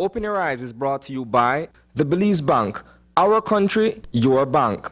Open Your Eyes is brought to you by the Belize Bank. Our country, your bank.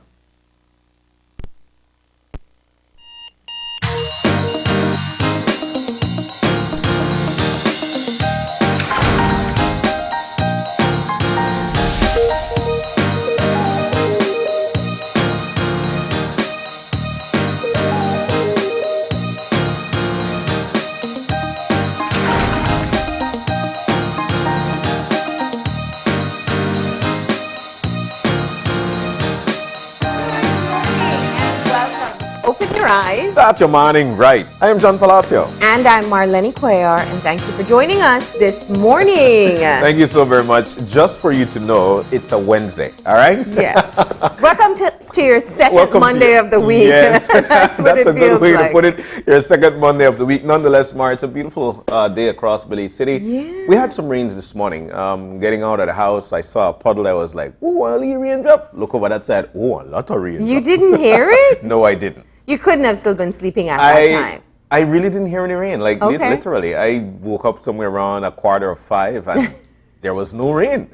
Eyes. Start your morning right. I am John Palacio. And I'm Marlene Cuellar, and thank you for joining us this morning. Thank you so very much. Just for you to know, it's a Wednesday, all right? Yeah. Welcome to your second Monday of the week. Yes. That's what it a good way like. to put it. Your second Monday of the week. Nonetheless, Mar, it's a beautiful day across Belize City. Yeah. We had some rains this morning. Getting out of the house, I saw a puddle. I was like, oh, a little raindrop. Look over that side. Oh, a lot of rain. You didn't hear it? No, I didn't. You couldn't have still been sleeping at that time. I really didn't hear any rain. Like, Okay. literally. I woke up somewhere around 4:45 and there was no rain.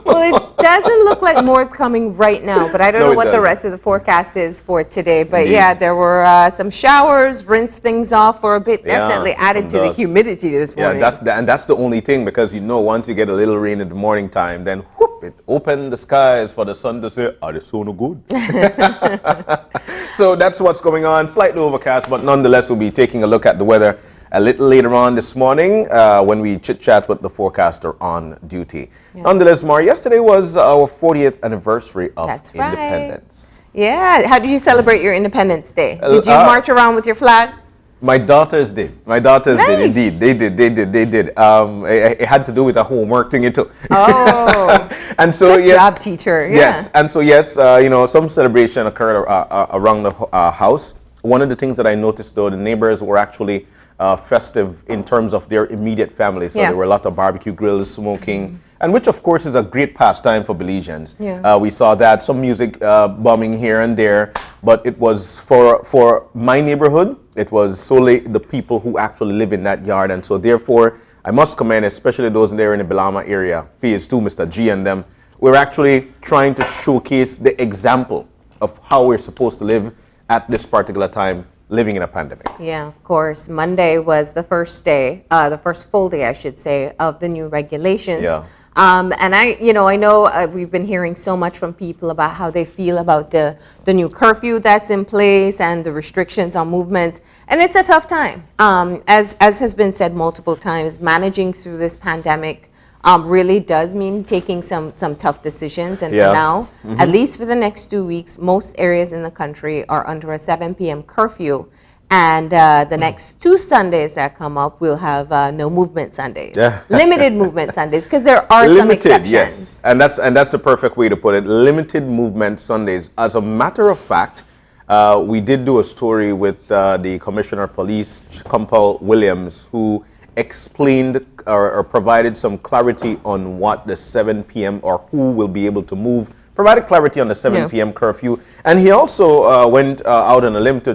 Well, it doesn't look like more is coming right now, but I don't No, know it what the doesn't. rest of the forecast is for today. But Indeed. yeah, there were some showers, rinsed things off for a bit. Yeah, Definitely added some to the dust. humidity this Yeah, morning. that's the only thing, because you know once you get a little rain in the morning time, then whoop, it opened the skies for the sun to say, "Are the sun good?" So that's what's going on. Slightly overcast, but nonetheless, we'll be taking a look at the weather a little later on this morning when we chit chat with the forecaster on duty. Yeah. Nonetheless, Mar, yesterday was our 40th anniversary of That's right. independence. Yeah. How did you celebrate your Independence Day? Did you Uh, march around with your flag? My daughters did. My daughters did Nice. indeed. They did. It had to do with a homework thing too. Oh, And so good yes, job, teacher. Yeah. yes, and so yes, some celebration occurred around the house. One of the things that I noticed, though, the neighbors were actually festive in terms of their immediate family. So Yeah. there were a lot of barbecue grills, smoking, and which of course is a great pastime for Belizeans. Yeah. We saw that, some music bumming here and there, but it was for my neighborhood. It was solely the people who actually live in that yard, and so therefore I must commend especially those there in the Belama area, Phase 2, Mr. G and them. We're actually trying to showcase the example of how we're supposed to live at this particular time, living in a pandemic. Yeah, of course. Monday was the first day, the first full day, I should say, of the new regulations. Yeah. And I know we've been hearing so much from people about how they feel about the new curfew that's in place and the restrictions on movements. And it's a tough time. As has been said multiple times, managing through this pandemic really does mean taking some tough decisions. And Yeah. for now, at least for the next 2 weeks, most areas in the country are under a 7 p.m. curfew. And the next 2 Sundays that come up, we'll have no movement Sundays, Yeah. limited movement Sundays, because there are some exceptions. Yes, and that's the perfect way to put it. Limited movement Sundays. As a matter of fact, we did do a story with the Commissioner of Police, Kumpal Williams, who explained or provided some clarity on what the 7 p.m. or who will be able to move. Provided clarity on the 7 Yeah. p.m. curfew, and he also went out on a limb to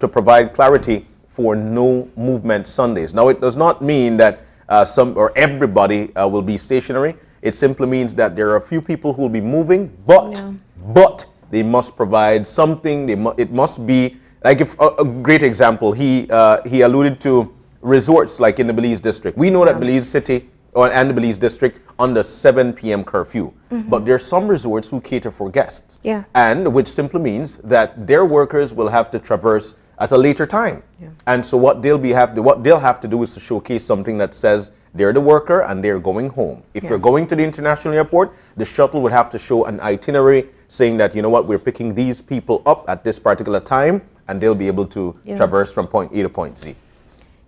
provide clarity for no movement Sundays. Now, it does not mean that some or everybody will be stationary. It simply means that there are a few people who will be moving, but they must provide something. It must be like, if a great example. He alluded to resorts like in the Belize district. We know that Belize City and the Belize district under 7 p.m. curfew. But there are some resorts who cater for guests. Yeah. And which simply means that their workers will have to traverse at a later time. Yeah. And so what they'll have to do is to showcase something that says they're the worker and they're going home. If you're going to the international airport, the shuttle would have to show an itinerary saying that, you know what, we're picking these people up at this particular time, and they'll be able to traverse from point A to point Z.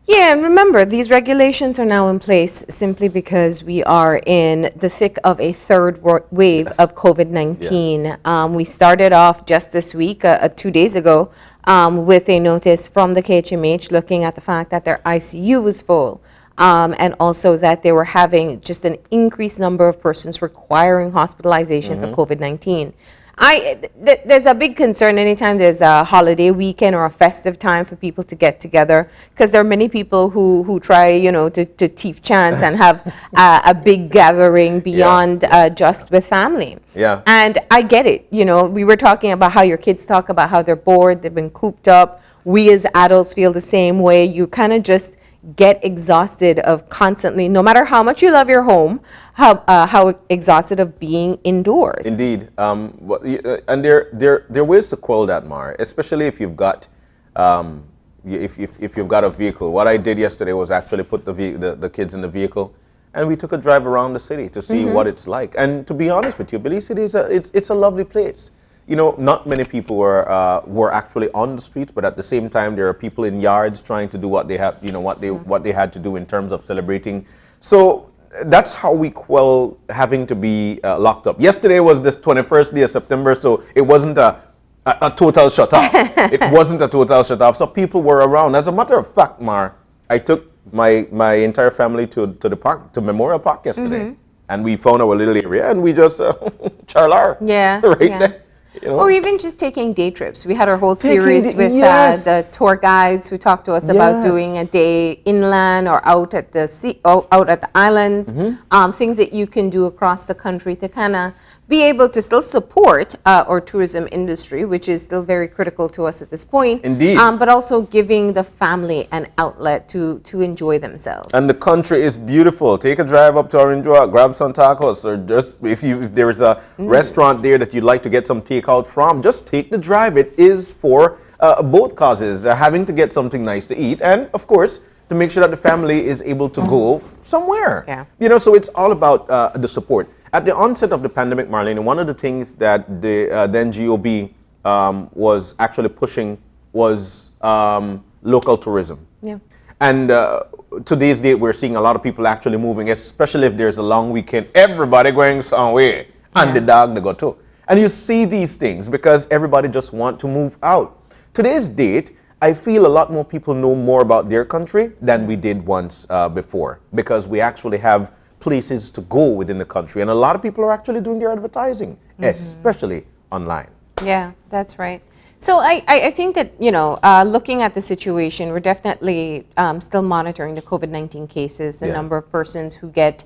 Yeah, and remember, these regulations are now in place simply because we are in the thick of a third wave of COVID-19. We started off just this week, 2 days ago, with a notice from the KHMH looking at the fact that their ICU was full, and also that they were having just an increased number of persons requiring hospitalization for COVID-19. There's a big concern anytime there's a holiday weekend or a festive time for people to get together, because there are many people who try, to thief chance and have a big gathering beyond just with family. Yeah. And I get it. We were talking about how your kids talk about how they're bored, they've been cooped up. We as adults feel the same way. You kind of just get exhausted of constantly, no matter how much you love your home, how exhausted of being indoors. Indeed, and there are ways to quell that, Mar. Especially if you've got, if you've got a vehicle. What I did yesterday was actually put the kids in the vehicle, and we took a drive around the city to see what it's like. And to be honest with you, Belize City it's a lovely place. Not many people were actually on the streets, but at the same time, there are people in yards trying to do what they have, what they had to do in terms of celebrating. So that's how we quell having to be locked up. Yesterday was the 21st day of September, so it wasn't a total shut off. It wasn't a total shut off. So people were around. As a matter of fact, Mar, I took my entire family to the park, to Memorial Park yesterday, and we found our little area, and we just charlar. Yeah. Right yeah. there. Or even just taking day trips. We had our whole series with the tour guides who talked to us about doing a day inland or out at the sea, out at the islands, things that you can do across the country to kind of be able to still support our tourism industry, which is still very critical to us at this point. Indeed. But also giving the family an outlet to enjoy themselves. And the country is beautiful. Take a drive up to Orangewa, grab some tacos, or just if there is a restaurant there that you'd like to get some takeout from, just take the drive. It is for both causes, having to get something nice to eat, and of course, to make sure that the family is able to go somewhere. Yeah. So it's all about the support. At the onset of the pandemic, Marlene, one of the things that the then GOB was actually pushing was local tourism. Yeah. And today's date, we're seeing a lot of people actually moving, especially if there's a long weekend. Everybody going somewhere, and the dog they go too. And you see these things because everybody just want to move out. Today's date, I feel a lot more people know more about their country than we did once before, because we actually have places to go within the country, and a lot of people are actually doing their advertising, especially online. Yeah, that's right. So I think that, looking at the situation, we're definitely still monitoring the COVID-19 cases, the number of persons who get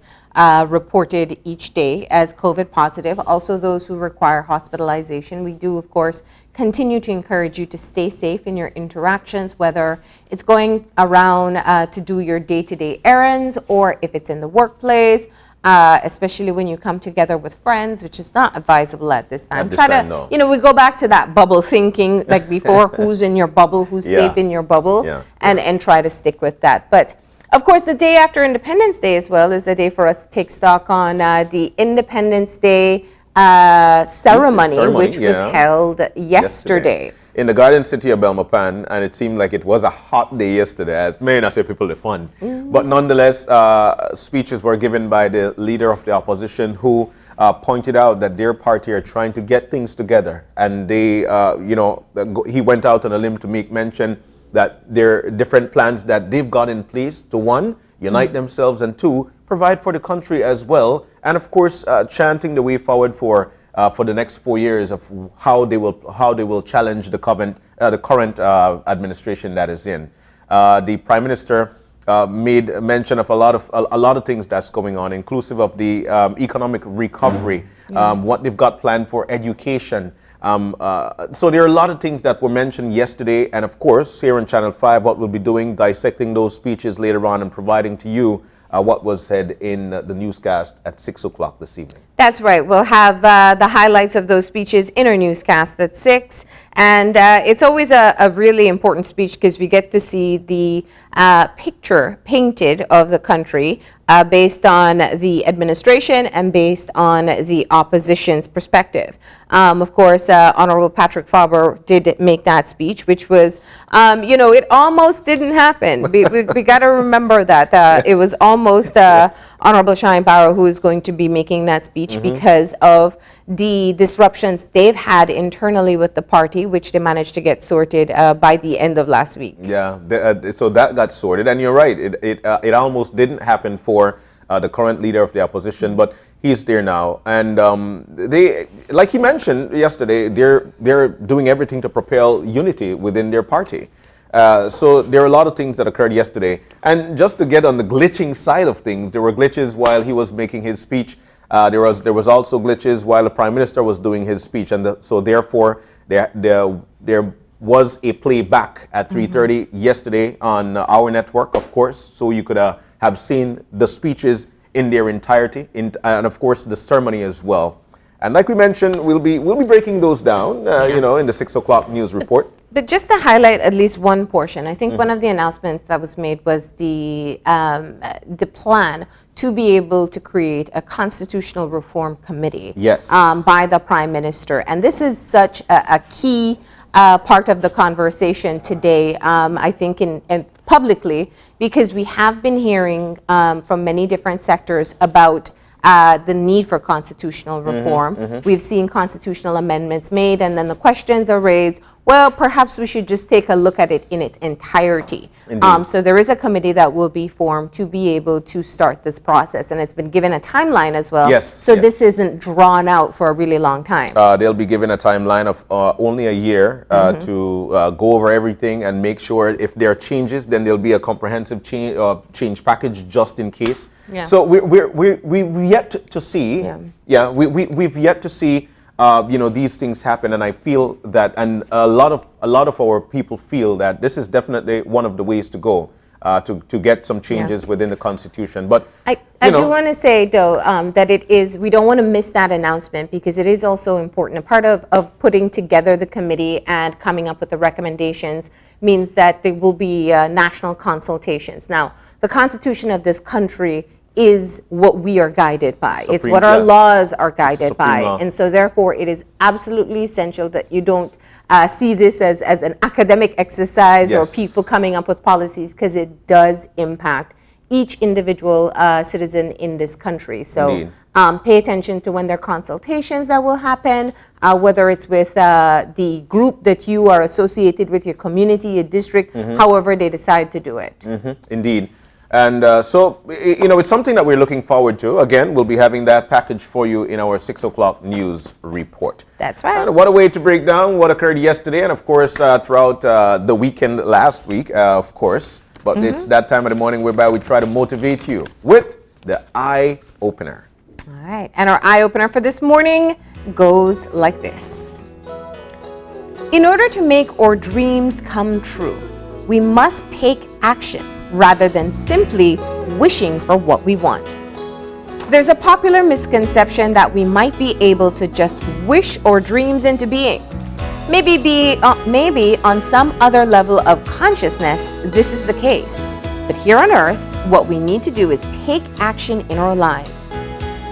reported each day as COVID positive, also those who require hospitalization. We do, of course, continue to encourage you to stay safe in your interactions, whether it's going around to do your day-to-day errands or if it's in the workplace, especially when you come together with friends, which is not advisable at this time. We go back to that bubble thinking like before, who's in your bubble, who's safe in your bubble, and try to stick with that. But of course, the day after Independence Day as well is a day for us to take stock on the Independence Day ceremony, which was held yesterday. In the Garden City of Belmopan, and it seemed like it was a hot day yesterday, as may not say people the fun. But nonetheless, speeches were given by the leader of the opposition who pointed out that their party are trying to get things together. And they, he went out on a limb to make mention that there are different plans that they've got in place to, one, unite themselves, and two, provide for the country as well. And of course, chanting the way forward for the next 4 years of how they will challenge the current administration that is in. The Prime Minister made mention of a lot of things that's going on, inclusive of the economic recovery, what they've got planned for education. So there are a lot of things that were mentioned yesterday, and of course here on Channel 5, what we'll be doing, dissecting those speeches later on and providing to you what was said in the newscast at 6 o'clock this evening. That's right. We'll have the highlights of those speeches in our newscast at 6. And it's always a really important speech because we get to see the picture painted of the country based on the administration and based on the opposition's perspective. Of course, Honorable Patrick Faber did make that speech, which was, it almost didn't happen. We got to remember that it was almost Honorable Shine Barrow who is going to be making that speech because of the disruptions they've had internally with the party, which they managed to get sorted by the end of last week. Yeah, so that got sorted, and you're right. It almost didn't happen for the current leader of the opposition, but He's there now, and they, like he mentioned yesterday, they're doing everything to propel unity within their party. So there are a lot of things that occurred yesterday, and just to get on the glitching side of things, there were glitches while he was making his speech. There was also glitches while the Prime Minister was doing his speech, and so therefore there was a playback at 3:30 yesterday on our network, of course, so you could have seen the speeches in their entirety, and of course the ceremony as well. And like we mentioned, we'll be breaking those down, you know, in the 6 o'clock news report. But just to highlight at least one portion, I think one of the announcements that was made was the plan to be able to create a constitutional reform committee. Yes. By the Prime Minister, and this is such a key part of the conversation today. I think in publicly, because we have been hearing from many different sectors about the need for constitutional reform. We've seen constitutional amendments made, and then the questions are raised, well, perhaps we should just take a look at it in its entirety. So there is a committee that will be formed to be able to start this process, and it's been given a timeline as well. Yes, so yes. this isn't drawn out for a really long time. They'll be given a timeline of only a year to go over everything and make sure if there are changes, then there'll be a comprehensive change package just in case. Yeah. So we've yet to see. We've yet to see. You know, these things happen, and I feel that, and a lot of our people feel that this is definitely one of the ways to go to get some changes within the Constitution. But I do want to say, though, that we don't want to miss that announcement, because it is also important. A part of putting together the committee and coming up with the recommendations means that there will be national consultations. Now, the Constitution of this country is what we are guided by. It's what our laws are guided by. law. And so therefore it is absolutely essential that you don't see this as an academic exercise or people coming up with policies, because it does impact each individual citizen in this country. So pay attention to when there are consultations that will happen, whether it's with the group that you are associated with, your community, your district, however they decide to do it. Indeed. And so, you know, it's something that we're looking forward to. Again, we'll be having that package for you in our 6 o'clock news report. That's right. And what a way to break down what occurred yesterday, and of course throughout the weekend last week, of course. But it's that time of the morning whereby we try to motivate you with the eye opener. All right. And our eye opener for this morning goes like this. In order to make our dreams come true, we must take action rather than simply wishing for what we want. There's a popular misconception that we might be able to just wish our dreams into being. Maybe on some other level of consciousness, this is the case. But here on Earth, what we need to do is take action in our lives.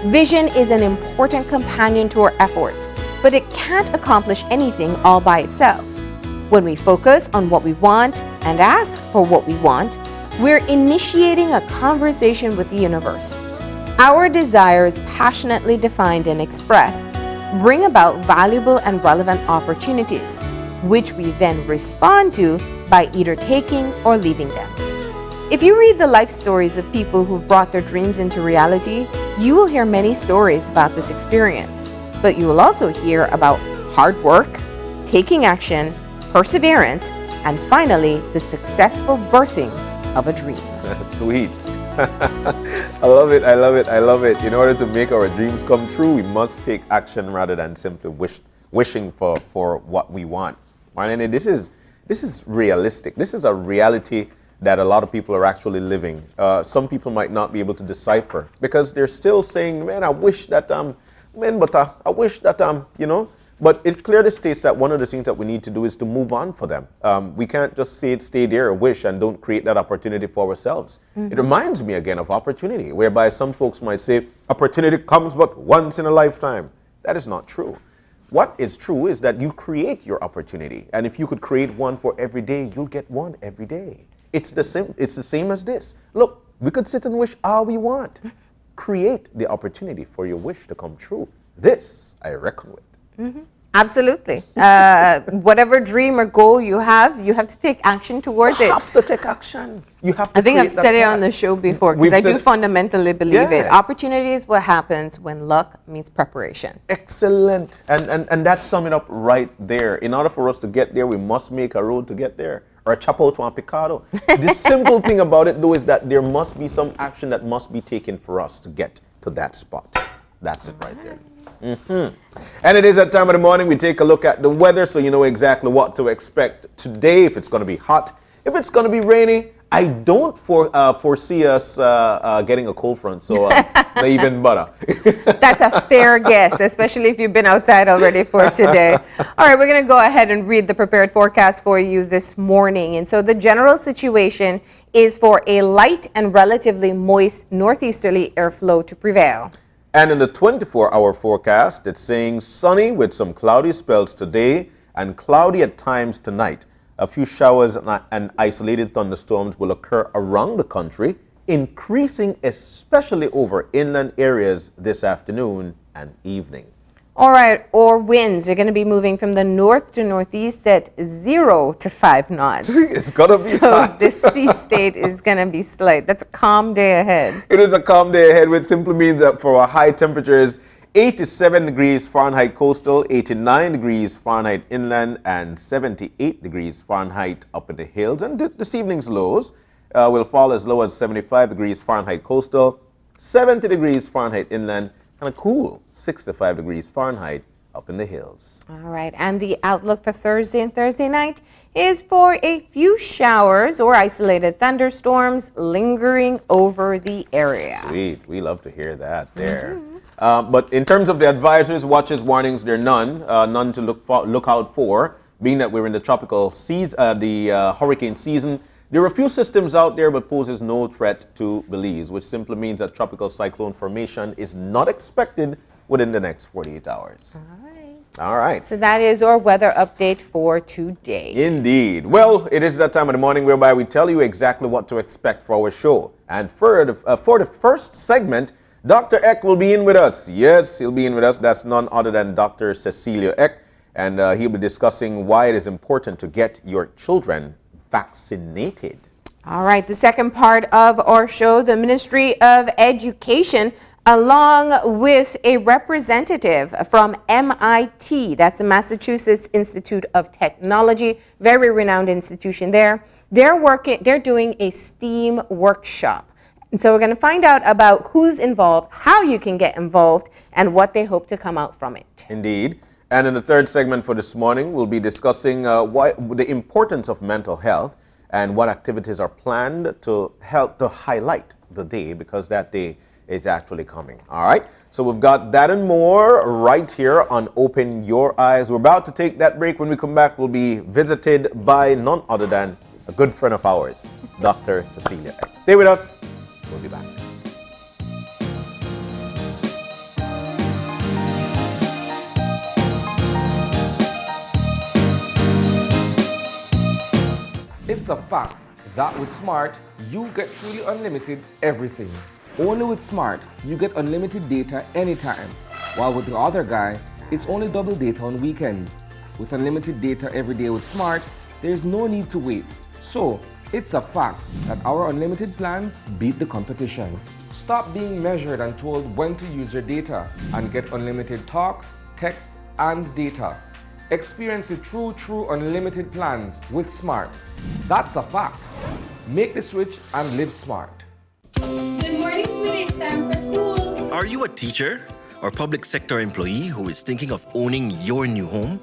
Vision is an important companion to our efforts, but it can't accomplish anything all by itself. When we focus on what we want and ask for what we want, we're initiating a conversation with the universe. Our desires, passionately defined and expressed, bring about valuable and relevant opportunities, which we then respond to by either taking or leaving them. If you read the life stories of people who've brought their dreams into reality, you will hear many stories about this experience. But you will also hear about hard work, taking action, perseverance, and finally, the successful birthing of a dream. That's sweet. I love it, I love it, I love it. In order to make our dreams come true, we must take action rather than simply wishing for what we want. Marlene, this is realistic. This is a reality that a lot of people are actually living. Some people might not be able to decipher because they're still saying, man, I wish that, I wish that, you know. But it clearly states that one of the things that we need to do is to move on for them. We can't just stay there or wish and don't create that opportunity for ourselves. It reminds me again of opportunity, whereby some folks might say, opportunity comes but once in a lifetime. That is not true. What is true is that you create your opportunity. And if you could create one for every day, you'll get one every day. It's the same as this. Look, we could sit and wish all we want. Create the opportunity for your wish to come true. This I reckon with. Absolutely. Whatever dream or goal you have to take action towards it. You have to take action. You have to I think I've create that said it path. on the show before We've because I do said- fundamentally believe it. Yeah. Opportunity is what happens when luck meets preparation. Excellent. And that's summing up right there. In order for us to get there, we must make a road to get there, or a chop out one picado. The simple thing about it, though, is that there must be some action that must be taken for us to get to that spot. That's it right there. And it is that time of the morning we take a look at the weather so you know exactly what to expect today, if it's going to be hot, if it's going to be rainy. I don't foresee us getting a cold front, so even better. That's a fair guess, especially if you've been outside already for today. All right, we're going to go ahead and read the prepared forecast for you this morning. And so the general situation is for a light and relatively moist northeasterly airflow to prevail. And in the 24-hour forecast, it's saying sunny with some cloudy spells today and cloudy at times tonight. A few showers and isolated thunderstorms will occur around the country, increasing especially over inland areas this afternoon and evening. All right, or winds are going to be moving from the north to northeast at 0 to 5 knots. It's going to be So hot. the sea state is going to be slight. That's a calm day ahead. It is a calm day ahead, which simply means that for our high temperatures, 87 degrees Fahrenheit coastal, 89 degrees Fahrenheit inland, and 78 degrees Fahrenheit up in the hills. And this evening's lows will fall as low as 75 degrees Fahrenheit coastal, 70 degrees Fahrenheit inland, and a cool 65 degrees Fahrenheit up in the hills. All right, and the outlook for Thursday and Thursday night is for a few showers or isolated thunderstorms lingering over the area. Sweet. We love to hear that there. But in terms of the advisories, watches, warnings, there are none to look out for, being that we're in the tropical season, the hurricane season. There are a few systems out there, but poses no threat to Belize, which simply means that tropical cyclone formation is not expected within the next 48 hours. All right. All right. So that is our weather update for today. Indeed. Well, it is that time of the morning whereby we tell you exactly what to expect for our show. And for the first segment, Dr. Eck will be in with us. Yes, he'll be in with us. That's none other than Dr. Cecilia Eck. And he'll be discussing why it is important to get your children vaccinated. All right, the second part of our show, the Ministry of Education, along with a representative from MIT, that's the Massachusetts Institute of Technology, very renowned institution there. They're doing a STEAM workshop. And so we're going to find out about who's involved, how you can get involved, and what they hope to come out from it. Indeed. And in the third segment for this morning, we'll be discussing the importance of mental health and what activities are planned to help to highlight the day, because that day is actually coming. All right. So we've got that and more right here on Open Your Eyes. We're about to take that break. When we come back, we'll be visited by none other than a good friend of ours, Dr. Cecilia Eck. Stay with us. We'll be back. It's a fact that with Smart, you get truly unlimited everything. Only with Smart, you get unlimited data anytime. While with the other guy, it's only double data on weekends. With unlimited data every day with Smart, there's no need to wait. So, it's a fact that our unlimited plans beat the competition. Stop being measured and told when to use your data and get unlimited talk, text, and data. Experience the true unlimited plans with Smart. That's a fact. Make the switch and live smart. Good morning, sweetie. It's time for school. Are you a teacher or public sector employee who is thinking of owning your new home?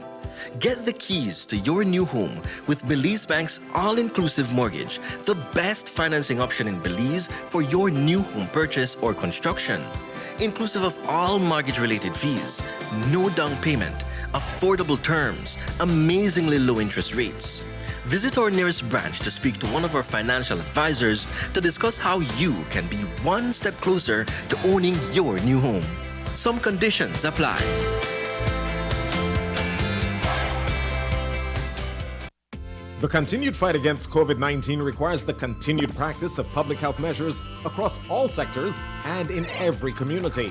Get the keys to your new home with Belize Bank's all-inclusive mortgage, the best financing option in Belize for your new home purchase or construction. Inclusive of all mortgage-related fees, no down payment, affordable terms, amazingly low interest rates. Visit our nearest branch to speak to one of our financial advisors to discuss how you can be one step closer to owning your new home. Some conditions apply. The continued fight against COVID-19 requires the continued practice of public health measures across all sectors and in every community.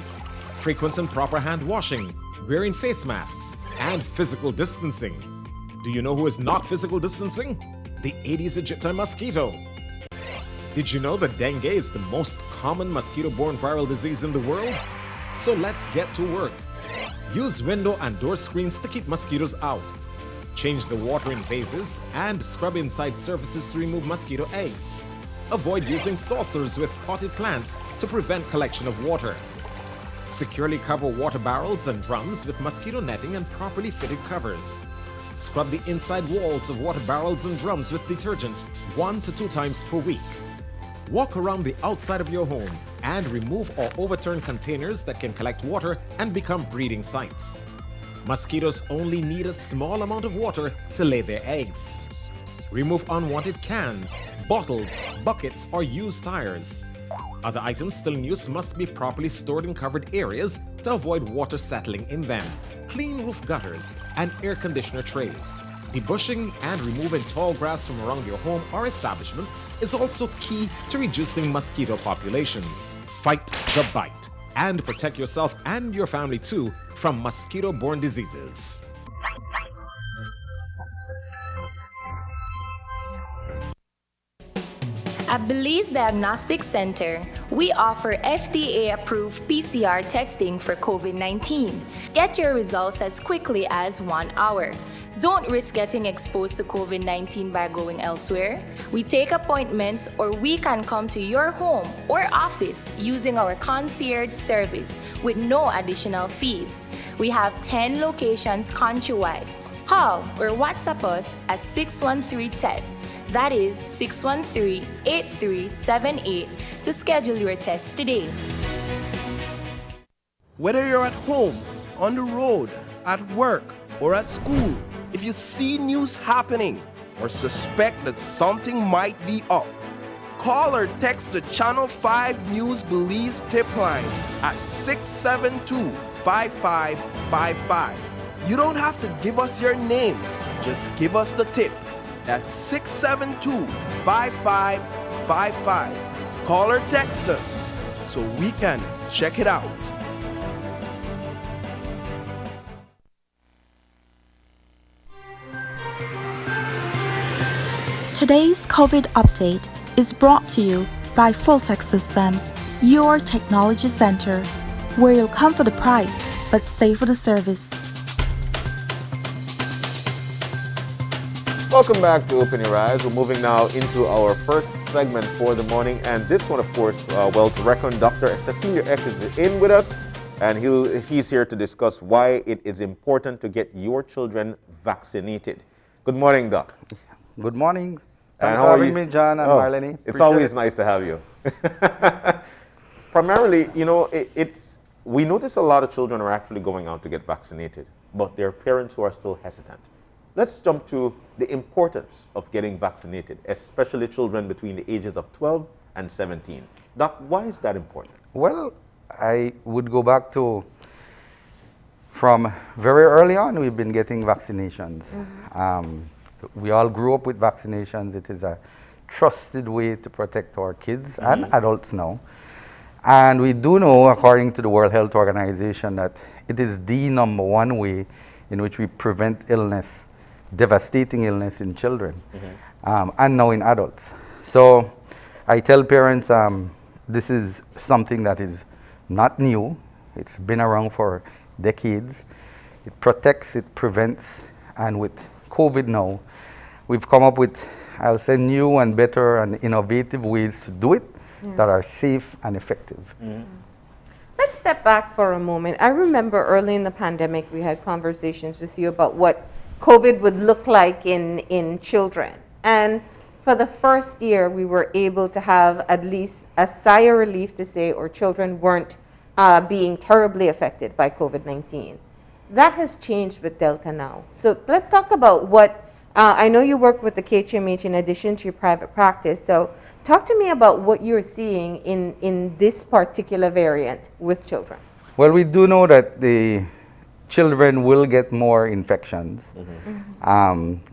Frequent and proper hand washing, wearing face masks, and physical distancing. Do you know who is not physical distancing? The Aedes aegypti mosquito. Did you know that dengue is the most common mosquito-borne viral disease in the world? So let's get to work. Use window and door screens to keep mosquitoes out. Change the water in vases and scrub inside surfaces to remove mosquito eggs. Avoid using saucers with potted plants to prevent collection of water. Securely cover water barrels and drums with mosquito netting and properly fitted covers. Scrub the inside walls of water barrels and drums with detergent 1 to 2 times per week. Walk around the outside of your home and remove or overturn containers that can collect water and become breeding sites. Mosquitoes only need a small amount of water to lay their eggs. Remove unwanted cans, bottles, buckets, or used tires. Other items still in use must be properly stored in covered areas to avoid water settling in them. Clean roof gutters and air conditioner trays. Debushing and removing tall grass from around your home or establishment is also key to reducing mosquito populations. Fight the bite and protect yourself and your family too from mosquito-borne diseases. At Belize Diagnostic Center, we offer FDA-approved PCR testing for COVID-19. Get your results as quickly as 1 hour. Don't risk getting exposed to COVID-19 by going elsewhere. We take appointments, or we can come to your home or office using our concierge service with no additional fees. We have 10 locations countrywide. Call or WhatsApp us at 613-TEST. That is 613-8378 to schedule your test today. Whether you're at home, on the road, at work, or at school, if you see news happening or suspect that something might be up, call or text the Channel 5 News Belize tip line at 672-5555. You don't have to give us your name, just give us the tip. That's 672-5555. Call or text us so we can check it out. Today's COVID update is brought to you by Fulltech Systems, your technology center, where you'll come for the price but stay for the service. Welcome back to Open Your Eyes. We're moving now into our first segment for the morning, and this one, of course, to reckon Dr. Cecilia Eck is in with us, and he's here to discuss why it is important to get your children vaccinated. Good morning, Doc. Good morning. Thanks for having me, John and Marlene. It's always nice to have you. Primarily, you know, we notice a lot of children are actually going out to get vaccinated, but there are parents who are still hesitant. Let's jump to the importance of getting vaccinated, especially children between the ages of 12 and 17. Doc, why is that important? Well, I would go back to from very early on, we've been getting vaccinations. We all grew up with vaccinations. It is a trusted way to protect our kids and adults now. And we do know, according to the World Health Organization, that it is the #1 way in which we prevent illness, devastating illness in children, and now in adults. So I tell parents this is something that is not new. It's been around for decades. It protects, it prevents, and with COVID now, we've come up with, I'll say, new and better and innovative ways to do it that are safe and effective. Let's step back for a moment. I remember early in the pandemic, we had conversations with you about what COVID would look like in children. And for the first year, we were able to have at least a sigh of relief to say our children weren't being terribly affected by COVID-19. That has changed with Delta now. So let's talk about what, I know you work with the KHMH in addition to your private practice. So talk to me about what you're seeing in this particular variant with children. Well, we do know that the children will get more infections.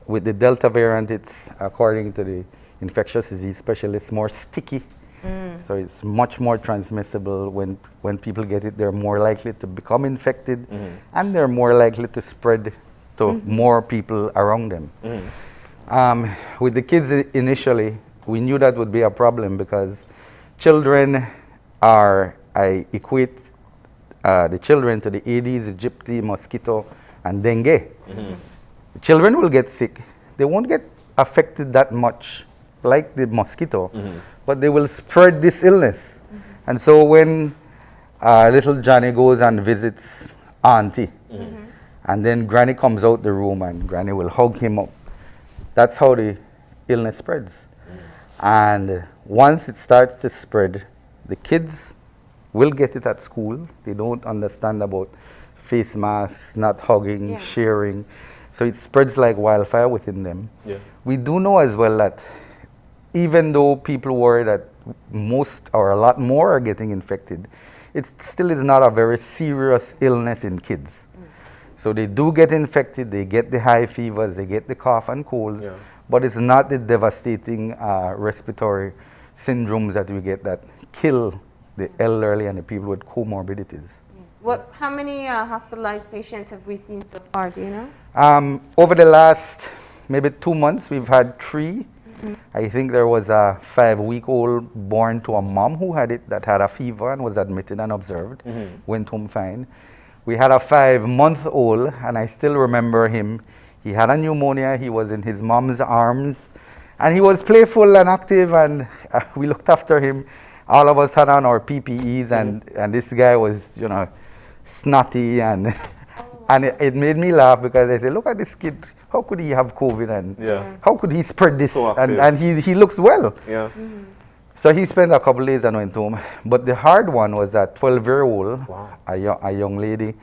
With the Delta variant, it's, according to the infectious disease specialists, more sticky So it's much more transmissible. When people get it, they're more likely to become infected, and they're more likely to spread to more people around them. With the kids initially, we knew that would be a problem because children are, I equate the children to the Aedes aegypti, mosquito, and dengue. The children will get sick. They won't get affected that much like the mosquito, but they will spread this illness. And so when little Johnny goes and visits Auntie, and then Granny comes out the room and Granny will hug him up, that's how the illness spreads. And once it starts to spread, the kids will get it at school. They don't understand about face masks, not hugging, sharing. So it spreads like wildfire within them. We do know as well that even though people worry that most or a lot more are getting infected, it still is not a very serious illness in kids. So they do get infected, they get the high fevers, they get the cough and colds, but it's not the devastating respiratory syndromes that we get that kill the elderly and the people with comorbidities. How many hospitalized patients have we seen so far, do you know? Over the last maybe 2 months, we've had 3. I think there was a 5-week-old born to a mom who had it, that had a fever and was admitted and observed, went home fine. We had a 5-month-old, and I still remember him. He had a pneumonia, he was in his mom's arms, and he was playful and active, and we looked after him. All of us had on our PPEs, and this guy was, you know, snotty, and and it made me laugh because I said, look at this kid. How could he have COVID, and how could he spread this? So and he looks well. So he spent a couple days and went home. But the hard one was that 12-year-old, a young lady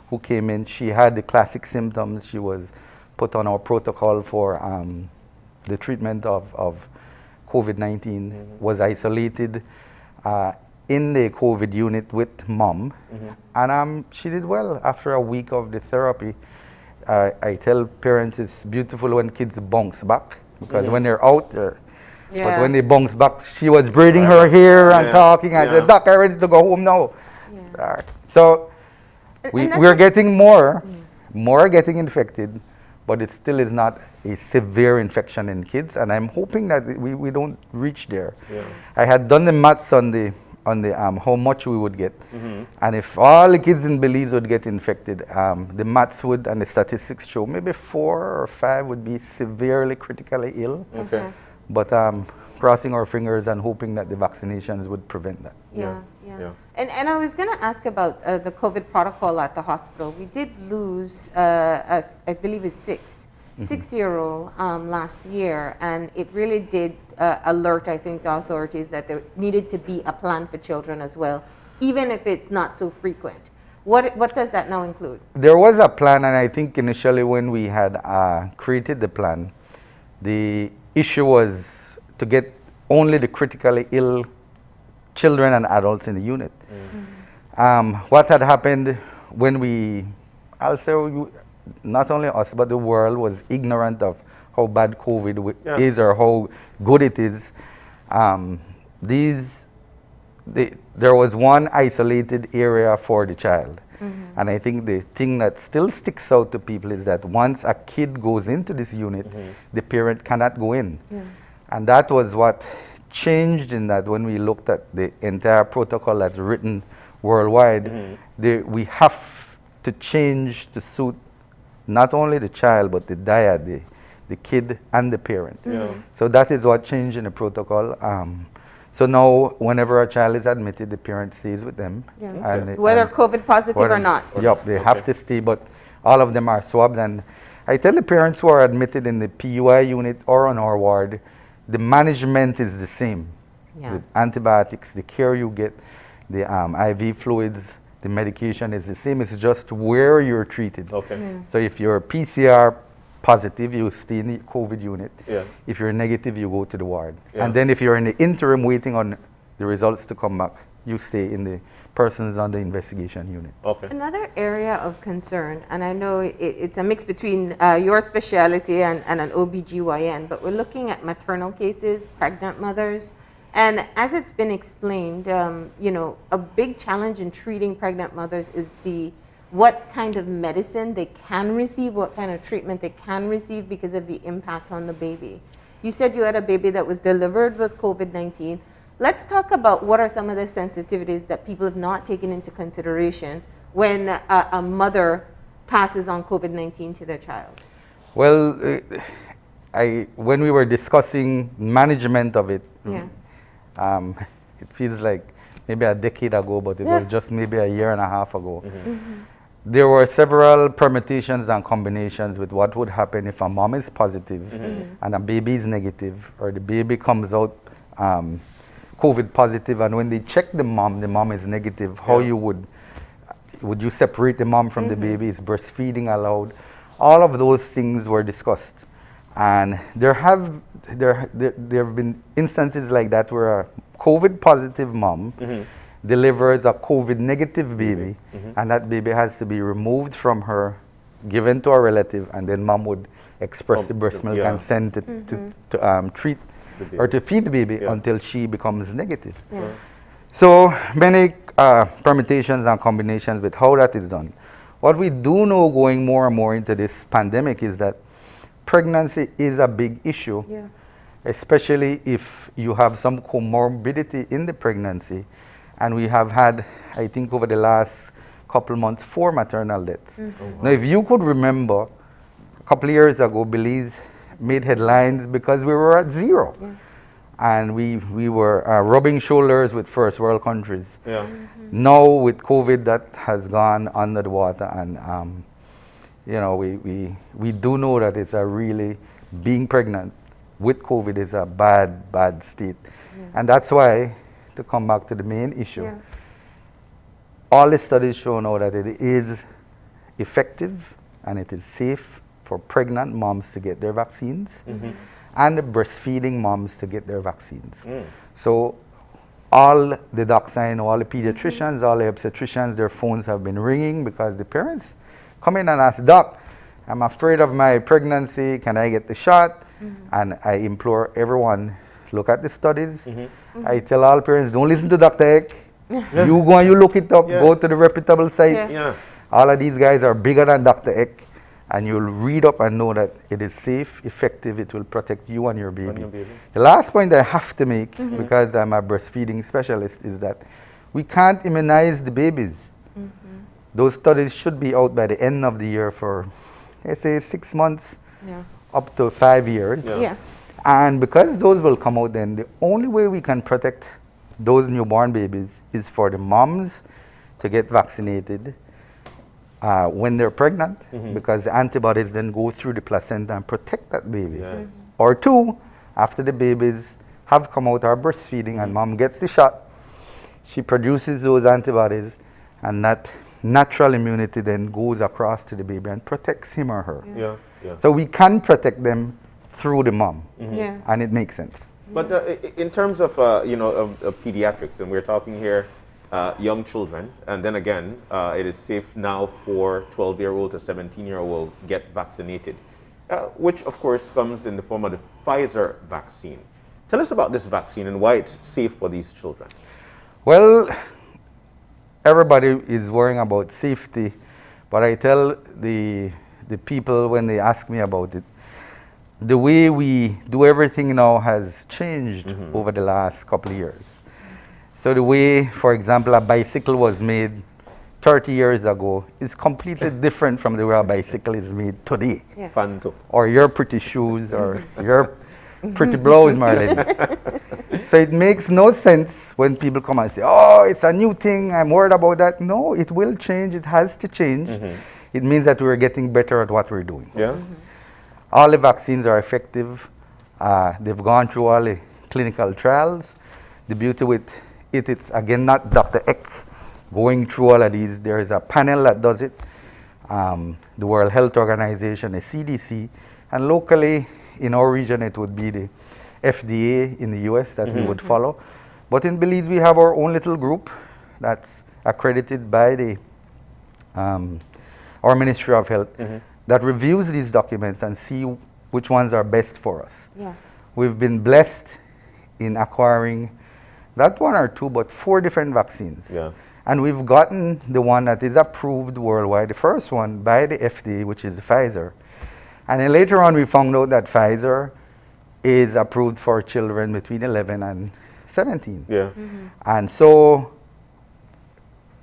who came in. She had the classic symptoms. She was put on our protocol for the treatment of COVID-19, was isolated in the COVID unit with mom. And she did well after a week of the therapy. I tell parents it's beautiful when kids bounce back, because when they're out there, but when they bounce back, she was braiding her hair and talking. I said, Doc, I'm ready to go home now. So we're getting more getting infected, but it still is not a severe infection in kids, and I'm hoping that we don't reach there. I had done the maths on the how much we would get, and if all the kids in Belize would get infected, the maths would and the statistics show maybe 4 or 5 would be severely critically ill. But crossing our fingers and hoping that the vaccinations would prevent that. And I was going to ask about the COVID protocol at the hospital. We did lose, I believe it's 6-year-old last year, and it really did alert, I think, the authorities that there needed to be a plan for children as well, even if it's not so frequent. What does that now include? There was a plan, and I think initially when we had created the plan, the issue was to get only the critically ill children and adults in the unit. What had happened when I'll say not only us, but the world was ignorant of how bad COVID is or how good it is. There was one isolated area for the child. And I think the thing that still sticks out to people is that once a kid goes into this unit, the parent cannot go in. And that was what changed, in that when we looked at the entire protocol that's written worldwide, we have to change to suit not only the child, but the dyad, the kid and the parent. So that is what changed in the protocol. So now, whenever a child is admitted, the parent stays with them. And whether COVID positive or not. Yep, they have to stay, but all of them are swabbed. And I tell the parents who are admitted in the PUI unit or on our ward, the management is the same. The antibiotics, the care you get, the IV fluids, the medication is the same. It's just where you're treated. So if you're PCR positive, you stay in the COVID unit. If you're negative, you go to the ward. And then if you're in the interim waiting on the results to come back, you stay in the persons on the investigation unit. Another area of concern, and I know it's a mix between your specialty and an OBGYN, but we're looking at maternal cases, pregnant mothers, And as it's been explained, you know, a big challenge in treating pregnant mothers is what kind of medicine they can receive, what kind of treatment they can receive because of the impact on the baby. You said you had a baby that was delivered with COVID-19. Let's talk about what are some of the sensitivities that people have not taken into consideration when a mother passes on COVID-19 to their child. Well, when we were discussing management of it, it feels like maybe a decade ago, but it was just maybe a year and a half ago. There were several permutations and combinations with what would happen if a mom is positive and a baby is negative, or the baby comes out COVID positive, and when they check the mom is negative. How you would you separate the mom from the baby? Is breastfeeding allowed? All of those things were discussed, and there have been instances like that where a COVID positive mom delivers a COVID negative baby, and that baby has to be removed from her, given to a relative, and then mom would express the breast milk and send to treat or to feed the baby until she becomes negative. So many permutations and combinations with how that is done. What we do know going more and more into this pandemic is that pregnancy is a big issue, especially if you have some comorbidity in the pregnancy. And we have had, I think over the last couple months, 4 maternal deaths. Now, if you could remember, a couple of years ago, Belize made headlines because we were at 0. And we were rubbing shoulders with first world countries. Now with COVID, that has gone under the water, and you know, we do know that it's a really, being pregnant with COVID is a bad state. And that's why, to come back to the main issue, all the studies show now that it is effective and it is safe for pregnant moms to get their vaccines and the breastfeeding moms to get their vaccines. So all the docs I know, all the pediatricians, all the obstetricians, their phones have been ringing because the parents come in and ask, "Doc, I'm afraid of my pregnancy, can I get the shot?" And I implore everyone, look at the studies. I tell all parents, don't listen to Dr. Eck. You go and you look it up, go to the reputable sites. All of these guys are bigger than Dr. Eck, and you'll read up and know that it is safe, effective, it will protect you and your baby. The last point I have to make, because I'm a breastfeeding specialist, is that we can't immunize the babies. Those studies should be out by the end of the year for, let's say, 6 months up to 5 years. And because those will come out then, the only way we can protect those newborn babies is for the moms to get vaccinated when they're pregnant, because the antibodies then go through the placenta and protect that baby. Or 2, after the babies have come out, are breastfeeding, and mom gets the shot, she produces those antibodies, and that natural immunity then goes across to the baby and protects him or her. So we can protect them through the mom, and it makes sense. But in terms of of pediatrics, and we're talking here young children, and then again, it is safe now for 12-year-old to 17-year-old get vaccinated, which of course comes in the form of the Pfizer vaccine. Tell us about this vaccine and why it's safe for these children. Well, everybody is worrying about safety, but I tell the people when they ask me about it, the way we do everything now has changed over the last couple of years. So the way, for example, a bicycle was made 30 years ago is completely different from the way a bicycle is made today. Fun too. Or your pretty shoes, or your pretty blouse, Marlene. So it makes no sense when people come and say, "Oh, it's a new thing, I'm worried about that." No, it will change, it has to change. It means that we're getting better at what we're doing. All the vaccines are effective. They've gone through all the clinical trials. The beauty with it, it's again not Dr. Eck going through all of these. There is a panel that does it. The World Health Organization, the CDC, and locally in our region it would be the FDA in the US that we would follow. But in Belize we have our own little group that's accredited by the our Ministry of Health that reviews these documents and see which ones are best for us. We've been blessed in acquiring not one or two, but 4 different vaccines. Yeah. And we've gotten the one that is approved worldwide, the first one by the FDA, which is Pfizer. And then later on, we found out that Pfizer is approved for children between 11 and 17. Yeah. And so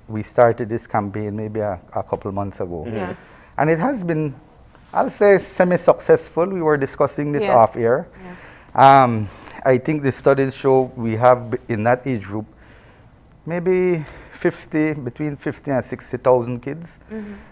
we started this campaign maybe a couple months ago. Yeah. And it has been, I'll say, semi-successful. We were discussing this Yeah. off air. I think the studies show we have in that age group maybe between 50 and 60,000 kids.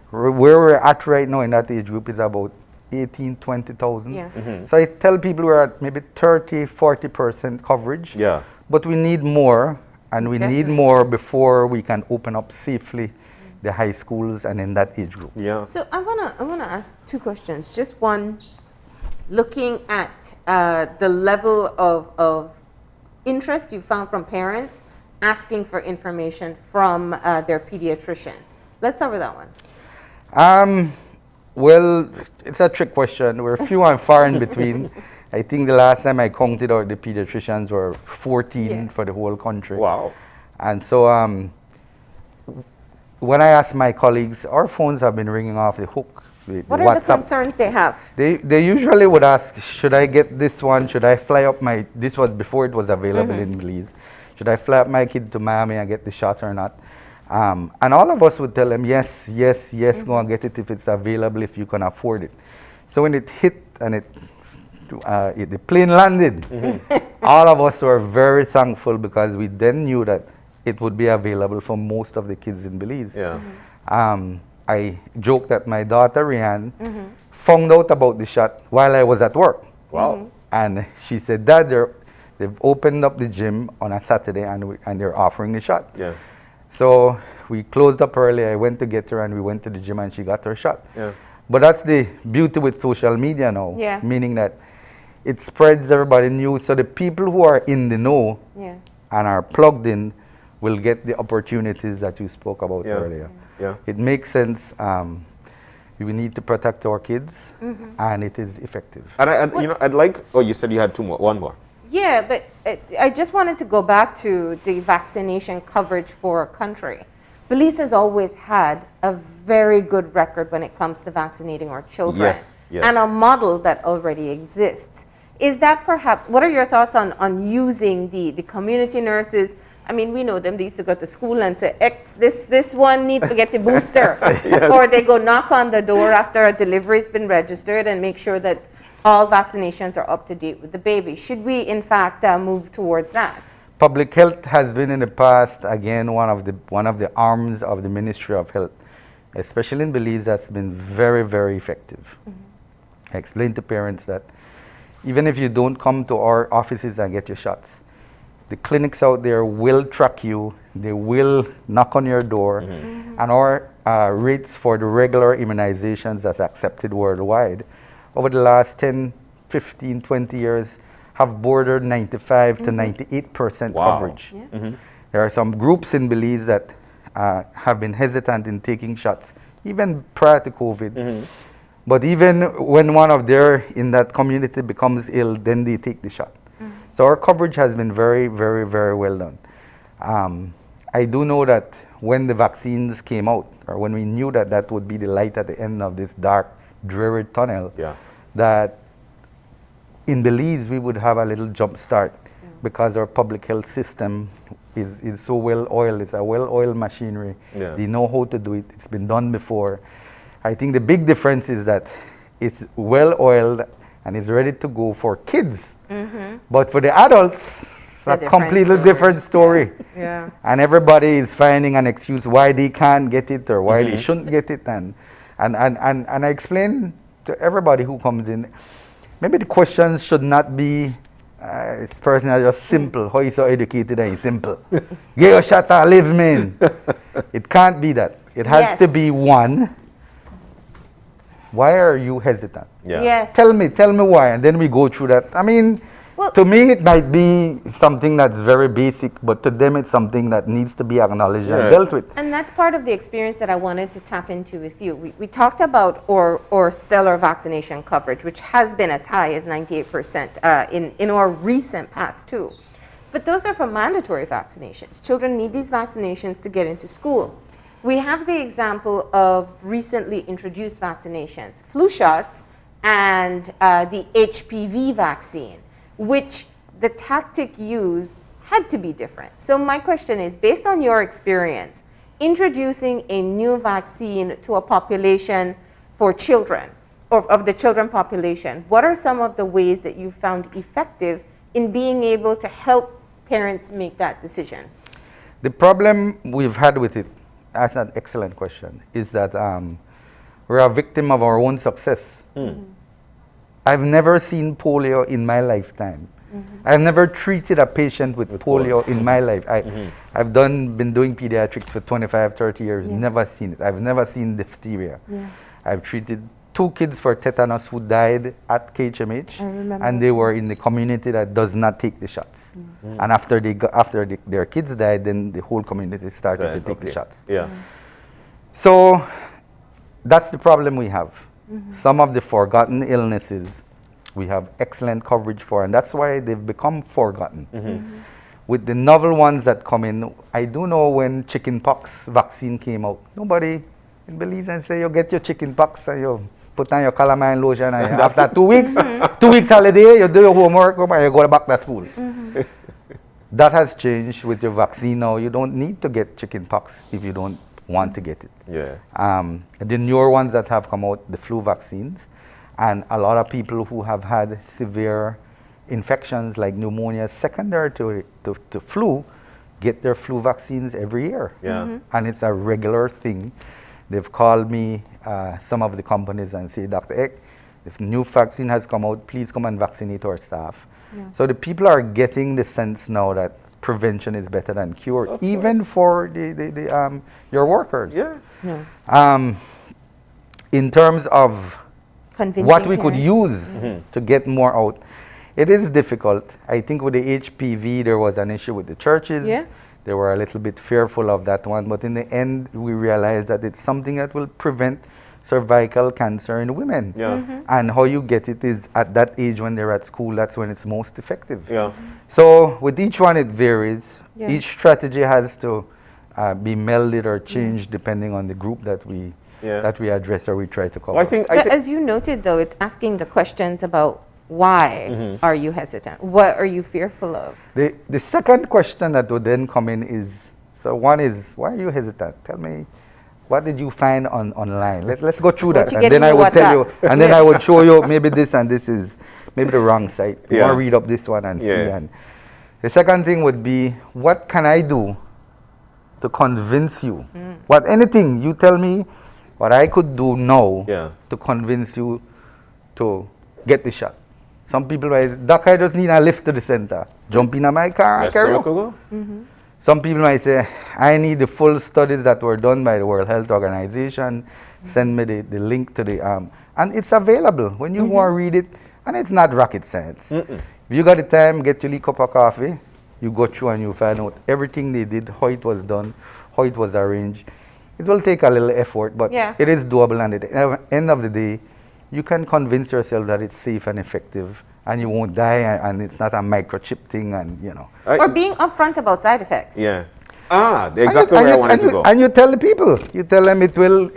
Where we're at right now in that age group is about 18, 20,000. Yeah. So I tell people we're at maybe 30, 40% coverage. Yeah. But we need more, and we need Definitely. more before we can open up safely the high schools and in that age group. Yeah. So I wanna ask 2 questions. Just one, looking at the level of interest you found from parents asking for information from their pediatrician. Let's start with that one. Well, it's a trick question. We're few and far in between. I think the last time I counted out, the pediatricians were 14 Yeah. for the whole country. Wow. And so when I ask my colleagues, our phones have been ringing off the hook. The What are the concerns they have? They usually would ask, should I get this one? Should I fly up this was before it was available in Belize. Should I fly up my kid to Miami and get the shot or not? And all of us would tell them, yes, go and get it if it's available, if you can afford it. So when it hit and the plane landed, all of us were very thankful because we then knew that it would be available for most of the kids in Belize. Yeah. I joked that my daughter, Rianne, found out about the shot while I was at work. Wow. And she said, Dad, they've opened up the gym on a Saturday and they're offering the shot. Yeah. So we closed up early. I went to get her and we went to the gym and she got her shot. Yeah. But that's the beauty with social media now. Yeah. Meaning that it spreads everybody news. So the people who are in the know Yeah. and are plugged in will get the opportunities that you spoke about Yeah. earlier. Yeah. It makes sense. We need to protect our kids and it is effective. And I'd like. Oh, you said you had one more. Yeah, but I just wanted to go back to the vaccination coverage for our country. Belize has always had a very good record when it comes to vaccinating our children. Yes, yes. And a model that already exists. Is that perhaps, what are your thoughts on using the community nurses? I mean, we know them, they used to go to school and say, this one needs to get the booster. Or they go knock on the door after a delivery's been registered and make sure that all vaccinations are up to date with the baby. Should we, in fact, move towards that? Public health has been in the past, again, one of the arms of the Ministry of Health, especially in Belize, that's been very, very effective. I explained to parents that even if you don't come to our offices and get your shots, the clinics out there will track you, they will knock on your door, and our rates for the regular immunizations that's accepted worldwide over the last 10, 15, 20 years have bordered 95 to 98% Wow. coverage. There are some groups in Belize that have been hesitant in taking shots, even prior to COVID. But even when one of their in that community becomes ill, then they take the shot. So our coverage has been very, very, very well done. I do know that when the vaccines came out, or when we knew that that would be the light at the end of this dark, dreary tunnel, that in Belize we would have a little jump start because our public health system is so well oiled. It's a well-oiled machinery. They know how to do it. It's been done before. I think the big difference is that it's well-oiled and it's ready to go for kids. But for the adults, it's a completely different story. Yeah. And everybody is finding an excuse why they can't get it or why they shouldn't get it. And I explain to everybody who comes in, maybe the questions should not be, this person is just simple. How you so educated and he's simple. Get your shot and live, man. It can't be that. It has to be one. Why are you hesitant? Yes. Tell me why, and then we go through that. I mean, to me it might be something that's very basic, but to them it's something that needs to be acknowledged and dealt with. And that's part of the experience that I wanted to tap into with you. We talked about our stellar vaccination coverage, which has been as high as 98% in our recent past too. But those are for mandatory vaccinations. Children need these vaccinations to get into school. We have the example of recently introduced vaccinations, flu shots and the HPV vaccine, which the tactic used had to be different. So my question is, based on your experience, introducing a new vaccine to a population for children, or of the children population, what are some of the ways that you found effective in being able to help parents make that decision? The problem we've had with it, that's an excellent question, is that we're a victim of our own success. I've never seen polio in my lifetime. I've never treated a patient with polio in my life. I've been doing pediatrics for 25, 30 years, never seen it. I've never seen diphtheria. I've treated 2 kids for tetanus who died at KHMH, and they were in the community that does not take the shots. And after their kids died, then the whole community started to take the shots. So that's the problem we have. Some of the forgotten illnesses we have excellent coverage for, and that's why they've become forgotten. With the novel ones that come in, I do know when chickenpox vaccine came out, nobody in Belize and say you get your chickenpox and you put on your calamine lotion and after 2 weeks, 2 weeks holiday, you do your homework and you go back to school. That has changed with your vaccine now. You don't need to get chickenpox if you don't want to get it. The newer ones that have come out, the flu vaccines, and a lot of people who have had severe infections like pneumonia secondary to flu get their flu vaccines every year. And it's a regular thing. They've called me, some of the companies, and say, Dr. Eck, if new vaccine has come out, please come and vaccinate our staff. So the people are getting the sense now that prevention is better than cure, even for your workers. In terms of what we could use to get more out, it is difficult. I think with the HPV, there was an issue with the churches. They were a little bit fearful of that one, but in the end, we realized that it's something that will prevent cervical cancer in women. And how you get it is at that age when they're at school, that's when it's most effective. So with each one, it varies. Each strategy has to be melded or changed depending on the group that we address or we try to cover. But as you noted, though, it's asking the questions about why are you hesitant? What are you fearful of? The second question that would then come in is, so one is, why are you hesitant? Tell me, what did you find online? Let's go through that, and then I will tell you, and then I will show you maybe this and this is maybe the wrong site. You want to read up this one and see. And the second thing would be, what can I do to convince you? What anything you tell me, what I could do now to convince you to get the shot. Some people might, Doc, I just need a lift to the center. Jump in my car and carry on. Some people might say, I need the full studies that were done by the World Health Organization. Send me the link to the and it's available when you want to read it, and it's not rocket science. If you got the time, get your cup of coffee, you go through and you find out everything they did, how it was done, how it was arranged. It will take a little effort, but it is doable, and at the end of the day, you can convince yourself that it's safe and effective, and you won't die, and it's not a microchip thing, and you know. Or being upfront about side effects. Exactly where I wanted to go. And you tell the people, you tell them it will.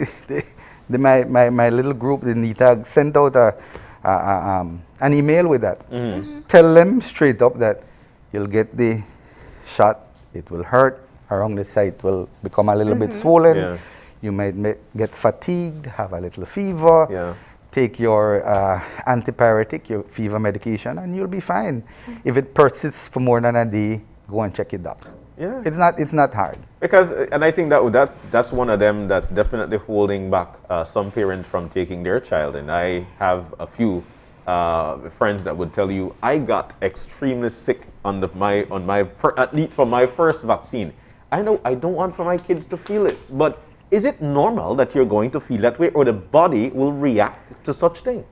My little group, the NETAG, sent out an email with that. Tell them straight up that you'll get the shot, it will hurt, around the site will become a little bit swollen. You might get fatigued, have a little fever. Take your antipyretic, your fever medication, and you'll be fine. If it persists for more than a day, go and check your doctor. It's not hard. Because, and I think that's one of them that's definitely holding back some parents from taking their child. And I have a few friends that would tell you, I got extremely sick at least for my first vaccine. I know I don't want for my kids to feel it, but is it normal that you're going to feel that way, or the body will react to such thing?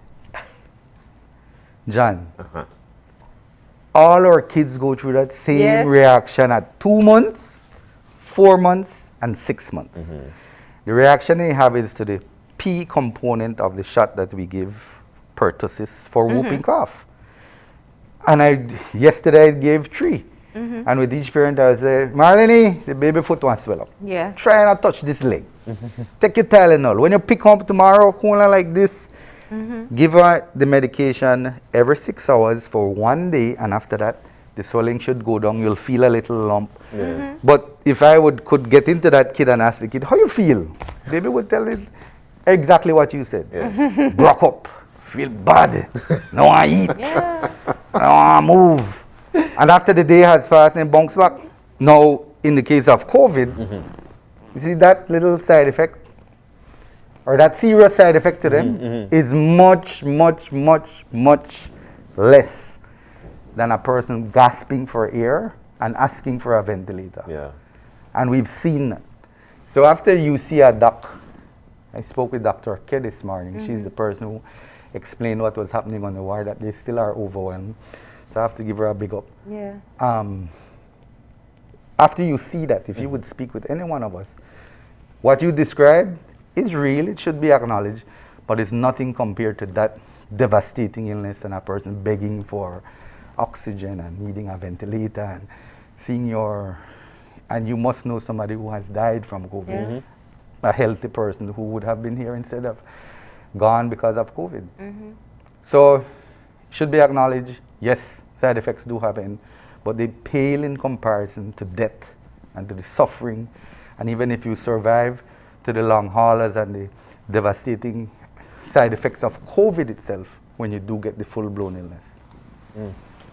John, all our kids go through that same reaction at 2 months, 4 months, and 6 months. The reaction they have is to the P component of the shot that we give, pertussis, for whooping cough. And yesterday I gave 3. And with each parent, I would say, Marlene, the baby foot wants to swell up. Yeah. Try not to touch this leg. Take your Tylenol. When you pick up tomorrow, corner like this, give her the medication every 6 hours for 1 day, and after that, the swelling should go down. You'll feel a little lump. But if I could get into that kid and ask the kid, how you feel? Baby would tell me exactly what you said. Broke up, feel bad, no I eat, no I move. And after the day has passed and bounce back. Now, in the case of COVID, you see that little side effect, or that serious side effect to them, is much, much, much, much less than a person gasping for air and asking for a ventilator. Yeah. And we've seen that. So after you see a doc, I spoke with Dr. Ke this morning. She's the person who explained what was happening on the ward, that they still are overwhelmed. So I have to give her a big up. Yeah. After you see that, if you would speak with any one of us, what you described is real, it should be acknowledged, but it's nothing compared to that devastating illness and a person begging for oxygen and needing a ventilator and seeing and you must know somebody who has died from COVID, a healthy person who would have been here instead of gone because of COVID. So, should be acknowledged, yes, side effects do happen, but they pale in comparison to death and to the suffering, and even if you survive, to the long haulers and the devastating side effects of COVID itself when you do get the full-blown illness.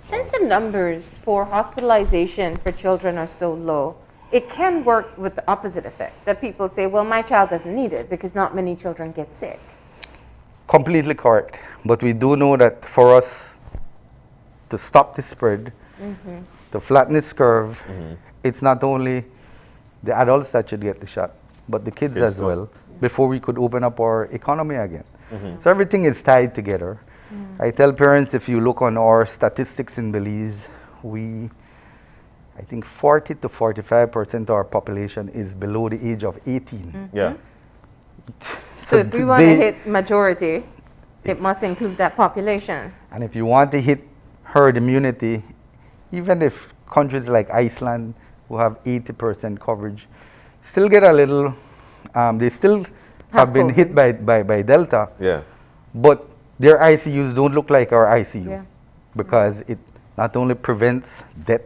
Since the numbers for hospitalization for children are so low, it can work with the opposite effect, that people say, well, my child doesn't need it because not many children get sick. Completely correct. But we do know that for us to stop the spread, to flatten this curve, it's not only the adults that should get the shot, but the kids as well, before we could open up our economy again. So everything is tied together. I tell parents, if you look on our statistics in Belize, I think 40 to 45% of our population is below the age of 18. Yeah. So if we want to hit majority, it must include that population. And if you want to hit herd immunity, even if countries like Iceland, who have 80% coverage, still get a little, they still have been hit by Delta. Yeah. But their ICUs don't look like our ICU because it not only prevents death,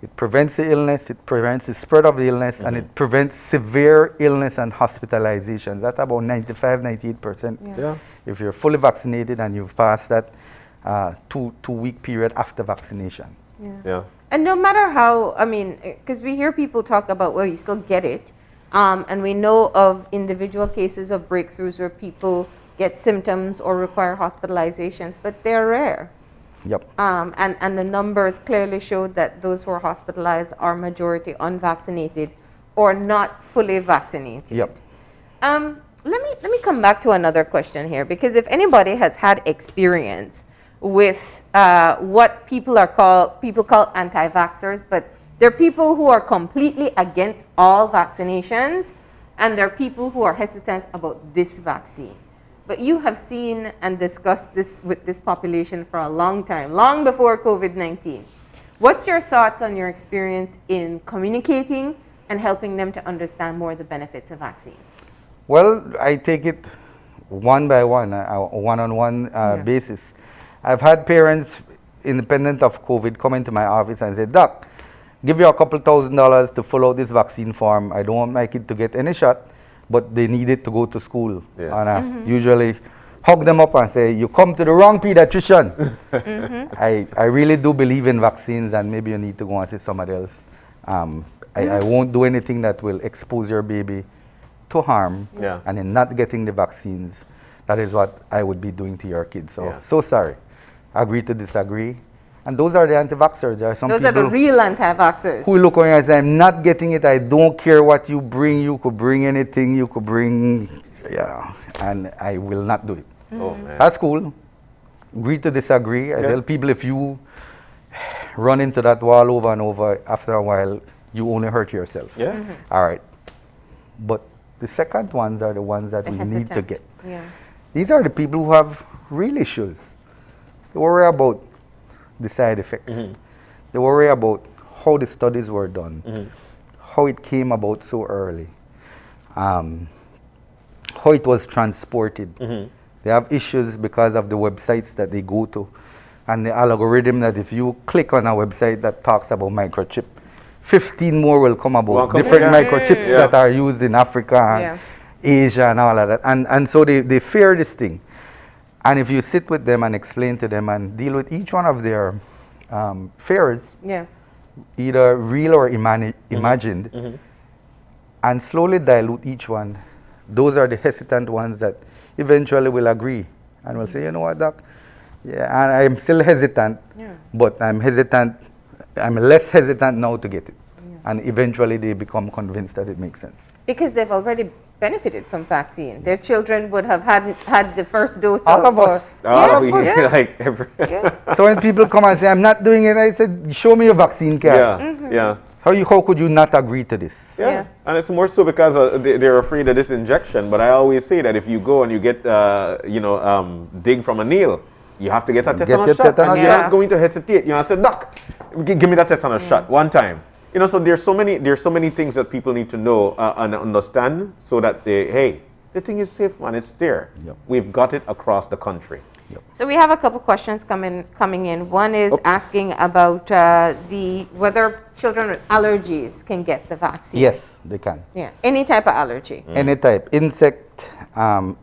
it prevents the illness, it prevents the spread of the illness, and it prevents severe illness and hospitalizations. That's about 95, 98%. If you're fully vaccinated and you've passed that two-week period after vaccination. And no matter how, I mean, because we hear people talk about, well, you still get it. And we know of individual cases of breakthroughs where people get symptoms or require hospitalizations, but they're rare. And the numbers clearly showed that those who are hospitalized are majority unvaccinated or not fully vaccinated. Let me come back to another question here, because if anybody has had experience with what people call anti-vaxxers, but they're people who are completely against all vaccinations, and they're people who are hesitant about this vaccine. But you have seen and discussed this with this population for a long time, long before COVID-19. What's your thoughts on your experience in communicating and helping them to understand more the benefits of vaccine? Well, I take it one by one, a one-on-one basis. I've had parents, independent of COVID, come into my office and say, Doc, give you a couple $1,000s to fill out this vaccine form. I don't want my kid to get any shot, but they need it to go to school. And I usually hug them up and say, you come to the wrong pediatrician. I really do believe in vaccines, and maybe you need to go and see somebody else. I won't do anything that will expose your baby to harm, and in not getting the vaccines, that is what I would be doing to your kids. So sorry. Agree to disagree. And those are the anti-vaxxers. There are some those people are the real anti-vaxxers who look on you and say, I'm not getting it. I don't care what you bring. You could bring anything. You could bring, and I will not do it. That's cool. Agree to disagree. I tell people, if you run into that wall over and over, after a while, you only hurt yourself. All right. But the second ones are the ones that we need to get. These are the people who have real issues. They worry about the side effects. They worry about how the studies were done, how it came about so early, how it was transported. They have issues because of the websites that they go to and the algorithm that if you click on a website that talks about microchip, 15 more will come about, different microchips that are used in Africa, Asia and all of that. And so they fear this thing. And if you sit with them and explain to them and deal with each one of their fears, either real or imagined, and slowly dilute each one, those are the hesitant ones that eventually will agree and will say, you know what, doc, and I'm still hesitant, but I'm less hesitant now to get it. And eventually they become convinced that it makes sense. Because they've already benefited from vaccine. Their children would have had the first dose. All of us. Like every So when people come and say, I'm not doing it, I said, show me your vaccine card. How could you not agree to this? And it's more so because they're afraid of this injection. But I always say that if you go and you get, dig from a nail, you have to get a tetanus shot. And you're not going to hesitate. I said, doc, give me that tetanus shot one time. So there's so many things that people need to know and understand so that the thing is safe, man. It's there. We've got it across the country. So we have a couple questions coming in. One is asking about whether children with allergies can get the vaccine. Yes, they can. Yeah, any type of allergy. Any type. Insect,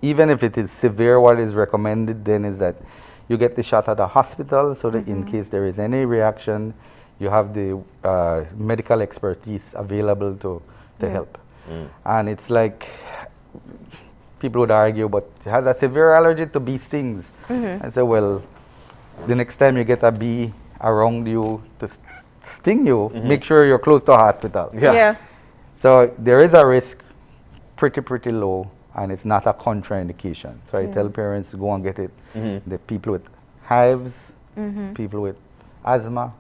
even if it is severe, what is recommended then is that you get the shot at a hospital so that in case there is any reaction, you have the medical expertise available to help. And it's like people would argue, but has a severe allergy to bee stings. I say, well, the next time you get a bee around you to sting you, make sure you're close to a hospital. So there is a risk, pretty low, and it's not a contraindication. So I tell parents to go and get it. The people with hives, people with asthma,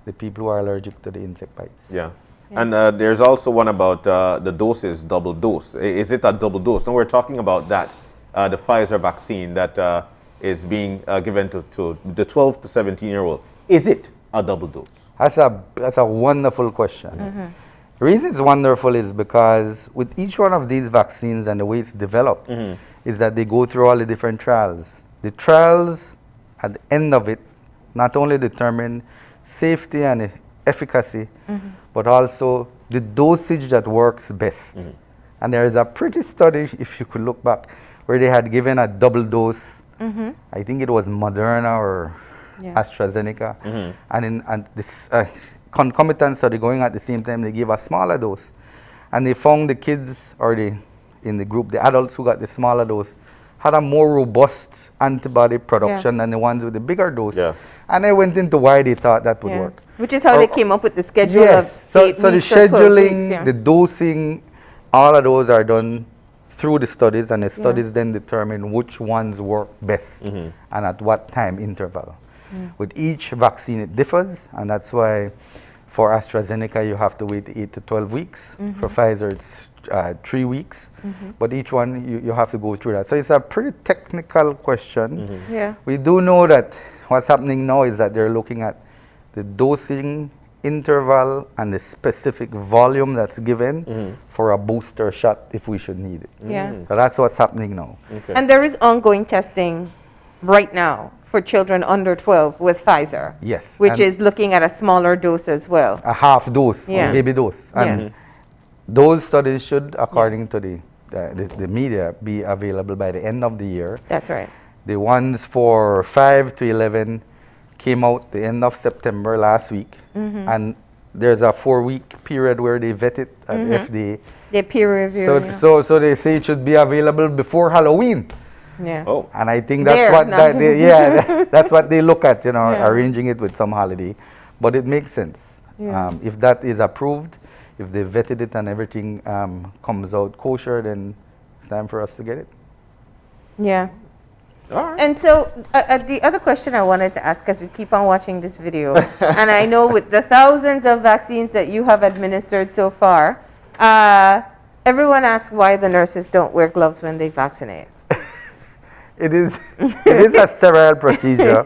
the people who are allergic to the insect bites. And there's also one about the doses, double dose. Is it a double dose? No, we're talking about that, the Pfizer vaccine that is being given to the 12 to 17-year-old. Is it a double dose? That's a wonderful question. The reason it's wonderful is because with each one of these vaccines and the way it's developed is that they go through all the different trials. The trials, at the end of it, not only determine safety and efficacy, but also the dosage that works best. And there is a pretty study, if you could look back, where they had given a double dose. I think it was Moderna or AstraZeneca. And this concomitant study going at the same time, they gave a smaller dose. And they found the kids, or in the group, the adults who got the smaller dose, had a more robust antibody production than the ones with the bigger dose. And I went into why they thought that would work. Which is how they came up with the schedule of 8 so weeks the or 12 scheduling, weeks, the dosing, all of those are done through the studies, and the studies then determine which ones work best and at what time interval. With each vaccine it differs, and that's why for AstraZeneca you have to wait 8 to 12 weeks. For Pfizer it's 3 weeks, but each one you have to go through that. So it's a pretty technical question. We do know that what's happening now is that they're looking at the dosing interval and the specific volume that's given for a booster shot if we should need it. So that's what's happening now. And there is ongoing testing right now for children under 12 with Pfizer. Yes. Which is looking at a smaller dose as well. A half dose, a baby dose. And those studies should, according to the media, be available by the end of the year. That's right. The ones for 5 to 11 came out the end of September last week. And there's a 4-week period where they vet it at FDA. They peer review. So they say it should be available before Halloween. And I think that's that's what they look at, arranging it with some holiday. But it makes sense. If that is approved, if they vetted it and everything comes out kosher, then it's time for us to get it. And so the other question I wanted to ask, as we keep on watching this video, and I know with the thousands of vaccines that you have administered so far, everyone asks why the nurses don't wear gloves when they vaccinate. It is a sterile procedure,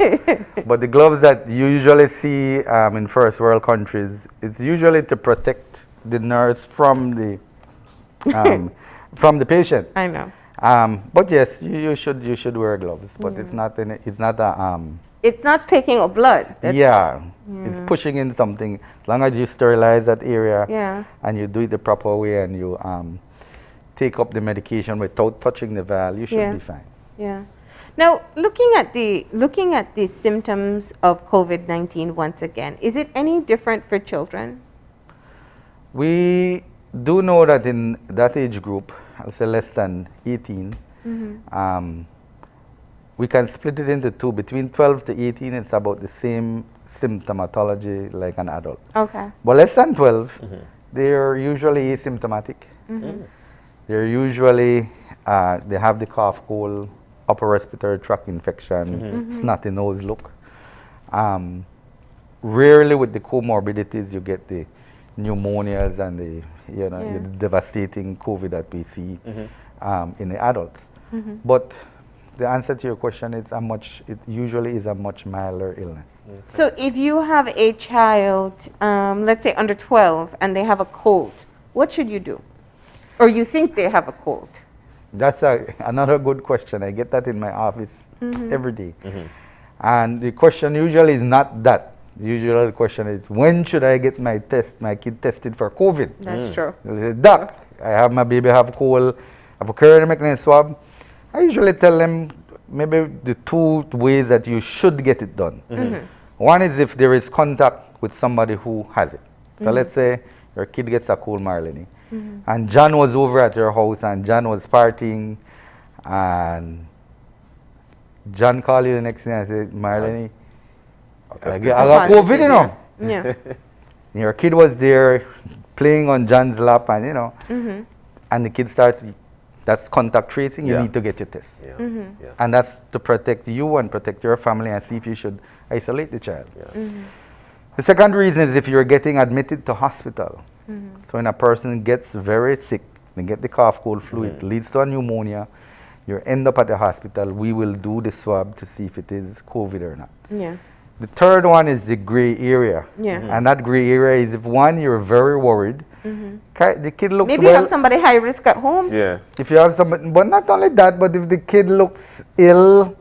but the gloves that you usually see in first world countries, it's usually to protect the nurse from the patient. I know. But yes, you should wear gloves, but it's not It's not taking of blood. It's pushing in something. As long as you sterilize that area and you do it the proper way and you take up the medication without touching the valve, you should be fine. Yeah. Now, looking at the symptoms of COVID-19 once again, is it any different for children? We do know that in that age group, I'll say less than 18, we can split it into two. Between 12 to 18, it's about the same symptomatology like an adult. Okay. But less than 12, they're usually asymptomatic. They're usually, they have the cough, cold, upper respiratory tract infection, snotty nose look. Rarely with the comorbidities, you get the pneumonias and the the devastating COVID that we see in the adults. But the answer to your question is it usually is a much milder illness. So if you have a child, let's say under 12, and they have a cold, what should you do? Or you think they have a cold? That's another good question. I get that in my office every day. And the question usually is not that. Usually the question is, when should I get my kid tested for COVID? That's true. They'll say, Doc, I have my baby have cold, I have a coronary mechanism swab. I usually tell them maybe the two ways that you should get it done. One is if there is contact with somebody who has it. So let's say your kid gets a cold, Marlene, and John was over at your house and John was partying and John called you the next day and said, Marlene, I got COVID, you know. Yeah. Your kid was there playing on John's lap and and the kid starts, that's contact tracing, you need to get your test. And that's to protect you and protect your family and see if you should isolate the child. The second reason is if you're getting admitted to hospital. So when a person gets very sick, they get the cough, cold, flu, it leads to a pneumonia, you end up at the hospital, we will do the swab to see if it is COVID or not. The third one is the gray area. And that gray area is if one, you're very worried, the kid looks Maybe you have somebody high risk at home. If you have somebody, but not only that, but if the kid looks ill,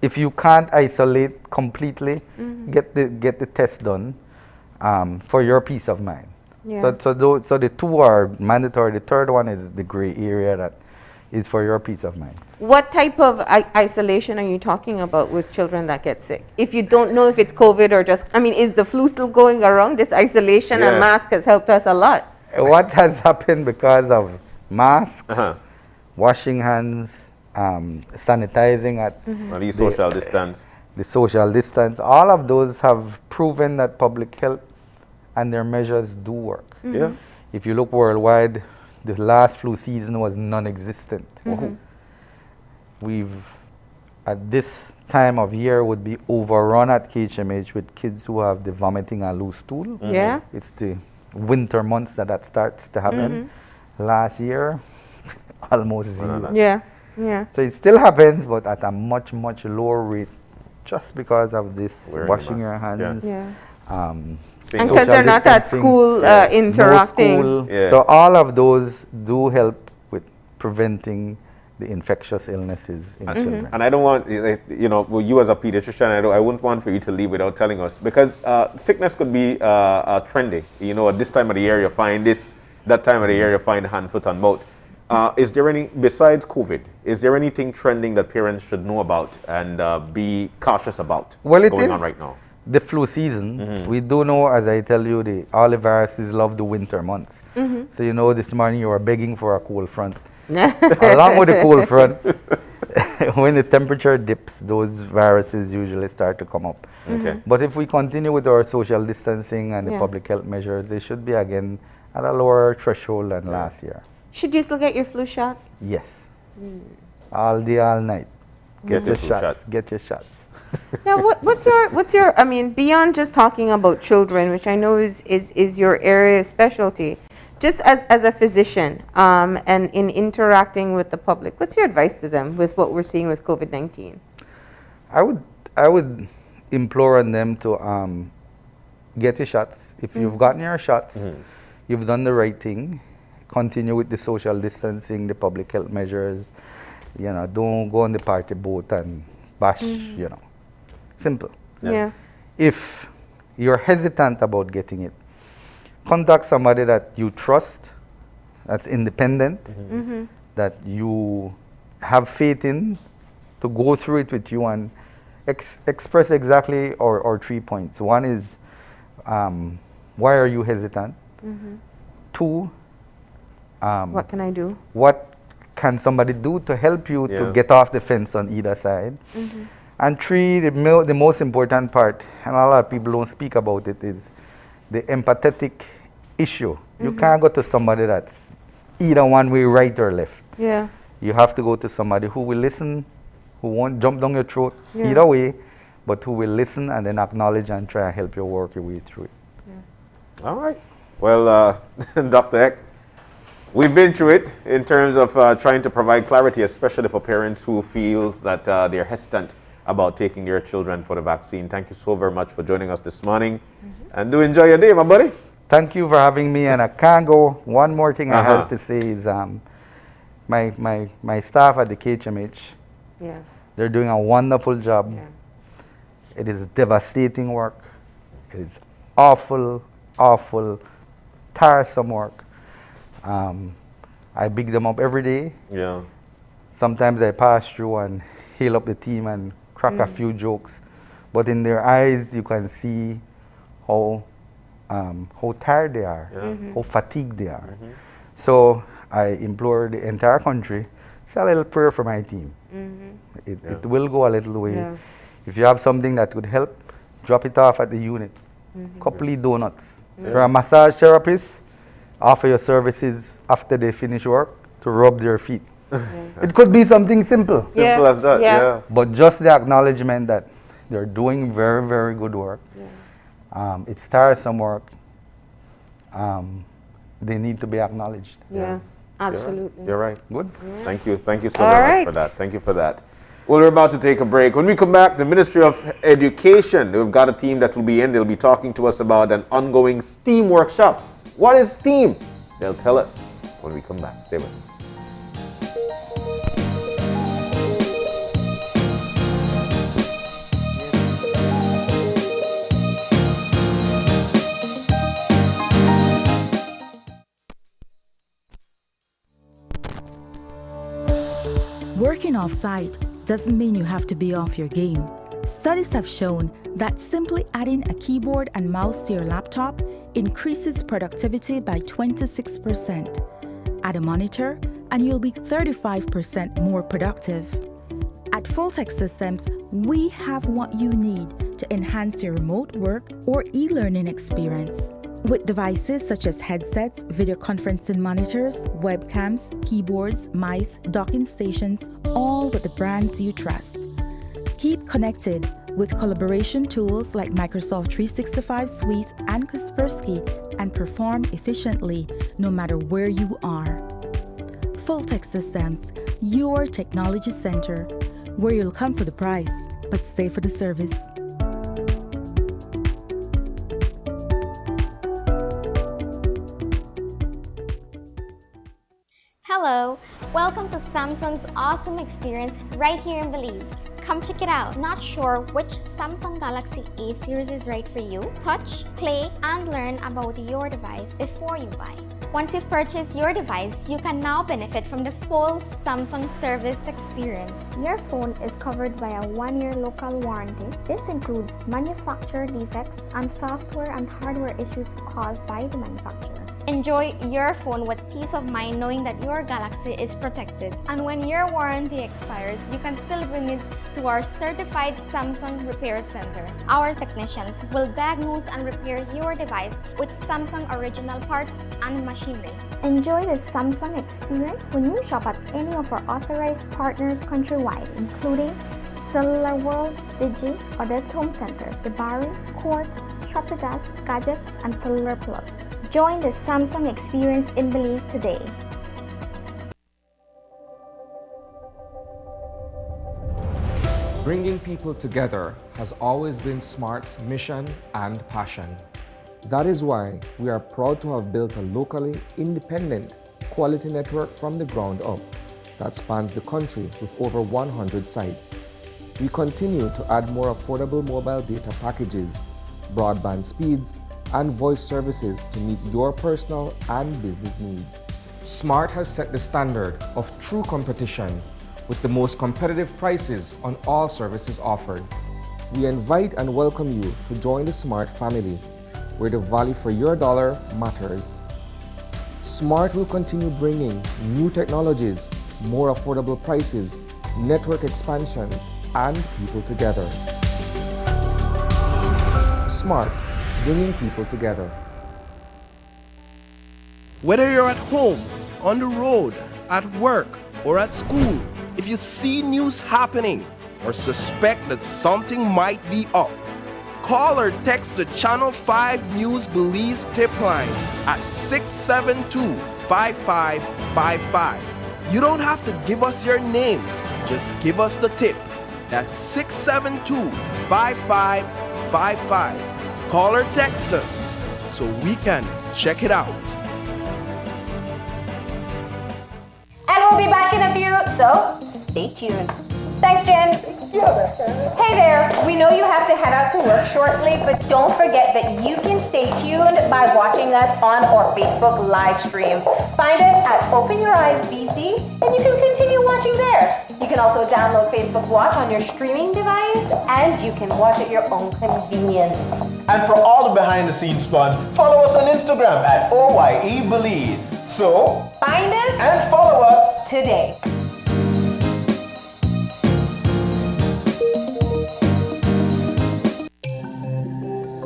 if you can't isolate completely, get the test done for your peace of mind. So the two are mandatory. The third one is the gray area that is for your peace of mind. What type of isolation are you talking about with children that get sick? If you don't know if it's COVID or just, is the flu still going around? This isolation and mask has helped us a lot. What has happened because of masks, washing hands, sanitizing at the social distance. The social distance, all of those have proven that public health and their measures do work. If you look worldwide, the last flu season was non-existent. We've, at this time of year, would be overrun at KHMH with kids who have the vomiting and loose stool. It's the winter months that starts to happen. Last year, almost zero. So it still happens, but at a much, much lower rate, just because of this washing your hands. And because they're not at school interacting. No school. So all of those do help with preventing the infectious illnesses in children. And I don't want, you as a pediatrician, I wouldn't want for you to leave without telling us, because sickness could be trendy. At this time of the year you find this, that time of the year you find hand, foot, and mouth. Is there any, besides COVID, is there anything trending that parents should know about and be cautious about going on right now? The flu season, we do know, as I tell you, all the viruses love the winter months. So this morning you were begging for a cold front. Along with the cold front, when the temperature dips, those viruses usually start to come up. But if we continue with our social distancing and the public health measures, they should be again at a lower threshold than last year. Should you still get your flu shot? Yes. All day, all night. Get your shots. Get your shots. Now, what's your beyond just talking about children, which I know is your area of specialty, just as a physician and in interacting with the public, what's your advice to them with what we're seeing with COVID-19? I would implore on them to get your shots. If you've gotten your shots, you've done the right thing. Continue with the social distancing, the public health measures. You know, don't go on the party boat and bash, you know. Simple. Yeah. If you're hesitant about getting it, contact somebody that you trust, that's independent, that you have faith in, to go through it with you and express exactly our 3 points. One is, why are you hesitant? 2, what can I do? What can somebody do to help you to get off the fence on either side? And 3, the most important part, and a lot of people don't speak about it, is the empathetic issue. You can't go to somebody that's either one way, right or left. Yeah. You have to go to somebody who will listen, who won't jump down your throat either way, but who will listen and then acknowledge and try and help you work your way through it. All right. Well, Dr. Eck, we've been through it in terms of trying to provide clarity, especially for parents who feel that they're hesitant about taking their children for the vaccine. Thank you so very much for joining us this morning. And do enjoy your day, my buddy. Thank you for having me. And I can't go. One more thing I have to say is my staff at the KHMH, they're doing a wonderful job. It is devastating work. It is awful, tiresome work. I big them up every day. Yeah. Sometimes I pass through and hail up the team and crack a few jokes, but in their eyes you can see how tired they are, how fatigued they are. So I implore the entire country, say a little prayer for my team. It will go a little way. If you have something that could help, drop it off at the unit. Couple of donuts. If you're a massage therapist, offer your services after they finish work to rub their feet. It could be something simple. Simple as that, But just the acknowledgement that they're doing very, very good work. It's tiresome work. They need to be acknowledged. Absolutely. You're right. Good. Thank you. Thank you so very much for that. Thank you for that. Well, we're about to take a break. When we come back, the Ministry of Education, we've got a team that will be in. They'll be talking to us about an ongoing STEAM workshop. What is STEAM? They'll tell us when we come back. Stay with us. Working off-site doesn't mean you have to be off your game. Studies have shown that simply adding a keyboard and mouse to your laptop increases productivity by 26%. Add a monitor and you'll be 35% more productive. At Fulltech Systems, we have what you need to enhance your remote work or e-learning experience. With devices such as headsets, video conferencing monitors, webcams, keyboards, mice, docking stations, all with the brands you trust. Keep connected with collaboration tools like Microsoft 365 Suite and Kaspersky and perform efficiently no matter where you are. Fulltech Systems, your technology center, where you'll come for the price, but stay for the service. Hello, welcome to Samsung's awesome experience right here in Belize. Come check it out. Not sure which Samsung Galaxy A series is right for you? Touch, play, and learn about your device before you buy. Once you've purchased your device, you can now benefit from the full Samsung service experience. Your phone is covered by a 1-year local warranty. This includes manufacturer defects and software and hardware issues caused by the manufacturer. Enjoy your phone with peace of mind knowing that your Galaxy is protected. And when your warranty expires, you can still bring it to our certified Samsung Repair Center. Our technicians will diagnose and repair your device with Samsung original parts and machinery. Enjoy the Samsung experience when you shop at any of our authorized partners countrywide, including Cellular World, Digi, Odette's Home Center, Debari, Quartz, Shopee Gas, Gadgets, and Cellular Plus. Join the Samsung experience in Belize today. Bringing people together has always been Smart's mission and passion. That is why we are proud to have built a locally independent quality network from the ground up that spans the country with over 100 sites. We continue to add more affordable mobile data packages, broadband speeds, and voice services to meet your personal and business needs. Smart has set the standard of true competition with the most competitive prices on all services offered. We invite and welcome you to join the Smart family, where the value for your dollar matters. Smart will continue bringing new technologies, more affordable prices, network expansions, and people together. Smart, bringing people together. Whether you're at home, on the road, at work, or at school, if you see news happening or suspect that something might be up, call or text the Channel 5 News Belize tip line at 672-5555. You don't have to give us your name, just give us the tip. That's 672-5555. Call or text us so we can check it out. And we'll be back in a few, so stay tuned. Thanks, Jen. Hey there, we know you have to head out to work shortly, but don't forget that you can stay tuned by watching us on our Facebook live stream. Find us at Open Your Eyes BC, and you can continue watching there. You can also download Facebook Watch on your streaming device, and you can watch at your own convenience. And for all the behind-the-scenes fun, follow us on Instagram at OYE Belize. So, find us and follow us today.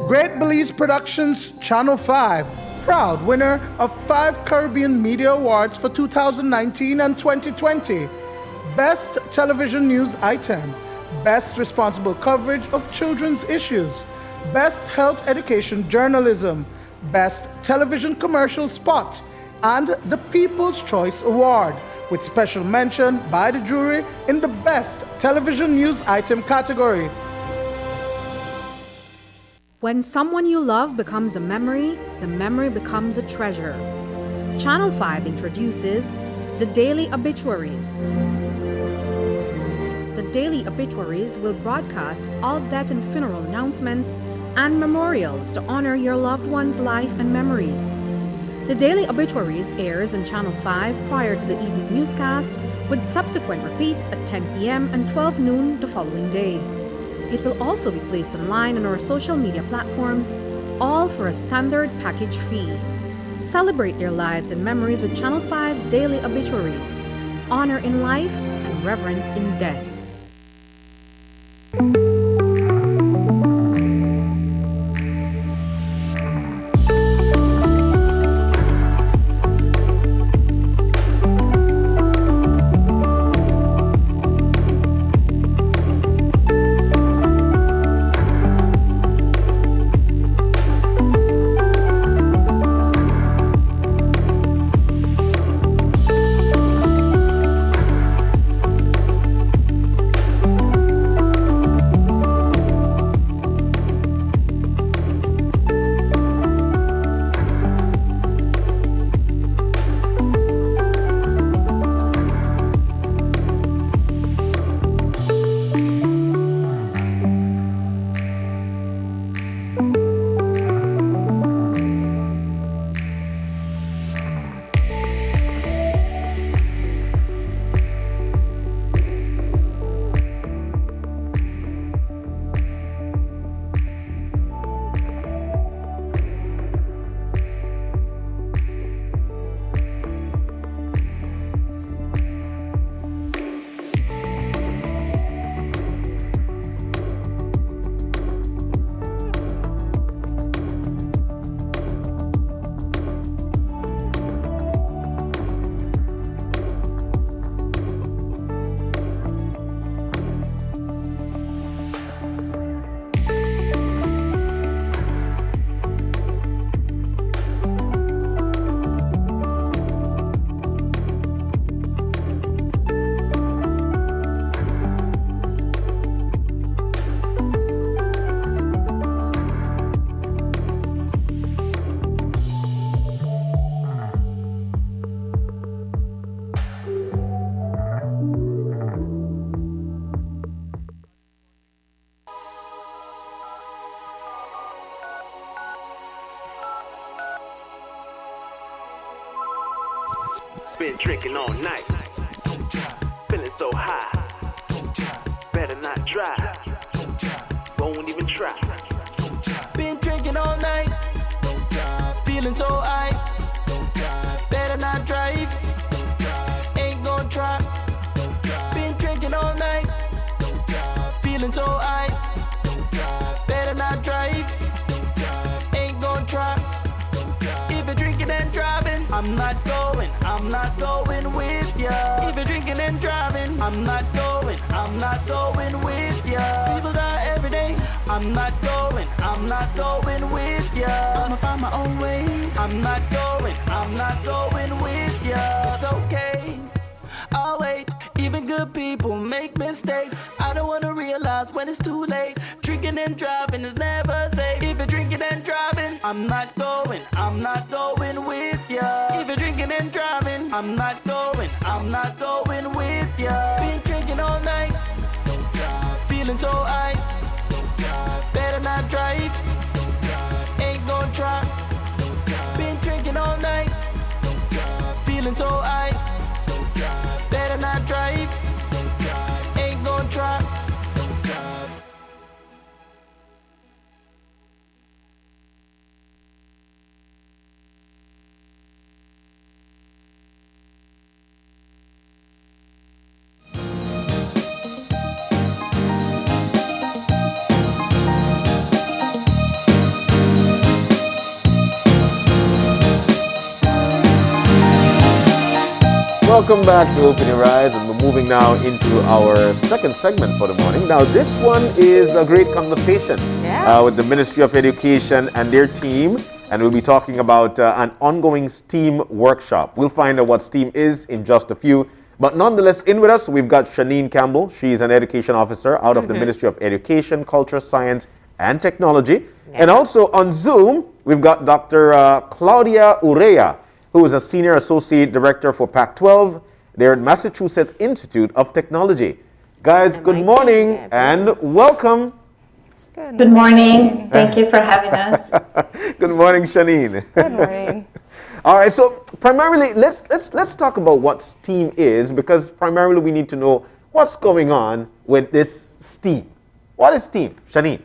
Great Belize Productions Channel 5, proud winner of 5 Caribbean Media Awards for 2019 and 2020. Best Television News Item, Best Responsible Coverage of Children's Issues, Best Health Education Journalism, Best Television Commercial Spot, and the People's Choice Award, with special mention by the jury in the Best Television News Item category. When someone you love becomes a memory, the memory becomes a treasure. Channel 5 introduces the Daily Obituaries. The Daily Obituaries will broadcast all death and funeral announcements and memorials to honor your loved one's life and memories. The Daily Obituaries airs on Channel 5 prior to the evening newscast, with subsequent repeats at 10 p.m. and 12 noon the following day. It will also be placed online on our social media platforms, all for a standard package fee. Celebrate their lives and memories with Channel 5's Daily Obituaries. Honor in life and reverence in death. Been drinking all night. Feeling so high. Better not drive. Won't even try. Been drinking all night. Feeling so high. Better not drive. Ain't gonna try. Been drinking all night. Feeling so high. Better not drive. Ain't gonna try. If you're drinking and driving, I'm not going with ya. If you're drinking and driving, I'm not going with ya. People die every day, I'm not going with ya. I'ma find my own way, I'm not going with ya. It's okay, I'll wait. Even good people make mistakes. I don't wanna realize when it's too late. Drinking and driving is never safe. If you're drinking and driving, I'm not going with ya. If you're drinking and driving, I'm not going with ya. Been drinking all night, feeling so high. Better not drive, ain't gonna try. Been drinking all night, feeling so high. Better not drive, ain't gonna try. Welcome back to Open Your Eyes, and we're moving now into our second segment for the morning. Now, this one is a great conversation with the Ministry of Education and their team, and we'll be talking about an ongoing STEAM workshop. We'll find out what STEAM is in just a few, but nonetheless, in with us, we've got Shanine Campbell. She's an education officer out of the Ministry of Education, Culture, Science, and Technology. And also on Zoom, we've got Dr. Claudia Urea, who is a Senior Associate Director for Pac-12 there at Massachusetts Institute of Technology. Guys, good morning and welcome. Good morning. Thank you for having us. Good morning, Shanine. Good morning. All right, so primarily, let's talk about what STEAM is, because primarily we need to know what's going on with this STEAM. What is STEAM, Shanine?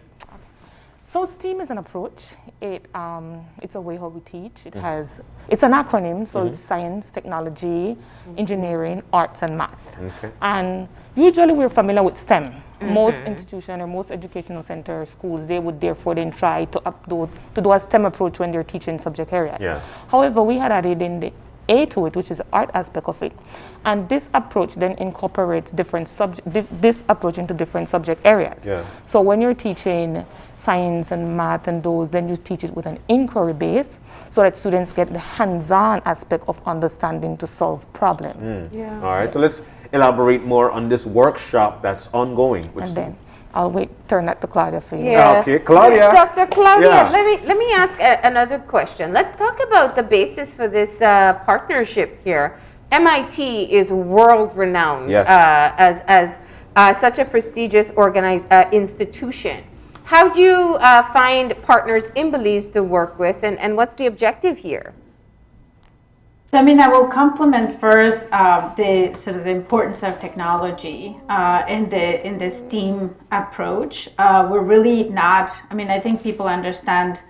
So STEAM is an approach. It's a way how we teach. It's an acronym, so it's science, technology, engineering, arts, and math. Okay. And usually we're familiar with STEM. Most institutions or most educational centers, schools, they would therefore then try to do a STEM approach when they're teaching subject areas. Yeah. However, we had added in the A to it, which is the art aspect of it. And this approach then incorporates this approach into different subject areas. Yeah. So when you're teaching science and math and those, then you teach it with an inquiry base so that students get the hands-on aspect of understanding to solve problems. All right, so let's elaborate more on this workshop that's ongoing. And then I'll turn that to Claudia for you. Okay, Claudia. So, Dr. Claudia, Yeah. let me ask another question. Let's talk about the basis for this partnership here. MIT is world-renowned as such a prestigious institution. How do you find partners in Belize to work with, and what's the objective here? So, I mean, I will compliment first the sort of importance of technology in the STEAM approach. We're really not. I mean, I think people understand,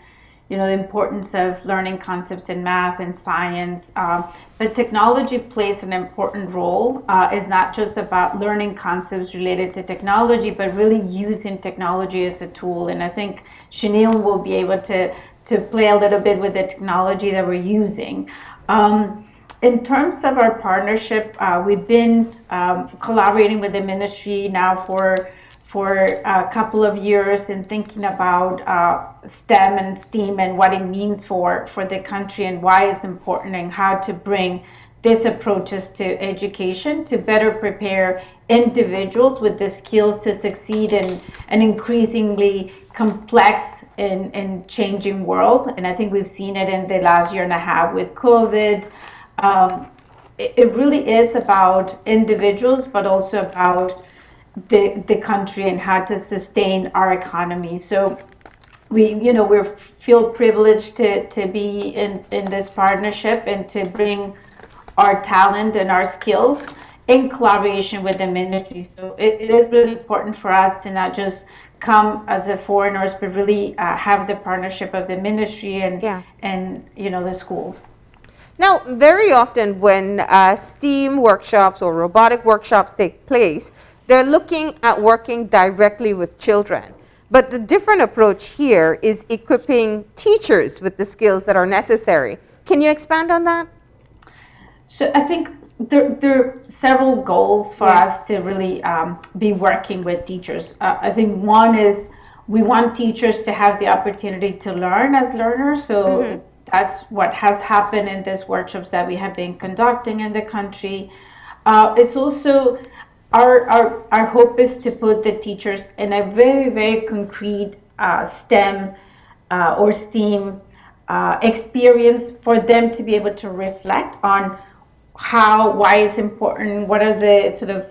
the importance of learning concepts in math and science, but technology plays an important role. It's not just about learning concepts related to technology, but really using technology as a tool. And I think Shanine will be able to play a little bit with the technology that we're using. In terms of our partnership, we've been collaborating with the ministry now for a couple of years and thinking about STEM and STEAM and what it means for the country and why it's important and how to bring these approaches to education to better prepare individuals with the skills to succeed in an increasingly complex and changing world. And I think we've seen it in the last year and a half with COVID. It really is about individuals, but also about the country and how to sustain our economy. So we feel privileged to be in this partnership and to bring our talent and our skills in collaboration with the ministry. So it is really important for us to not just come as a foreigners, but really have the partnership of the ministry and the schools. Now, very often when STEAM workshops or robotic workshops take place, they're looking at working directly with children. But the different approach here is equipping teachers with the skills that are necessary. Can you expand on that? So I think there are several goals for us to really be working with teachers. I think one is we want teachers to have the opportunity to learn as learners. So that's what has happened in these workshops that we have been conducting in the country. It's also our hope is to put the teachers in a very, very concrete STEM or STEAM experience for them to be able to reflect on why it's important, what are the sort of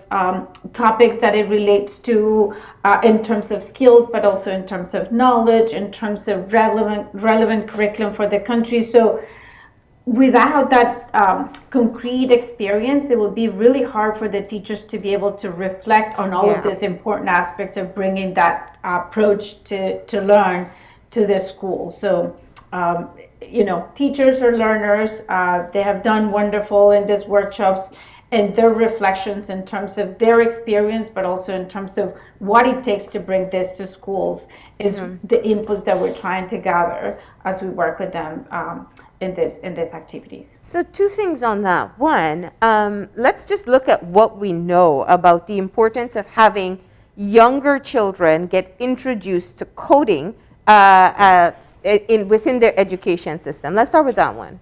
topics that it relates to in terms of skills, but also in terms of knowledge, in terms of relevant curriculum for the country. So without that concrete experience, it will be really hard for the teachers to be able to reflect on all of these important aspects of bringing that approach to learn to the school. So teachers are learners. They have done wonderful in these workshops, and their reflections in terms of their experience, but also in terms of what it takes to bring this to schools is the inputs that we're trying to gather as we work with them in these activities. So two things on that. One, let's just look at what we know about the importance of having younger children get introduced to coding within their education system. Let's start with that one.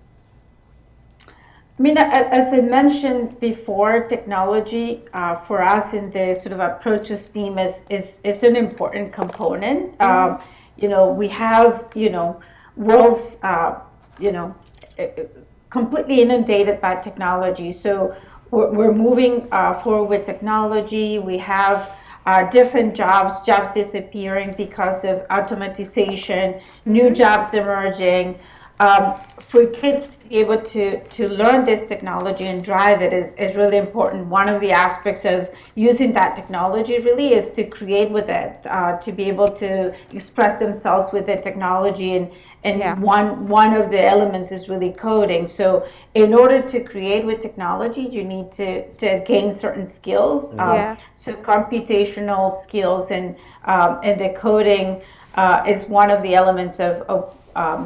I mean, as I mentioned before, technology for us in the sort of approach to STEAM is an important component. We have, worlds, completely inundated by technology. So we're moving forward with technology. We have different jobs disappearing because of automatization, new jobs emerging. For kids to be able to learn this technology and drive it is really important. One of the aspects of using that technology really is to create with it, to be able to express themselves with the technology. And one of the elements is really coding. So in order to create with technology, you need to gain certain skills. So computational skills and the coding is one of the elements of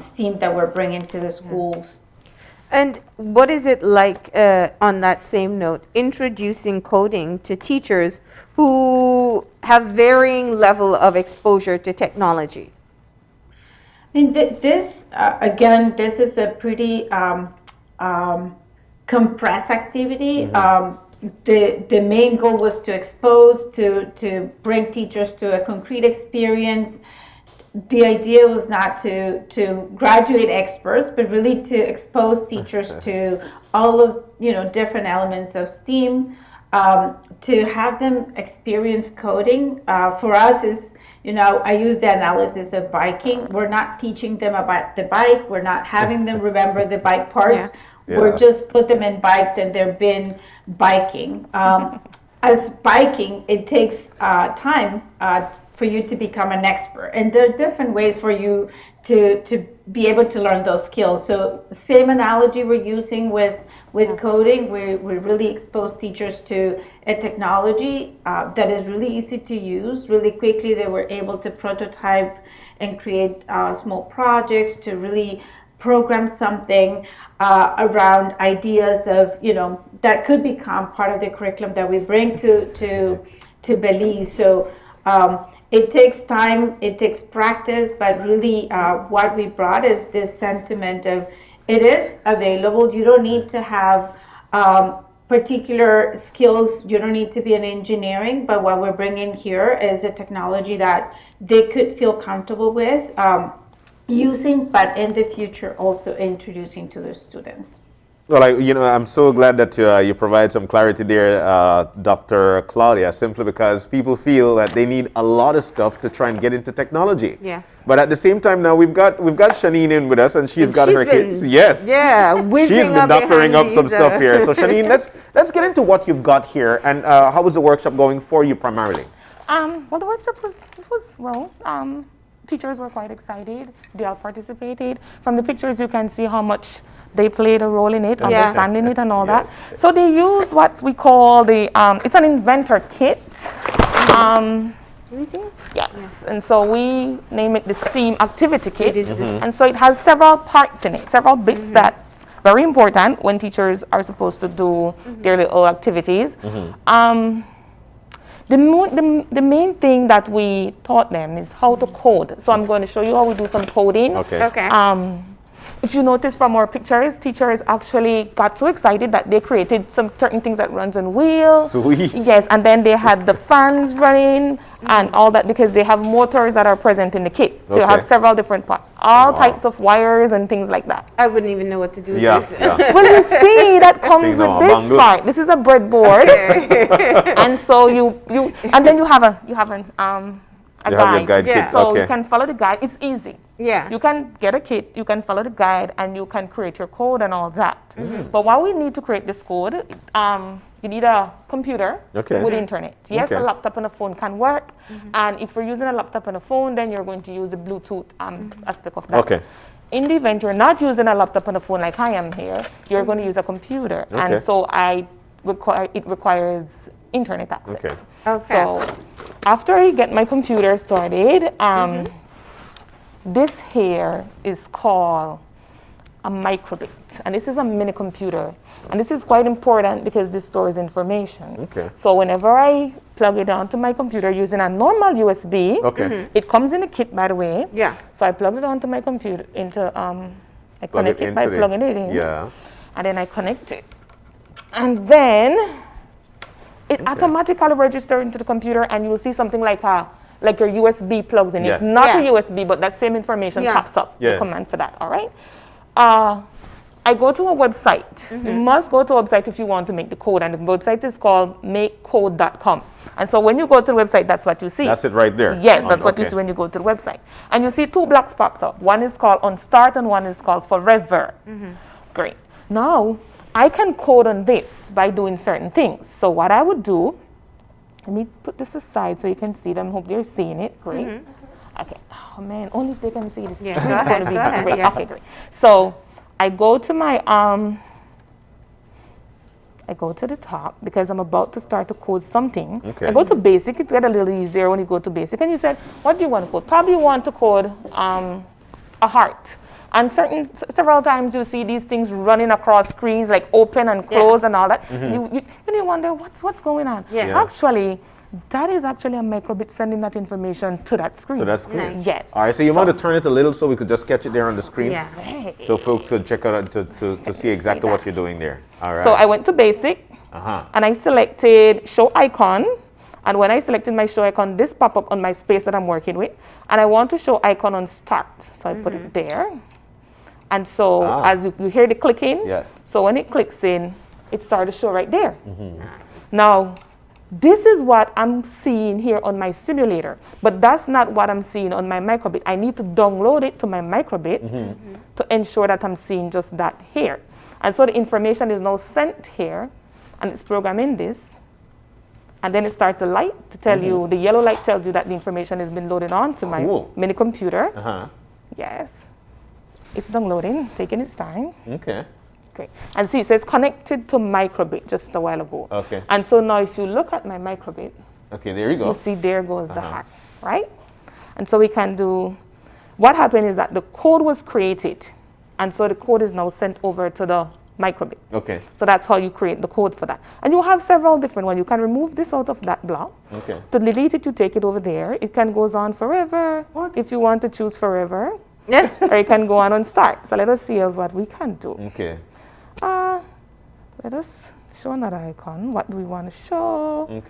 STEAM that we're bringing to the schools. And what is it like, on that same note, introducing coding to teachers who have varying level of exposure to technology? I mean, this is a pretty compressed activity. The main goal was to expose, to bring teachers to a concrete experience. The idea was not to graduate experts, but really to expose teachers to all of different elements of STEAM, to have them experience coding. For us is, I use the analysis of biking. We're not teaching them about the bike. We're not having them remember the bike parts. We're just put them in bikes and they've been biking. As biking, it takes time for you to become an expert. And there are different ways for you to be able to learn those skills. So same analogy we're using with coding, we really expose teachers to a technology that is really easy to use. Really quickly they were able to prototype and create small projects to really program something around ideas of, that could become part of the curriculum that we bring to Belize. So it takes time, it takes practice, but really what we brought is this sentiment of it is available. You don't need to have particular skills. You don't need to be in engineering, but what we're bringing here is a technology that they could feel comfortable with using, but in the future also introducing to their students. Well, I'm so glad that you provide some clarity there, Dr. Claudia, simply because people feel that they need a lot of stuff to try and get into technology. Yeah. But at the same time now, we've got Shanine in with us, and she's got her kids. Yes. Yeah, whizzing she's been up doctoring up some these, stuff here. So Shanine, let's get into what you've got here, and how was the workshop going for you primarily? Well, the workshop was teachers were quite excited. They all participated. From the pictures, you can see how much they played a role in it, understanding it and all that. So they used what we call it's an inventor kit. Yes, and so we name it the STEAM activity kit. And so it has several parts in it, several bits that very important when teachers are supposed to do their little activities. The main thing that we taught them is how to code. So I'm going to show you how we do some coding. Okay. If you notice from our pictures, teachers actually got so excited that they created some certain things that runs on wheels. Sweet. Yes, and then they had the fans running and all that because they have motors that are present in the kit. So you have several different parts, all types of wires and things like that. I wouldn't even know what to do with this. Well, you see, that comes with this part. This is a breadboard, and so and then you have a guide. So you can follow the guide. It's easy. Yeah. You can get a kit, you can follow the guide, and you can create your code and all that. But while we need to create this code, you need a computer with internet. Yes, a laptop and a phone can work. And if you're using a laptop and a phone, then you're going to use the Bluetooth aspect of that. In the event you're not using a laptop and a phone like I am here, you're going to use a computer. And so it requires internet access. So after I get my computer started, this here is called a microbit, and this is a mini computer, and this is quite important because this stores information. So whenever I plug it onto my computer using a normal USB, it comes in a kit, by the way. So I plug it onto my computer I connect it by plugging it in, and then I connect it, and then it automatically registers into the computer, and you'll see something like your USB plugs in. It's not a USB, but that same information pops up. The command for that, all right? I go to a website. You must go to a website if you want to make the code, and the website is called makecode.com. And so when you go to the website, that's what you see. That's it right there. Yes, that's what you see when you go to the website. And you see two blocks pops up. One is called Unstart and one is called Forever. Great. Now, I can code on this by doing certain things. So what I would do, let me put this aside so you can see them. Hope they're seeing it. Great. Okay. Oh man, only if they can see the screen. Go ahead. Great. Okay, great. So I go to my I go to the top because I'm about to start to code something. I go to basic. It's get a little easier when you go to basic. And you said, what do you want to code? Probably you want to code a heart. And several times you see these things running across screens, like open and close and all that. You wonder what's going on. Actually, that is actually a microbit sending that information to that screen. So that's cool. Yes. All right, so you want to turn it a little so we could just catch it there on the screen? So folks could check out to see exactly what you're doing there. All right. So I went to basic and I selected show icon. And when I selected my show icon, this pop up on my space that I'm working with. And I want to show icon on start. So I put it there. And so as you hear the clicking, so when it clicks in, it started to show right there. Now, this is what I'm seeing here on my simulator, but that's not what I'm seeing on my microbit. I need to download it to my microbit to ensure that I'm seeing just that here. And so the information is now sent here, and it's programming this. And then it starts a light to tell you, the yellow light tells you that the information has been loaded onto my mini computer. Yes. It's downloading, taking its time. Great. And see, it says connected to microbit just a while ago. And so now if you look at my microbit, there you go. You see there goes the heart, right? And so we can do, what happened is that the code was created. And so the code is now sent over to the microbit. So that's how you create the code for that. And you have several different ones. You can remove this out of that block. To delete it, you take it over there. It can goes on forever if you want to choose forever. Or you can go on start. So let us see else what we can do. Let us show another icon. What do we want to show?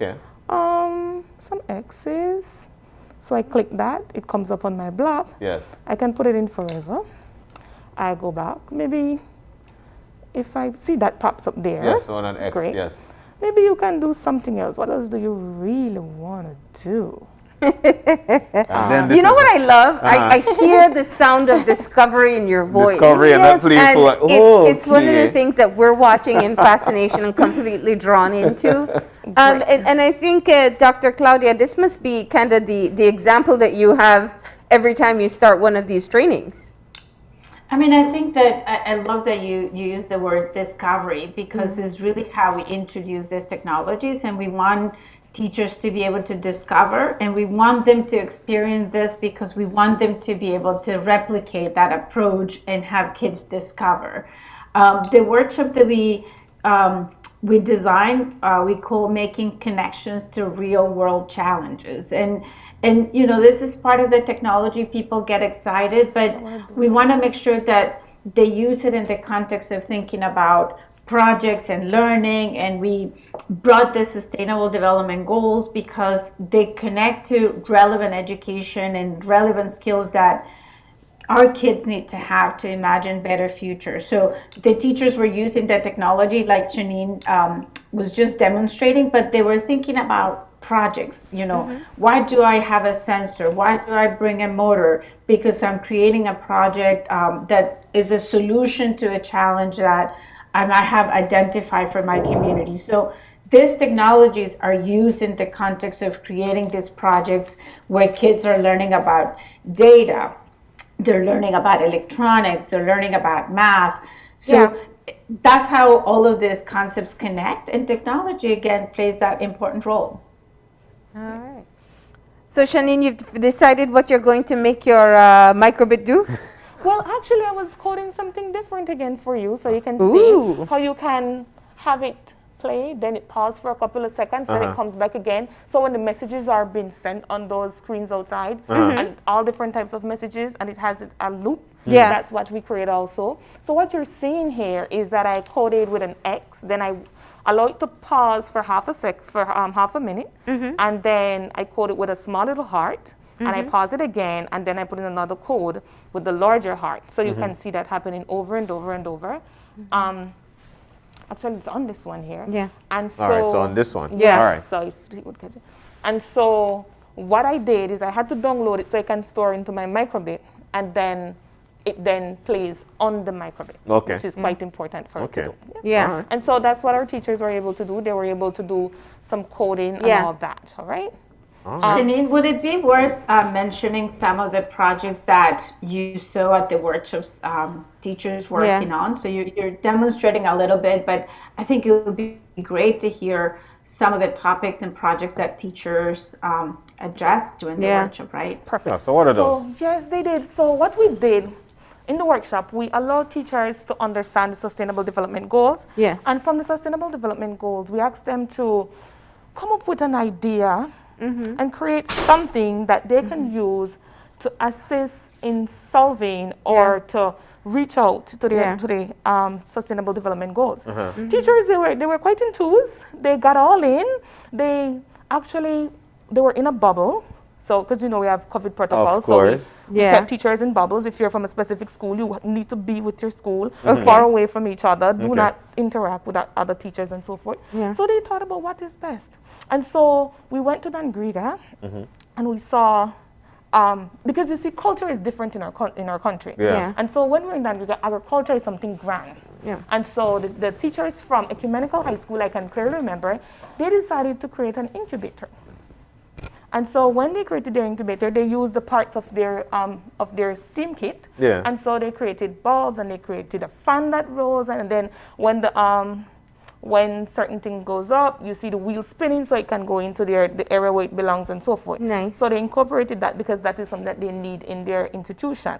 Some X's. So I click that. It comes up on my block. I can put it in forever. I go back. Maybe if I see that pops up there. Yes, on an X, great. yes. Maybe you can do something else. What else do you really want to do? You know what I love? I hear the sound of discovery in your voice. Discovery and that please And for it's one of the things that we're watching in fascination and completely drawn into. And I think, Dr. Claudia, this must be kind of the example that you have every time you start one of these trainings. I mean, I think that I love that you use the word discovery, because it's really how we introduce these technologies, and we want teachers to be able to discover, and we want them to experience this because we want them to be able to replicate that approach and have kids discover. The workshop that we designed, we call Making Connections to Real World Challenges. And you know, this is part of the technology. People get excited, but we want to make sure that they use it in the context of thinking about projects and learning. And we brought the Sustainable Development Goals because they connect to relevant education and relevant skills that our kids need to have to imagine better futures. So the teachers were using the technology like Janine was just demonstrating, but they were thinking about projects. You know, why do I have a sensor? Why do I bring a motor? Because I'm creating a project that is a solution to a challenge that I might have identified for my community. So these technologies are used in the context of creating these projects where kids are learning about data, they're learning about electronics, they're learning about math. So that's how all of these concepts connect, and technology again plays that important role. All right. So Shanine, you've decided what you're going to make your microbit do? Well, actually, I was coding something different again for you, so you can see how you can have it play, then it pauses for a couple of seconds, then it comes back again. So when the messages are being sent on those screens outside, and all different types of messages, and it has a loop, that's what we create also. So what you're seeing here is that I coded with an X, then I allow it to pause for half a minute, and then I code it with a small little heart, and I pause it again, and then I put in another code with the larger heart. So you can see that happening over and over and over. Actually, it's on this one here. Yeah. And so, all right, so on this one. Yeah. All right. So it would catch it. And so what I did is I had to download it so I can store into my microbit, and then it then plays on the microbit, which is quite important for it to do. Yeah. Right. And so that's what our teachers were able to do. They were able to do some coding and all that, all right? Janine, would it be worth mentioning some of the projects that you saw at the workshops teachers working on? So you're demonstrating a little bit, but I think it would be great to hear some of the topics and projects that teachers addressed during the workshop, right? Perfect. Yeah, so what are those? So yes, they did. So what we did in the workshop, we allowed teachers to understand the Sustainable Development Goals. Yes. And from the Sustainable Development Goals, we asked them to come up with an idea and create something that they can use to assist in solving or to reach out to the Sustainable Development Goals. Teachers, they were quite enthused. They got all in. They were in a bubble. So, because you know we have COVID protocols, of course. So we kept teachers in bubbles. If you're from a specific school, you need to be with your school, far away from each other. Do not interact with other teachers and so forth. So they thought about what is best. And so we went to Dangrida and we saw, because you see, culture is different in our country. And so when we're in Dangrida, our culture is something grand. And so the teachers from Ecumenical High School, I can clearly remember, they decided to create an incubator. And so when they created their incubator, they used the parts of their STEAM kit. And so they created bulbs and they created a fan that rolls. And then when certain thing goes up, you see the wheel spinning so it can go into the area where it belongs and so forth. Nice. So they incorporated that because that is something that they need in their institution.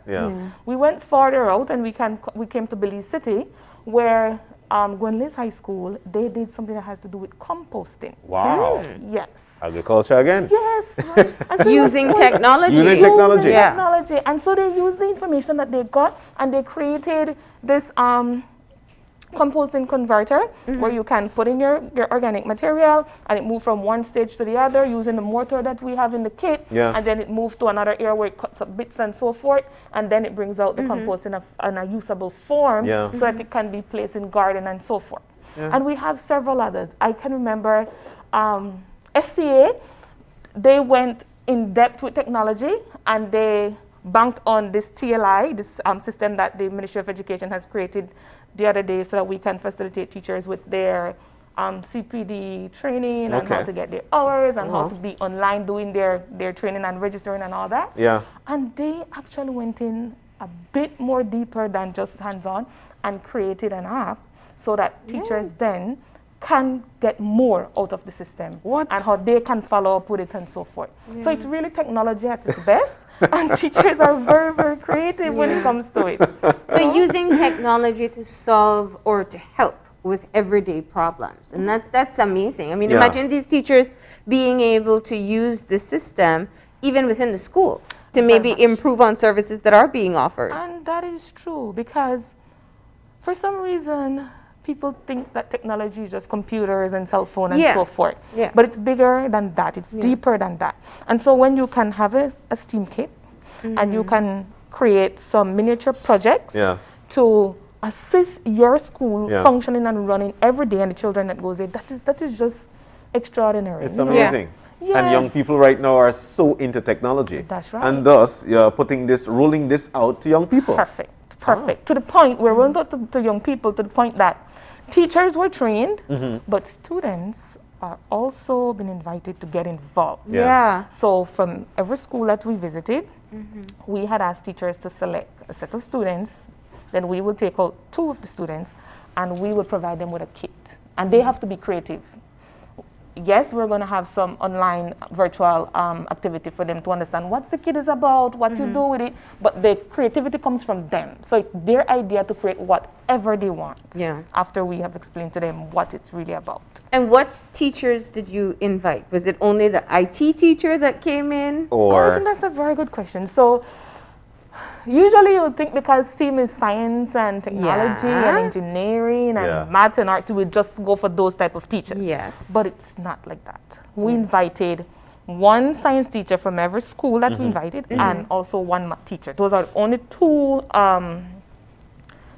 We went farther out and we came to Belize City, where Gwenlis High School, they did something that has to do with composting. Wow. Yes. Agriculture again. Yes. And so Using technology. Using technology. Technology. And so they used the information that they got and they created this composting converter where you can put in your organic material and it moves from one stage to the other using the mortar that we have in the kit. And then it moves to another area where it cuts up bits and so forth. And then it brings out the compost in a usable form so that it can be placed in garden and so forth. And we have several others. I can remember FCA, they went in depth with technology and they banked on this TLI, this system that the Ministry of Education has created the other day so that we can facilitate teachers with their CPD training and how to get their hours and how to be online doing their training and registering and all that. And they actually went in a bit more deeper than just hands-on and created an app so that teachers then can get more out of the system and how they can follow up with it and so forth. So it's really technology at its best. And teachers are very, very creative when it comes to it. But using technology to solve or to help with everyday problems. And that's amazing. I mean, imagine these teachers being able to use the system even within the schools to maybe improve on services that are being offered. And that is true because for some reason, people think that technology is just computers and cell phone and so forth. But it's bigger than that. It's deeper than that. And so when you can have a STEAM kit and you can create some miniature projects to assist your school functioning and running every day and the children that goes there, that is just extraordinary. It's amazing. And young people right now are so into technology. That's right. And thus, you're rolling this out to young people. Perfect. To the point where we're not to young people, to the point that teachers were trained, but students are also been invited to get involved. So from every school that we visited, we had asked teachers to select a set of students. Then we will take out 2 of the students and we will provide them with a kit. And they have to be creative. Yes, we're going to have some online virtual activity for them to understand what the kit is about, what you do with it, but the creativity comes from them. So it's their idea to create whatever they want after we have explained to them what it's really about. And what teachers did you invite? Was it only the IT teacher that came in? I think that's a very good question. So usually you would think because STEAM is science and technology and engineering and math and arts, we would just go for those type of teachers. But it's not like that. We invited 1 science teacher from every school that we invited and also 1 math teacher. Those are only 2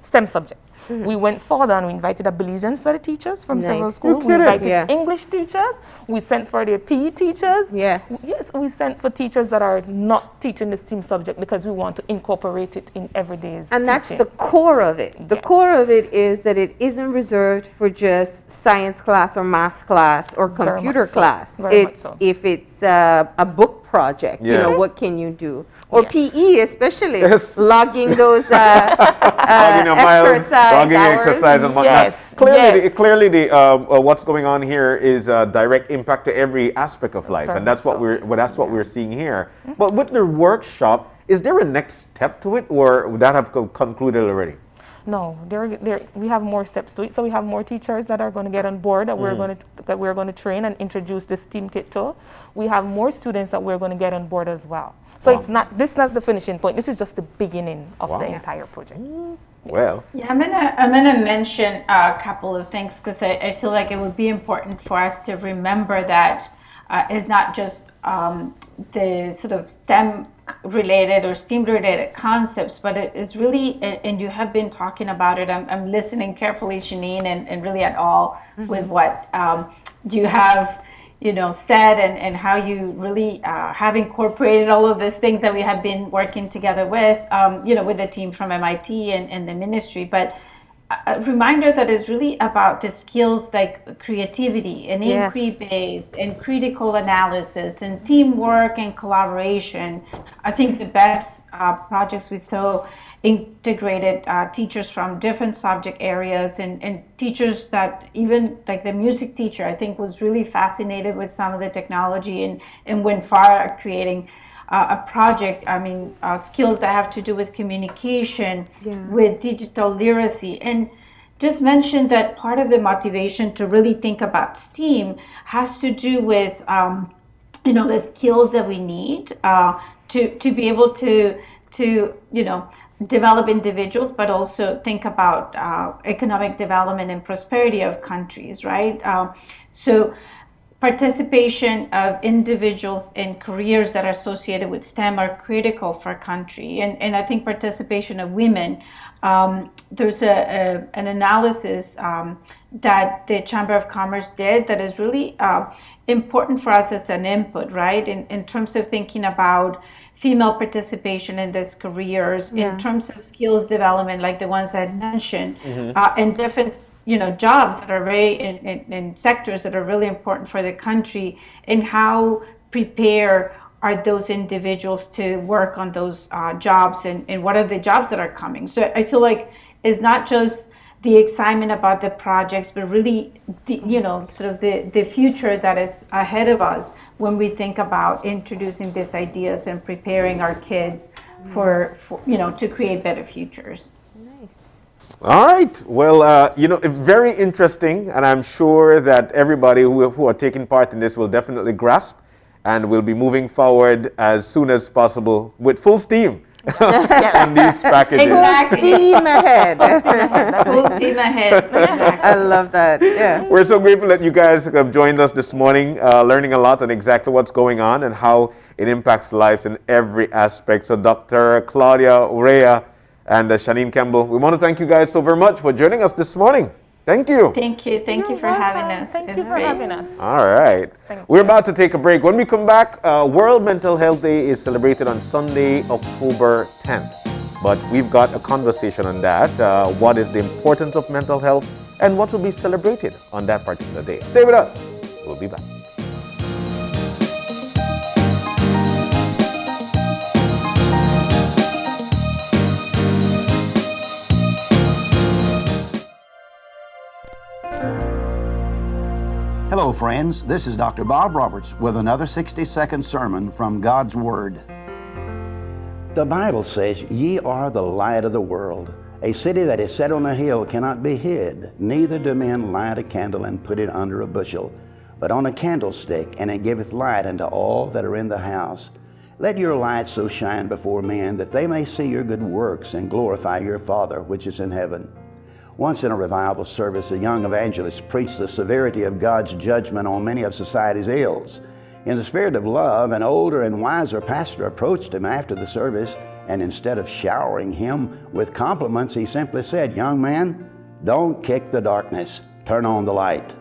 STEM subjects. We went further and we invited a Belizean study teachers from several schools. We invited English teachers. We sent for their PE teachers. Yes, we sent for teachers that are not teaching the STEAM subject because we want to incorporate it in everyday's And that's the core of it. The core of it is that it isn't reserved for just science class or math class or computer class. If it's a book project, you know, what can you do? Or PE especially, logging those exercise and whatnot. Clearly, the what's going on here is a direct impact to every aspect of life, and that's what we're seeing here. But with the workshop, is there a next step to it, or would that have concluded already? No, we have more steps to it. So we have more teachers that are going to get on board that we're going to train and introduce this STEAM kit to. We have more students that we're going to get on board as well. So this is not the finishing point. This is just the beginning of the entire project. Well, I'm gonna mention a couple of things because I feel like it would be important for us to remember that it's not just the sort of STEM related or STEAM related concepts, but it is really, and you have been talking about it. I'm listening carefully, Shanine, and really at all with what you have said and how you really have incorporated all of these things that we have been working together with, with the team from MIT and the ministry. But a reminder that it's really about the skills like creativity and inquiry-based and critical analysis and teamwork and collaboration. I think the best projects we saw integrated teachers from different subject areas and teachers that even like the music teacher I think was really fascinated with some of the technology and went far creating a project, skills that have to do with communication, with digital literacy. And just mentioned that part of the motivation to really think about STEAM has to do with the skills that we need to be able to develop individuals, but also think about economic development and prosperity of countries, right? So participation of individuals in careers that are associated with STEM are critical for a country. And I think participation of women, there's an analysis that the Chamber of Commerce did that is really important for us as an input, right? In terms of thinking about female participation in these careers, in terms of skills development, like the ones I mentioned, and different, jobs that are very in sectors that are really important for the country, and how prepare are those individuals to work on those jobs, and what are the jobs that are coming. So I feel like it's not just the excitement about the projects, but really, the future that is ahead of us when we think about introducing these ideas and preparing our kids for to create better futures. Nice. All right. Well, very interesting, and I'm sure that everybody who are taking part in this will definitely grasp, and will be moving forward as soon as possible with full steam. On these packages. Full steam ahead. Full steam ahead. I love that. Yeah. We're so grateful that you guys have joined us this morning, learning a lot on exactly what's going on and how it impacts lives in every aspect. So Dr. Claudia Urrea and Shanine Campbell, we want to thank you guys so very much for joining us this morning. Thank you. Thank you. Thank you for having us. Thank you for having us. All right. We're about to take a break. When we come back, World Mental Health Day is celebrated on Sunday, October 10th. But we've got a conversation on that. What is the importance of mental health and what will be celebrated on that particular day? Stay with us. We'll be back. Hello, friends. This is Dr. Bob Roberts with another 60-second sermon from God's Word. The Bible says, "Ye are the light of the world. A city that is set on a hill cannot be hid. Neither do men light a candle and put it under a bushel, but on a candlestick, and it giveth light unto all that are in the house. Let your light so shine before men that they may see your good works and glorify your Father which is in heaven." Once in a revival service, a young evangelist preached the severity of God's judgment on many of society's ills. In the spirit of love, an older and wiser pastor approached him after the service, and instead of showering him with compliments, he simply said, "Young man, don't kick the darkness, turn on the light."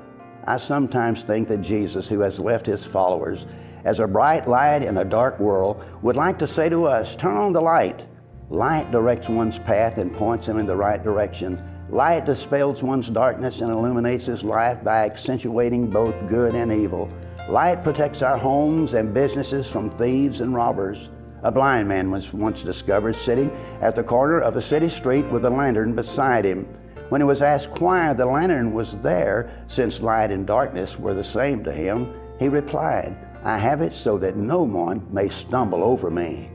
I sometimes think that Jesus, who has left his followers as a bright light in a dark world, would like to say to us, turn on the light. Light directs one's path and points him in the right direction. Light dispels one's darkness and illuminates his life by accentuating both good and evil. Light protects our homes and businesses from thieves and robbers. A blind man was once discovered sitting at the corner of a city street with a lantern beside him. When he was asked why the lantern was there, since light and darkness were the same to him, he replied, "I have it so that no one may stumble over me."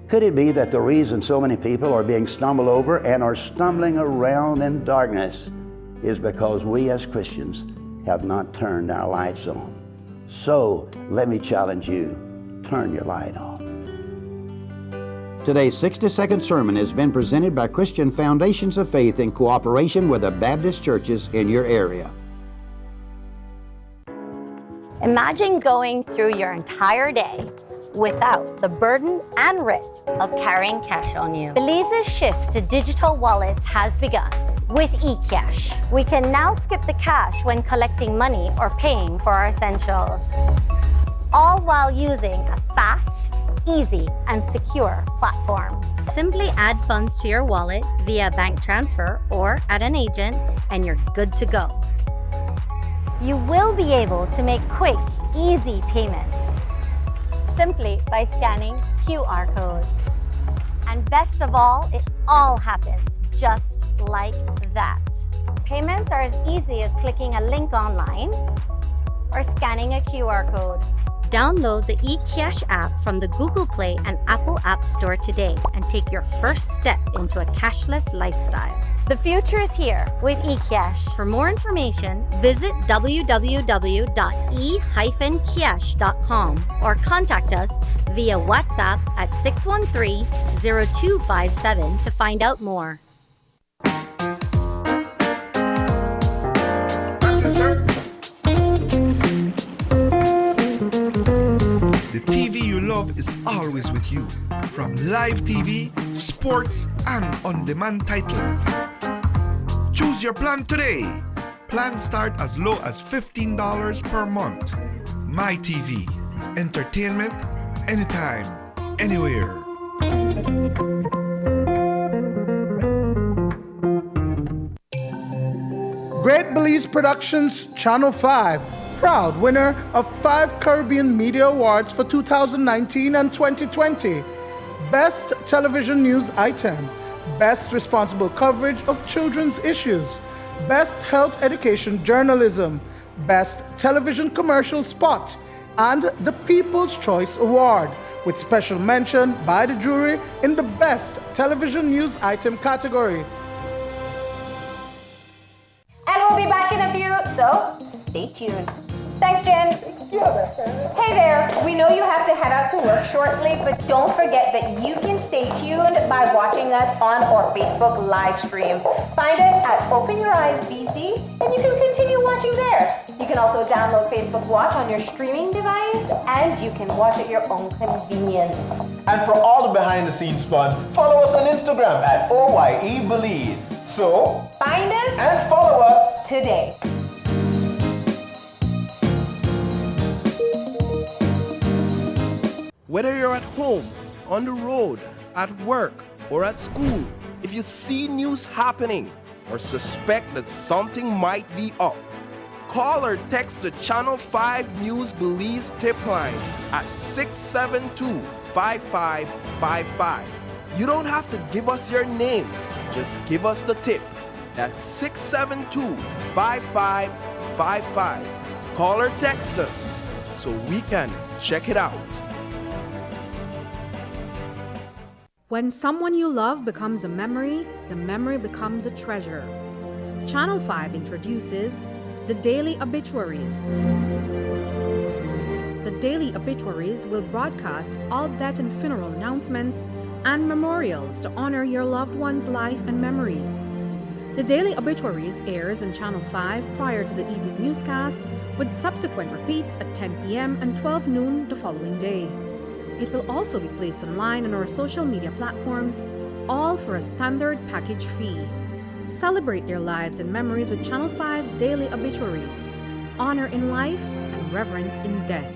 Could it be that the reason so many people are being stumbled over and are stumbling around in darkness is because we as Christians have not turned our lights on? So let me challenge you, turn your light on. Today's 60-second sermon has been presented by Christian Foundations of Faith in cooperation with the Baptist churches in your area. Imagine going through your entire day without the burden and risk of carrying cash on you. Belize's shift to digital wallets has begun with eCash. We can now skip the cash when collecting money or paying for our essentials, all while using a fast, easy, and secure platform. Simply add funds to your wallet via bank transfer or at an agent, and you're good to go. You will be able to make quick, easy payments simply by scanning QR codes. And best of all, it all happens just like that. Payments are as easy as clicking a link online or scanning a QR code. Download the eCash app from the Google Play and Apple App Store today and take your first step into a cashless lifestyle. The future is here with eCash. For more information, visit www.e-cash.com or contact us via via WhatsApp at 613-0257 to find out more. The TV you love is always with you, from live TV, sports, and on-demand titles. Choose your plan today. Plans start as low as $15 per month. My TV. Entertainment anytime, anywhere. Great Belize Productions Channel 5, proud winner of 5 Caribbean Media Awards for 2019 and 2020. Best Television News Item, Best Responsible Coverage of Children's Issues, Best Health Education Journalism, Best Television Commercial Spot, and the People's Choice Award, with special mention by the jury in the Best Television News Item category. And we'll be back in a few, so stay tuned. Thanks, Jen. Hey there, we know you have to head out to work shortly, but don't forget that you can stay tuned by watching us on our Facebook live stream. Find us at Open Your Eyes BC, and you can continue watching there. You can also download Facebook Watch on your streaming device, and you can watch at your own convenience. And for all the behind-the-scenes fun, follow us on Instagram at OYE Belize. So, find us and follow us today. Whether you're at home, on the road, at work, or at school, if you see news happening or suspect that something might be up, call or text the Channel 5 News Belize tip line at 672-5555. You don't have to give us your name, just give us the tip. That's 672-5555. Call or text us so we can check it out. When someone you love becomes a memory, the memory becomes a treasure. Channel 5 introduces the Daily Obituaries. The Daily Obituaries will broadcast all death and funeral announcements and memorials to honor your loved one's life and memories. The Daily Obituaries airs on Channel 5 prior to the evening newscast, with subsequent repeats at 10 p.m. and 12 noon the following day. It will also be placed online on our social media platforms, all for a standard package fee. Celebrate their lives and memories with Channel 5's Daily Obituaries. Honor in life and reverence in death.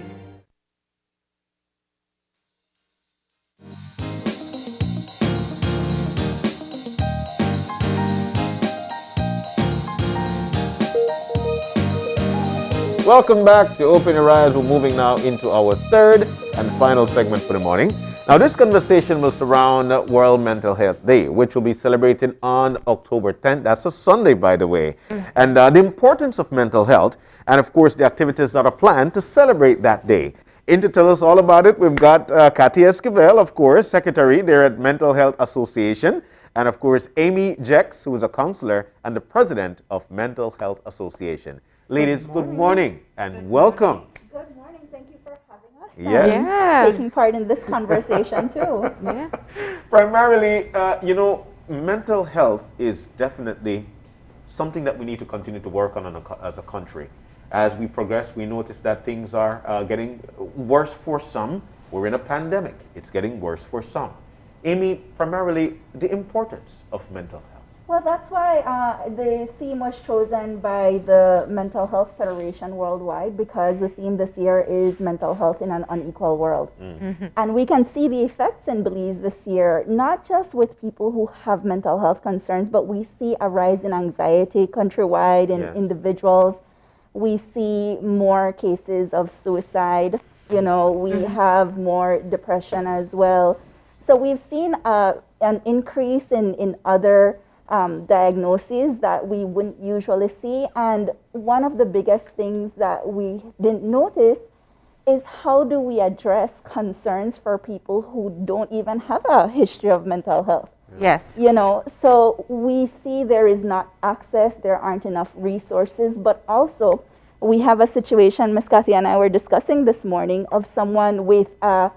Welcome back to Open Your Eyes. We're moving now into our third and final segment for the morning. Now, this conversation will surround World Mental Health Day, which will be celebrated on October 10th. That's a Sunday, by the way. And the importance of mental health, and of course, the activities that are planned to celebrate that day. In to tell us all about it, we've got Katia Esquivel, of course, Secretary there at Mental Health Association, and of course, Amy Jex, who is a counselor and the President of Mental Health Association. Ladies, good morning and welcome. Good morning. Thank you for having us. Yes. Yeah. Taking part in this conversation too. Yeah. Primarily, mental health is definitely something that we need to continue to work on as a country. As we progress, we notice that things are getting worse for some. We're in a pandemic. It's getting worse for some. Amy, primarily the importance of mental health. Well, that's why the theme was chosen by the Mental Health Federation worldwide, because the theme this year is mental health in an unequal world. And we can see the effects in Belize this year, not just with people who have mental health concerns, but we see a rise in anxiety countrywide in individuals. We see more cases of suicide. We have more depression as well. So we've seen an increase in other diagnoses that we wouldn't usually see. And one of the biggest things that we didn't notice is how do we address concerns for people who don't even have a history of mental health. Yes. So we see there is not access, there aren't enough resources, but also we have a situation, Ms. Kathy and I were discussing this morning, of someone with a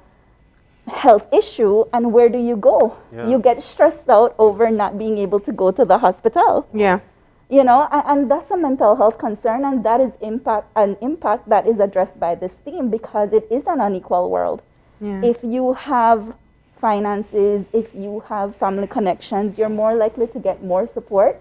health issue, and where do you go? Yeah. You get stressed out over not being able to go to the hospital. Yeah. You know, and that's a mental health concern, and that is an impact that is addressed by this theme because it is an unequal world. Yeah. If you have finances, if you have family connections, you're more likely to get more support.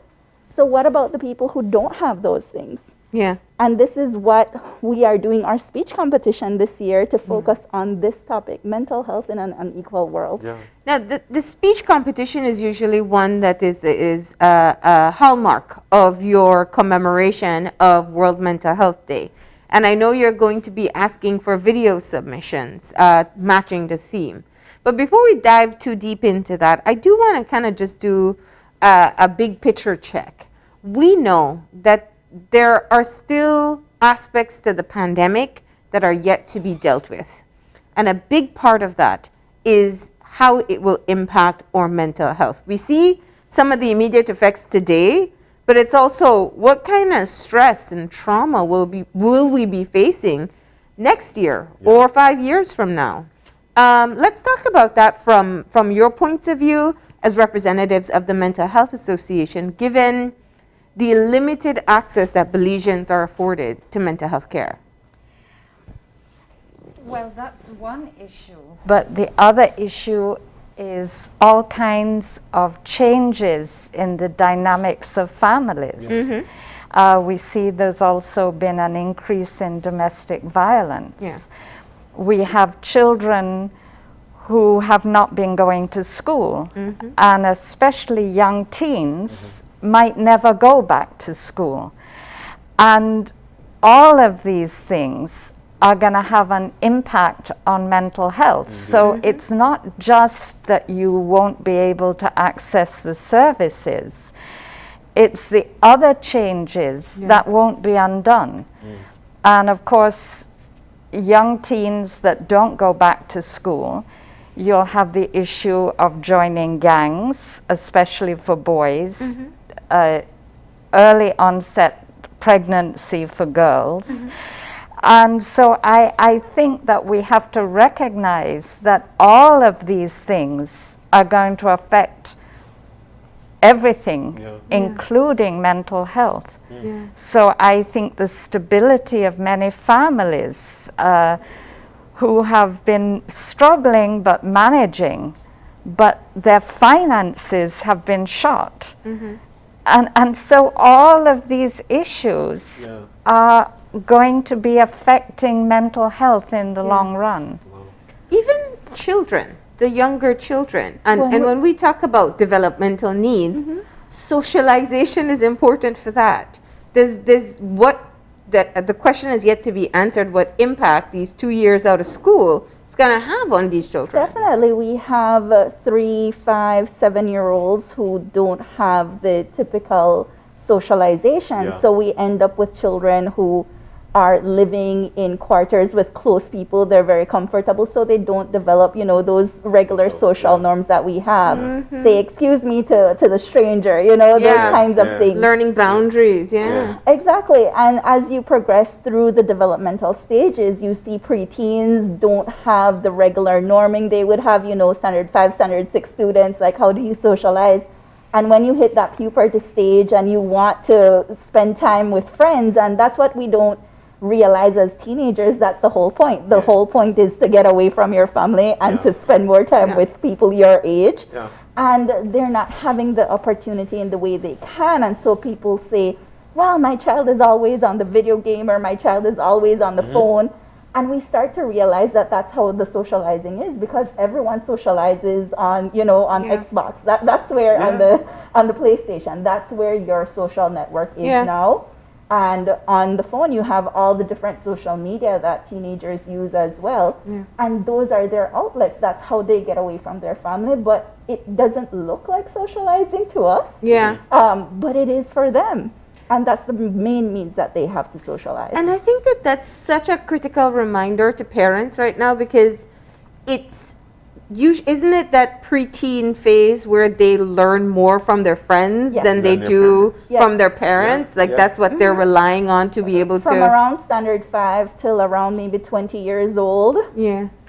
So what about the people who don't have those things? Yeah. And this is what we are doing our speech competition this year to focus on this topic, mental health in an unequal world. Yeah. Now, the speech competition is usually one that is a hallmark of your commemoration of World Mental Health Day. And I know you're going to be asking for video submissions matching the theme. But before we dive too deep into that, I do want to kind of just do a big picture check. We know that there are still aspects to the pandemic that are yet to be dealt with. And a big part of that is how it will impact our mental health. We see some of the immediate effects today, but it's also what kind of stress and trauma will we be facing next year or 5 years from now. Let's talk about that from your points of view as representatives of the Mental Health Association, given the limited access that Belizeans are afforded to mental health care. Well, that's one issue. But the other issue is all kinds of changes in the dynamics of families. Mm-hmm. We see there's also been an increase in domestic violence. Yeah. We have children who have not been going to school, Mm-hmm. and especially young teens might never go back to school. And all of these things are going to have an impact on mental health. So it's not just that you won't be able to access the services, it's the other changes that won't be undone. And of course, young teens that don't go back to school, you'll have the issue of joining gangs, especially for boys, early onset pregnancy for girls. And so I think that we have to recognize that all of these things are going to affect everything, including mental health. So I think the stability of many families who have been struggling but managing, but their finances have been shot. And so all of these issues are going to be affecting mental health in the long run. Even children, the younger children, and when we talk about developmental needs, socialization is important for that. The question is yet to be answered, what impact these 2 years out of school is going to have on these children. Definitely, we have 3, 5, 7-year-olds who don't have the typical socialization. So we end up with children who are living in quarters with close people. They're very comfortable, so they don't develop, those regular social norms that we have. Say excuse me to the stranger, those kinds of things. Learning boundaries, Exactly. And as you progress through the developmental stages, you see preteens don't have the regular norming they would have, standard 5, standard 6 students. Like, how do you socialize? And when you hit that puberty stage and you want to spend time with friends, and that's what we don't realize as teenagers, that's the whole point. The whole point is to get away from your family and to spend more time with people your age. And they're not having the opportunity in the way they can. And so people say, well, my child is always on the video game, or my child is always on the phone. And we start to realize that that's how the socializing is, because everyone socializes on, on Xbox. That's where on the PlayStation, that's where your social network is now. And on the phone, you have all the different social media that teenagers use as well. And those are their outlets. That's how they get away from their family. But it doesn't look like socializing to us. But it is for them. And that's the main means that they have to socialize. And I think that that's such a critical reminder to parents right now, because isn't it that preteen phase where they learn more from their friends than they do from their parents? That's what they're relying on to be able from around standard 5 till around maybe 20 years old.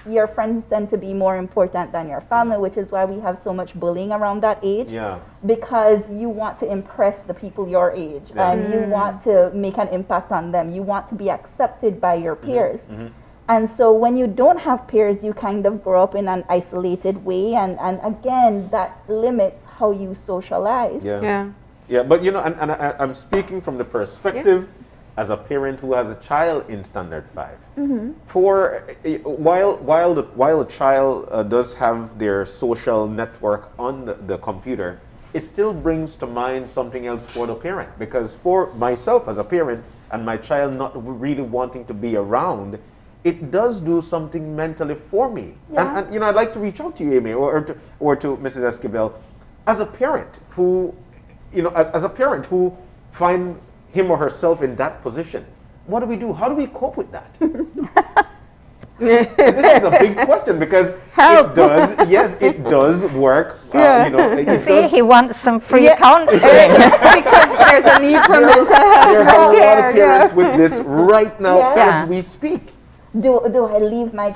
your friends tend to be more important than your family, which is why we have so much bullying around that age. Yeah. Because you want to impress the people your age, and you want to make an impact on them. You want to be accepted by your peers. And so when you don't have peers, you kind of grow up in an isolated way, and again, that limits how you socialize. Yeah, but you know, and I'm speaking from the perspective as a parent who has a child in Standard 5. For while a child does have their social network on the computer, it still brings to mind something else for the parent. Because for myself as a parent and my child not really wanting to be around, it does do something mentally for me. And you know, I'd like to reach out to you, Amy, or to Mrs. Esquivel, as a parent who, you know, as a parent who find him or herself in that position. What do we do? How do we cope with that? This is a big question, because it does work. You know, see, he wants some free counseling. Because there's a need for mental health. There's a lot of parents with this right now as we speak. Do I leave my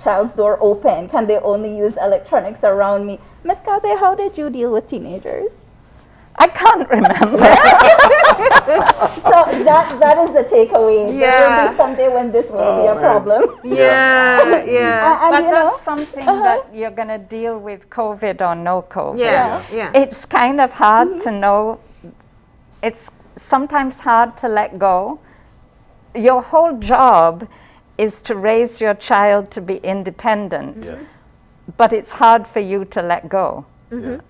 child's door open? Can they only use electronics around me? Ms. Kathy, how did you deal with teenagers? I can't remember. So that is the takeaway. There will be someday when this will be a problem. But you know, that's something that you're going to deal with, COVID or no COVID. Yeah. It's kind of hard to know. It's sometimes hard to let go. Your whole job is to raise your child to be independent, but it's hard for you to let go.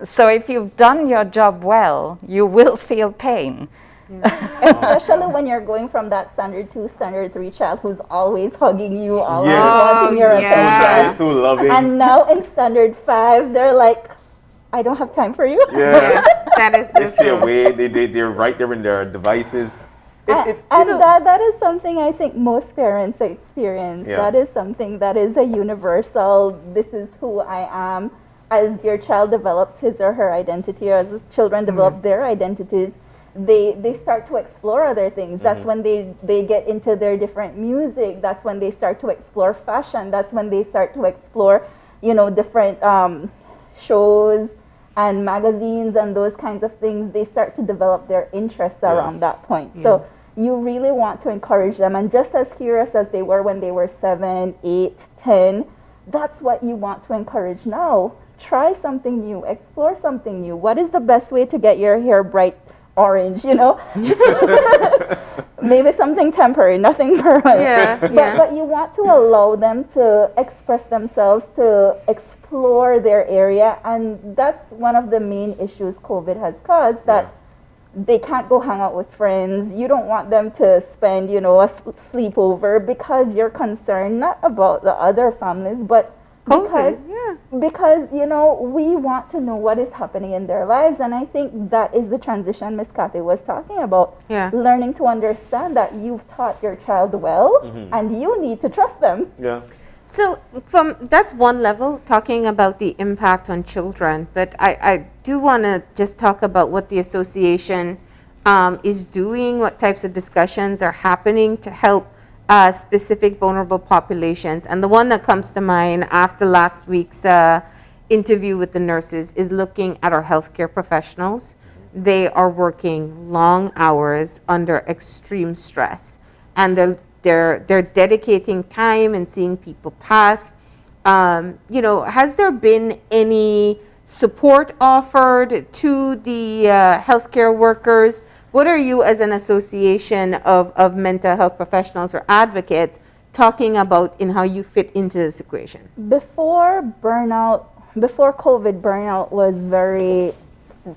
So if you've done your job well, you will feel pain. Especially when you're going from that standard 2, standard 3 child who's always hugging you, always wanting your attention. So loving. And now in standard 5, they're like, I don't have time for you. That is so They stay true. away. They're right there in their devices. That is something I think most parents experience. That is something that is a universal, this is who I am. As your child develops his or her identity, or as children develop their identities, they start to explore other things. That's when they get into their different music. That's when they start to explore fashion. That's when they start to explore, you know, different shows and magazines and those kinds of things. They start to develop their interests around that point. So you really want to encourage them, and just as curious as they were when they were 7, 8, 10, that's what you want to encourage now. Try something new, explore something new. What is the best way to get your hair bright orange, you know? Maybe something temporary, nothing permanent. But you want to allow them to express themselves, to explore their area, and that's one of the main issues COVID has caused, that they can't go hang out with friends. You don't want them to spend, you know, a sleepover, because you're concerned not about the other families, but because you know, we want to know what is happening in their lives. And I think that is the transition Miss Kathy was talking about. Learning to understand that you've taught your child well, and you need to trust them. So that's one level, talking about the impact on children, but I do want to just talk about what the association is doing, what types of discussions are happening to help specific vulnerable populations. And the one that comes to mind after last week's interview with the nurses is looking at our healthcare professionals. They are working long hours under extreme stress, and they're dedicating time and seeing people pass. You know, has there been any support offered to the healthcare workers? What are you, as an association of mental health professionals or advocates, talking about in how you fit into this equation? Before COVID, burnout was very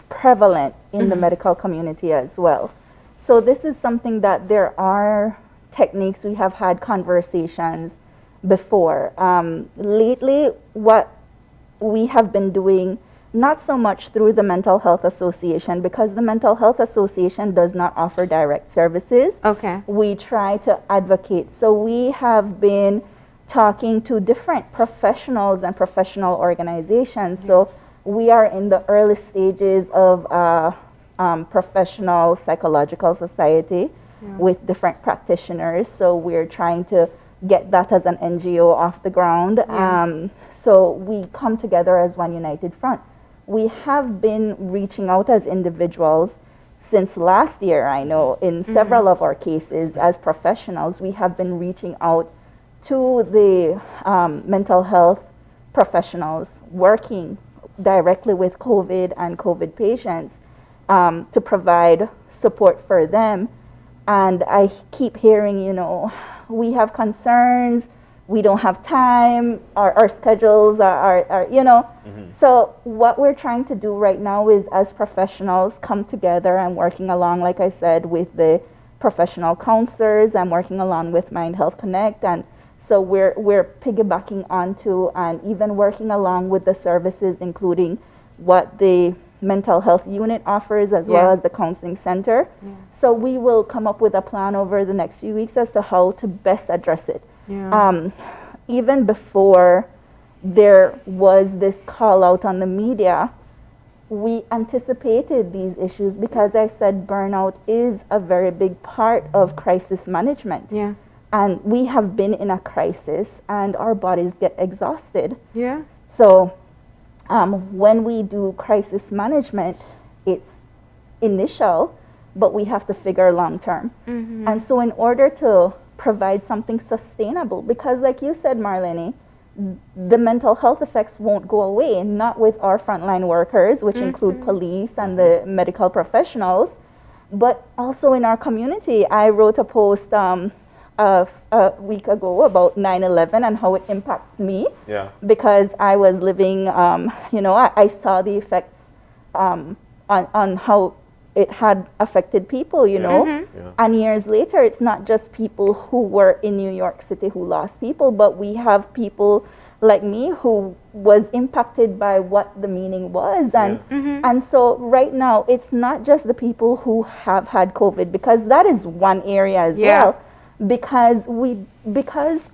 prevalent in the medical community as well. So this is something that there are techniques, we have had conversations before. Lately, what we have been doing, not so much through the Mental Health Association, because the Mental Health Association does not offer direct services. We try to advocate. So we have been talking to different professionals and professional organizations. So we are in the early stages of professional psychological society with different practitioners. So we're trying to get that as an NGO off the ground. So we come together as one united front. We have been reaching out as individuals since last year. I know in several of our cases as professionals, we have been reaching out to the mental health professionals working directly with COVID and COVID patients to provide support for them. And I keep hearing, you know, we have concerns, we don't have time, our schedules are you know. So what we're trying to do right now is, as professionals, come together and working along, like I said, with the professional counselors and working along with Mind Health Connect. And so we're piggybacking onto and even working along with the services, including what the mental health unit offers as well as the counseling center. So we will come up with a plan over the next few weeks as to how to best address it. Even before there was this call out on the media, we anticipated these issues because I said burnout is a very big part of crisis management. And we have been in a crisis and our bodies get exhausted. So when we do crisis management, it's initial, but we have to figure long term. And so in order to provide something sustainable, because like you said, Marlene, the mental health effects won't go away, not with our frontline workers, which include police and the medical professionals, but also in our community. I wrote a post a week ago about 9/11 and how it impacts me, because I was living, you know, I saw the effects on how it had affected people, you know. And years later, it's not just people who were in New York City who lost people, but we have people like me who was impacted by what the meaning was. And and so right now, it's not just the people who have had COVID, because that is one area as well. Because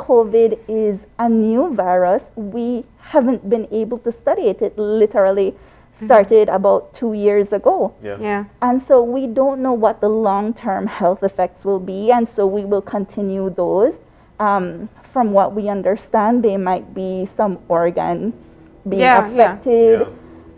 COVID is a new virus, we haven't been able to study it. It literally started about 2 years ago. And so we don't know what the long-term health effects will be, and so we will continue those. From what we understand, there might be some organ being affected.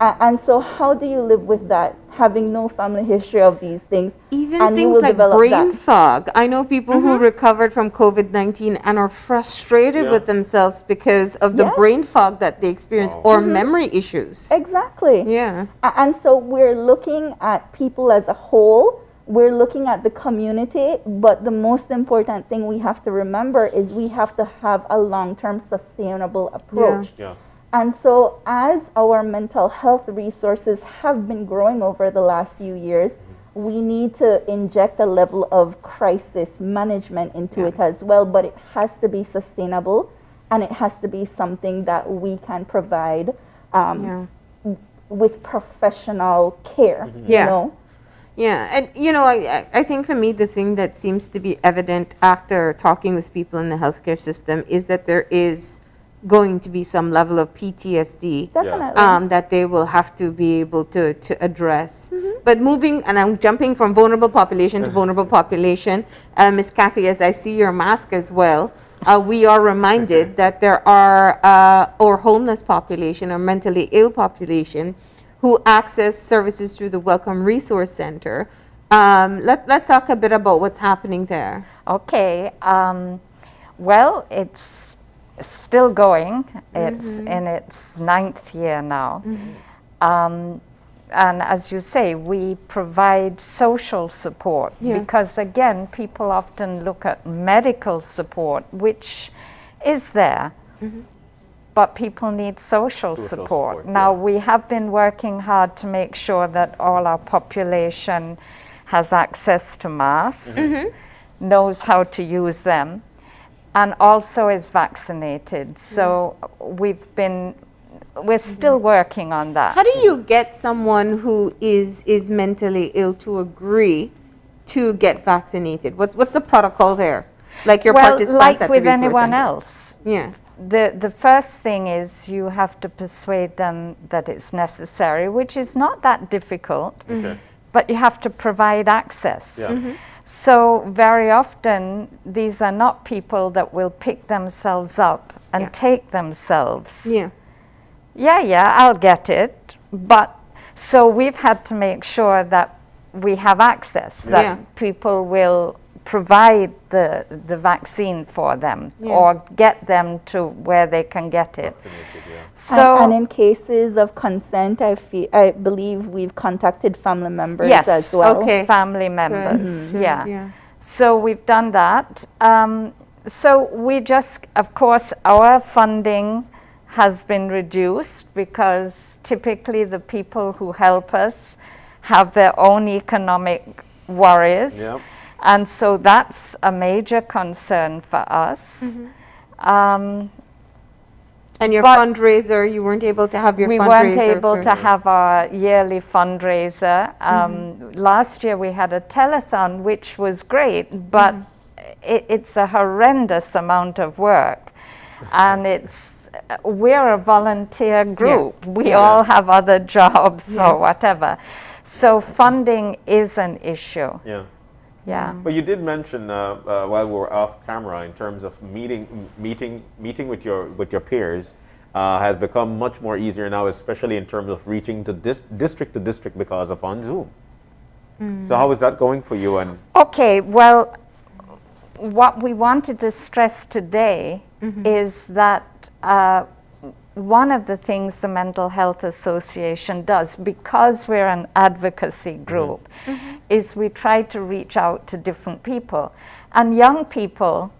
And so how do you live with that, having no family history of these things? Even things like brain fog. I know people who recovered from COVID-19 and are frustrated with themselves because of the brain fog that they experience, or memory issues. Exactly. And so we're looking at people as a whole, we're looking at the community, but the most important thing we have to remember is we have to have a long-term sustainable approach. And so as our mental health resources have been growing over the last few years, we need to inject a level of crisis management into it as well, but it has to be sustainable and it has to be something that we can provide with professional care, you know? And you know, I think for me, the thing that seems to be evident after talking with people in the healthcare system is that there is going to be some level of PTSD that they will have to be able to address. But moving, and I'm jumping from vulnerable population to vulnerable population, Ms. Kathy, as I see your mask as well, we are reminded that there are or homeless population or mentally ill population who access services through the Welcome Resource Center. Let's talk a bit about what's happening there. Okay. Well, it's still going. It's in its 9th year now. And as you say, we provide social support because, again, people often look at medical support, which is there, but people need social support. Now, we have been working hard to make sure that all our population has access to masks, knows how to use them, and also is vaccinated. So we're still working on that. How do you get someone who is mentally ill to agree to get vaccinated? What's the protocol there? Like your participants like at with the resource anyone center? else. The first thing is you have to persuade them that it's necessary, which is not that difficult, but you have to provide access. So very often, these are not people that will pick themselves up and take themselves. Yeah, I'll get it. But so we've had to make sure that we have access, that people will provide the vaccine for them or get them to where they can get it. So and in cases of consent, I believe we've contacted family members as well. Family members, So we've done that. So we just, of course, our funding has been reduced because typically the people who help us have their own economic worries. And so that's a major concern for us. And your fundraiser, you weren't able to have your fundraiser? We weren't able to have our yearly fundraiser. Last year we had a telethon, which was great, but it's a horrendous amount of work. And we're a volunteer group. We all have other jobs or whatever. So funding is an issue. But you did mention while we were off camera, in terms of meeting with your peers, has become much more easier now, especially in terms of reaching to district to district because of on Zoom. So how is that going for you? And okay, well, what we wanted to stress today is that one of the things the Mental Health Association does, because we're an advocacy group, is we try to reach out to different people. And young people,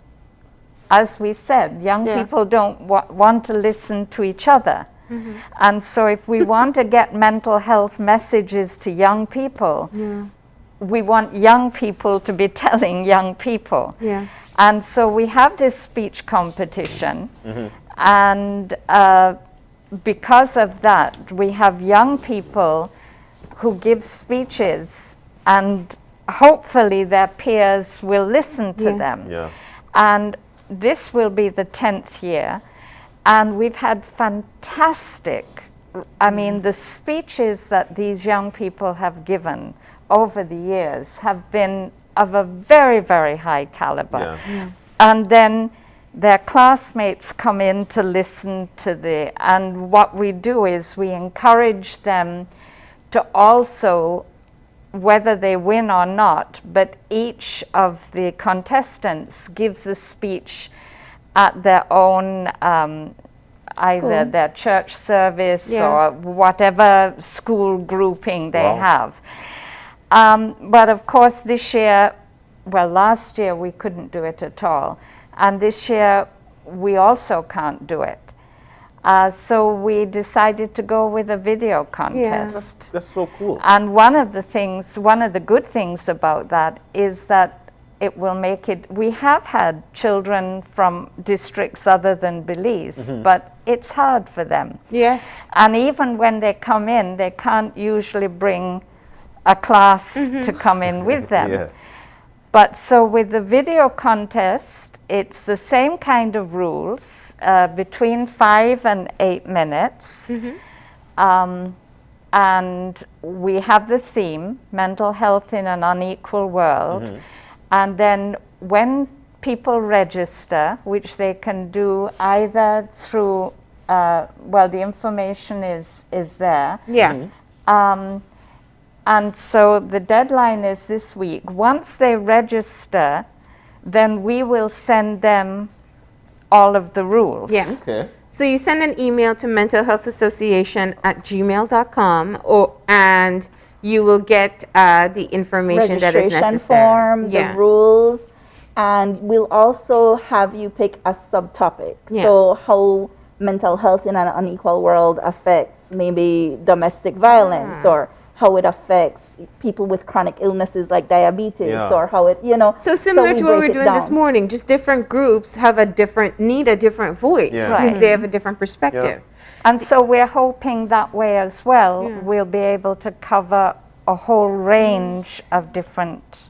as we said, young people don't want to listen to each other. And so if we want to get mental health messages to young people, we want young people to be telling young people. And so we have this speech competition. And because of that, we have young people who give speeches, and hopefully their peers will listen to them. And this will be the 10th year, and we've had fantastic, I mean, the speeches that these young people have given over the years have been of a very, very high caliber. And then their classmates come in to listen to and what we do is we encourage them to also, whether they win or not, but each of the contestants gives a speech at their own, either their church service or whatever school grouping they have. But of course this year, well, last year we couldn't do it at all. And this year, we also can't do it. So we decided to go with a video contest. That's so cool. And one of the good things about that is that it will make it, we have had children from districts other than Belize, but it's hard for them. And even when they come in, they can't usually bring a class to come in with them. But so with the video contest, it's the same kind of rules, between 5 and 8 minutes. And we have the theme, mental health in an unequal world. And then when people register, which they can do either through, well, the information is there. And so the deadline is this week. Once they register, then we will send them all of the rules. So you send an email to mentalhealthassociation@gmail.com, and you will get the information that is necessary. Registration form, the rules, and we'll also have you pick a subtopic. So how mental health in an unequal world affects maybe domestic violence, or how it affects people with chronic illnesses like diabetes, or how it, So similar to what we were doing this morning, just different groups have need a different voice, because they have a different perspective. And so we're hoping that way as well, we'll be able to cover a whole range of different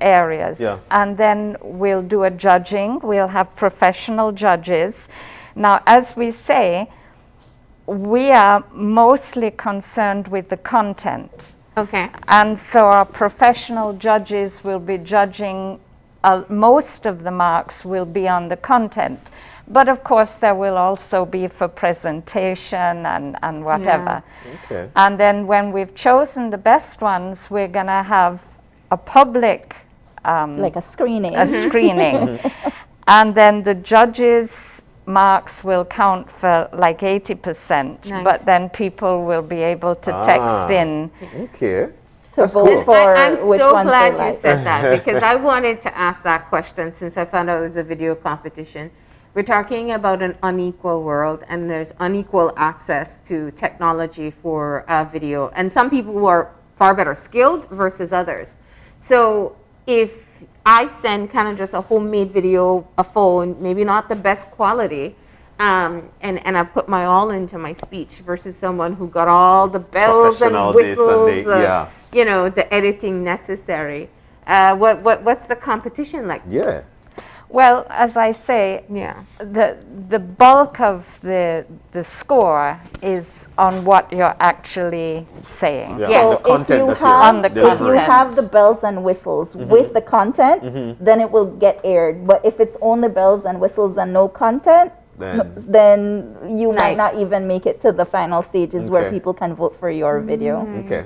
areas. And then we'll do a judging, we'll have professional judges. Now, as we say, we are mostly concerned with the content. Okay. And so our professional judges will be judging, most of the marks will be on the content. But of course, there will also be for presentation and whatever. Yeah. Okay. And then when we've chosen the best ones, we're going to have a public like a screening. A screening. And then the judges' marks will count for like 80%, Nice. but then people will be able to text in. Okay. To vote for I'm which so ones glad they you like. said that because I wanted to ask that question since I found out it was a video competition. We're talking about an unequal world and there's unequal access to technology for video. And some people who are far better skilled versus others. So if I send kind of just a homemade video, a phone, maybe not the best quality, and I put my all into my speech versus someone who got all the bells and Professional whistles, yeah. you know, the editing necessary. What's the competition like? Yeah. Well, as I say, the bulk of the score is on what you're actually saying. Yeah. So The content if you that have on the if you content. have the bells and whistles with the content, then it will get aired. But if it's only bells and whistles and no content, then you might not even make it to the final stages where Okay. people can vote for your video. Okay.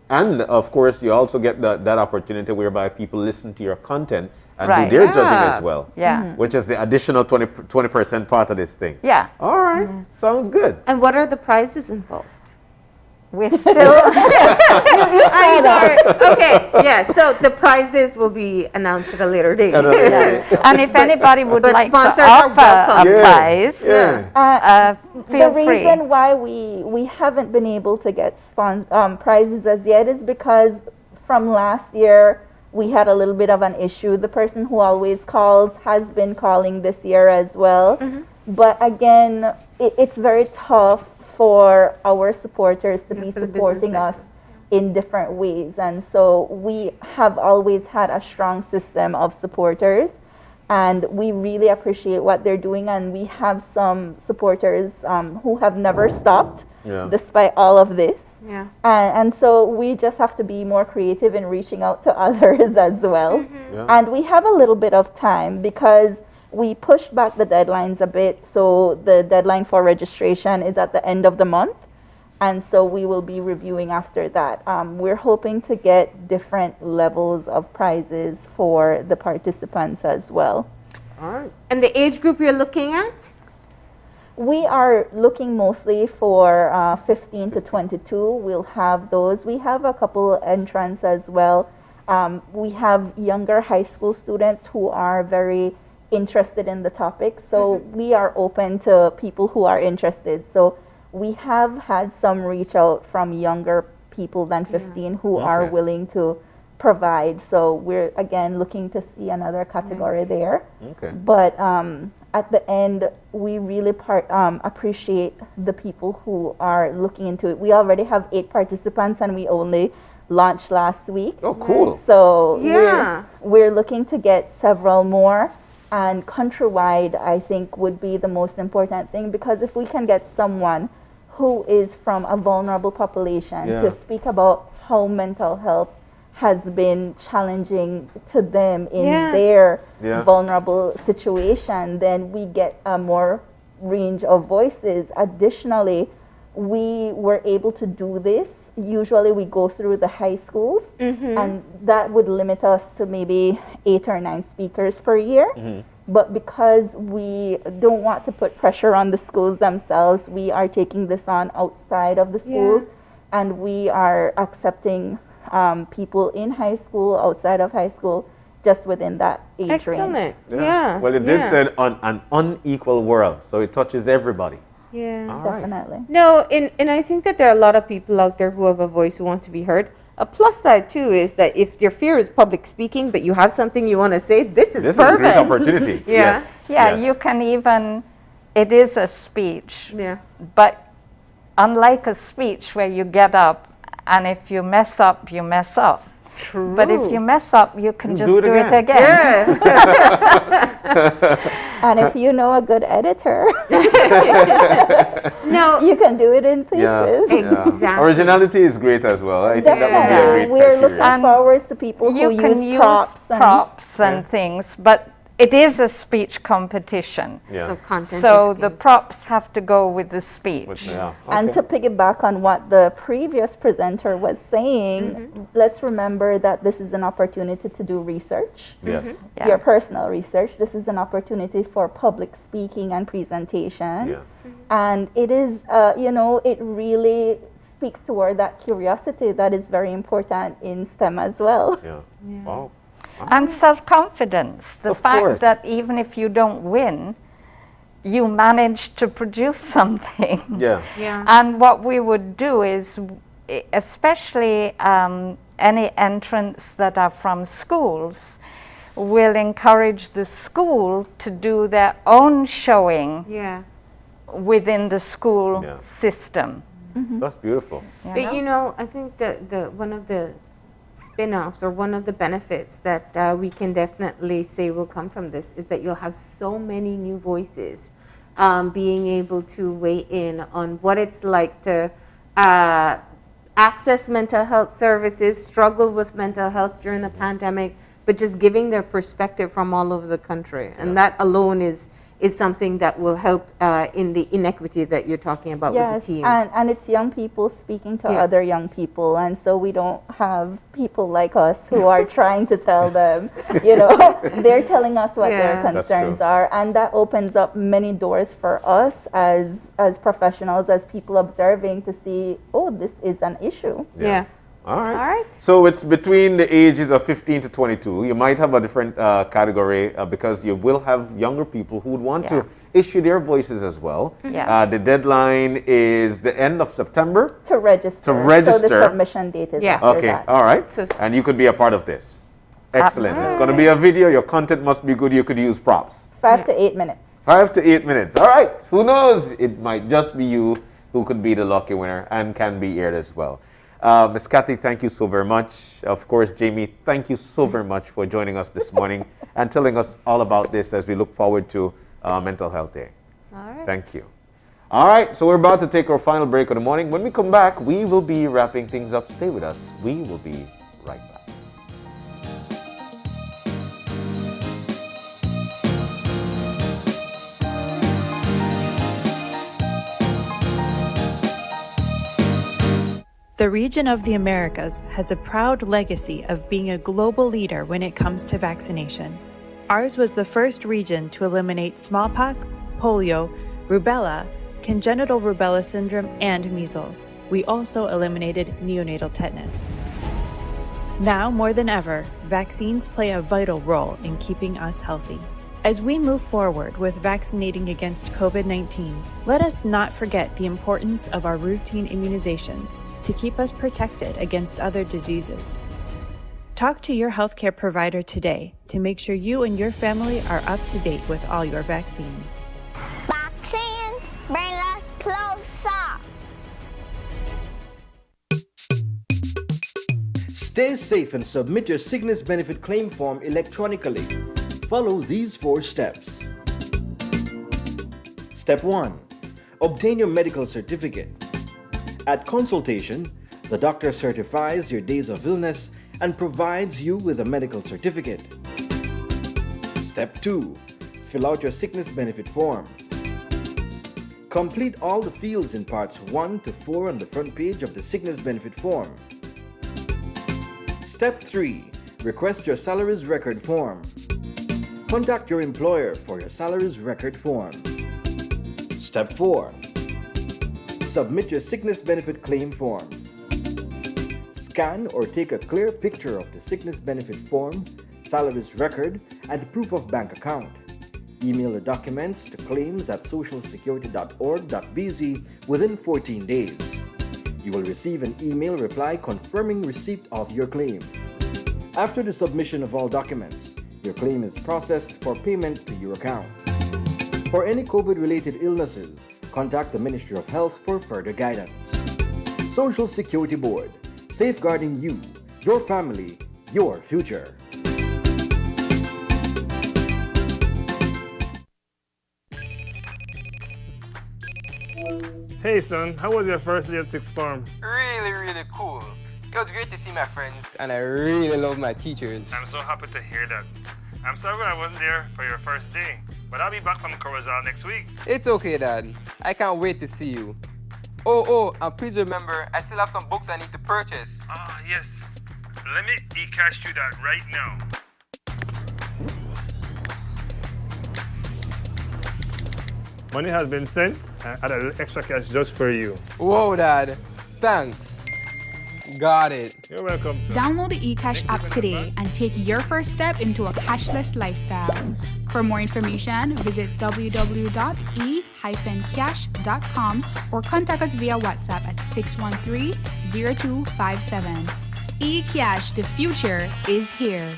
And of course, you also get that opportunity whereby people listen to your content and Right. do their judging as well. Yeah. Which is the additional 20% part of this thing. Yeah. All right. Sounds good. And what are the prizes involved? We're still. I'm sorry. Okay, yeah. So the prizes will be announced at a later date. And if anybody would but like to sponsors are offer a welcome. prize, feel The free. reason why we haven't been able to get prizes as yet is because from last year we had a little bit of an issue. The person who always calls has been calling this year as well. But again, it's very tough for our supporters to be for the supporting business us in different ways. And so we have always had a strong system of supporters. And we really appreciate what they're doing. And we have some supporters who have never stopped despite all of this. Yeah. And so we just have to be more creative in reaching out to others as well. Yeah. And we have a little bit of time because we pushed back the deadlines a bit. So the deadline for registration is at the end of the month. And so we will be reviewing after that. We're hoping to get different levels of prizes for the participants as well. All right. And the age group you're looking at? We are looking mostly for 15 to 22. We'll have those. We have a couple entrants as well. We have younger high school students who are very interested in the topic. So we are open to people who are interested. So we have had some reach out from younger people than 15 who are Okay. willing to provide. So we're again looking to see another category there. Okay. But at the end, we really appreciate the people who are looking into it. We already have 8 participants and we only launched last week. Oh, cool. So Yeah. we're looking to get several more. And countrywide, I think, would be the most important thing, because if we can get someone who is from a vulnerable population Yeah. to speak about how mental health has been challenging to them in Yeah. their Yeah. vulnerable situation, then we get a more range of voices. Additionally, we were able to do this. Usually we go through the high schools, and that would limit us to maybe 8 or 9 speakers per year. But because we don't want to put pressure on the schools themselves, we are taking this on outside of the schools, and we are accepting people in high school, outside of high school, just within that age range. Excellent. Yeah. Well, it did say on an unequal world, so it touches everybody. Yeah. All right. Definitely. No, and I think that there are a lot of people out there who have a voice who want to be heard. A plus side too is that if your fear is public speaking, but you have something you want to say, this is This perfect. is a great opportunity. Yeah. Yes. Yeah, Yes. you can even, it is a speech. Yeah. But unlike a speech where you get up and if you mess up, you mess up. True. But if you mess up, you can just do it do it again. again. And if you know a good editor, no, you can do it in pieces. Exactly. Originality is great as well. I think that would be a great We're looking forward to people who use props and things, but it is a speech competition. So content So is the props have to go with the speech. And to piggyback on what the previous presenter was saying, let's remember that this is an opportunity to do research. Yes. Your personal research. This is an opportunity for public speaking and presentation. And it is, it really speaks toward that curiosity that is very important in STEM as well. Wow. And self-confidence, the fact that even if you don't win, you manage to produce something. And what we would do is, especially any entrants that are from schools, will encourage the school to do their own showing within the school system. That's beautiful. But I think that one of the spin-offs or one of the benefits that we can definitely say will come from this is that you'll have so many new voices being able to weigh in on what it's like to access mental health services, struggle with mental health during the pandemic, but just giving their perspective from all over the country. And that alone is something that will help in the inequity that you're talking about with the team. And it's young people speaking to other young people, and so we don't have people like us who are trying to tell them, they're telling us what their concerns are, and that opens up many doors for us as professionals, as people observing to see, oh, this is an issue. All right. So it's between the ages of 15 to 22. You might have a different category because you will have younger people who would want to issue their voices as well. The deadline is the end of September. To register. So the submission date is after that. All right. And you could be a part of this. Excellent. It's going to be a video. Your content must be good. You could use props. 5 to 8 minutes. 5 to 8 minutes. All right. Who knows? It might just be you who could be the lucky winner and can be aired as well. Ms. Kathy, thank you so very much. Of course, Jamie, thank you so very much for joining us this morning and telling us all about this as we look forward to Mental Health Day. All right. Thank you. All right, so we're about to take our final break of the morning. When we come back, we will be wrapping things up. Stay with us. We will be right back. The region of the Americas has a proud legacy of being a global leader when it comes to vaccination. Ours was the first region to eliminate smallpox, polio, rubella, congenital rubella syndrome, and measles. We also eliminated neonatal tetanus. Now more than ever, vaccines play a vital role in keeping us healthy. As we move forward with vaccinating against COVID-19, let us not forget the importance of our routine immunizations to keep us protected against other diseases. Talk to your healthcare provider today to make sure you and your family are up to date with all your vaccines. Vaccines bring us closer. Stay safe and submit your sickness benefit claim form electronically. Follow these 4 steps. Step 1. Obtain your medical certificate. At consultation, the doctor certifies your days of illness and provides you with a medical certificate. Step 2. Fill out your sickness benefit form. Complete all the fields in parts 1 to 4 on the front page of the sickness benefit form. Step 3. Request your salaries record form. Contact your employer for your salaries record form. Step 4. Submit your sickness benefit claim form. Scan or take a clear picture of the sickness benefit form, salaries record, and proof of bank account. Email the documents to claims@socialsecurity.org.bz within 14 days. You will receive an email reply confirming receipt of your claim. After the submission of all documents, your claim is processed for payment to your account. For any COVID-related illnesses, contact the Ministry of Health for further guidance. Social Security Board, safeguarding you, your family, your future. Hey son, how was your first day at sixth form? Really cool. It was great to see my friends, and I really love my teachers. I'm so happy to hear that. I'm sorry I wasn't there for your first day, but I'll be back from Corozal next week. It's okay, Dad. I can't wait to see you. Oh, and please remember, I still have some books I need to purchase. Ah, yes. Let me e-cash you that right now. Money has been sent. I add a little extra cash just for you. Whoa, Dad. Thanks. Got it. You're welcome, sir. Download the eCash app today and take your first step into a cashless lifestyle. For more information, visit www.e-cash.com or contact us via WhatsApp at 613-0257. eCash, the future is here.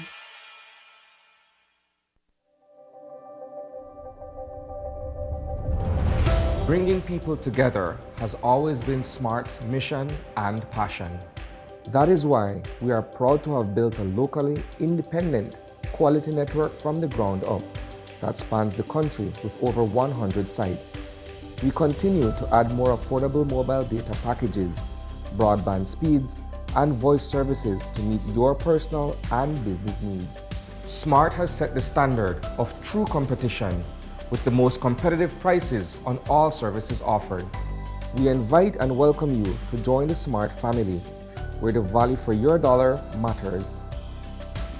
Bringing people together has always been SMART's mission and passion. That is why we are proud to have built a locally independent quality network from the ground up that spans the country with over 100 sites. We continue to add more affordable mobile data packages, broadband speeds, and voice services to meet your personal and business needs. SMART has set the standard of true competition with the most competitive prices on all services offered. We invite and welcome you to join the SMART family, where the value for your dollar matters.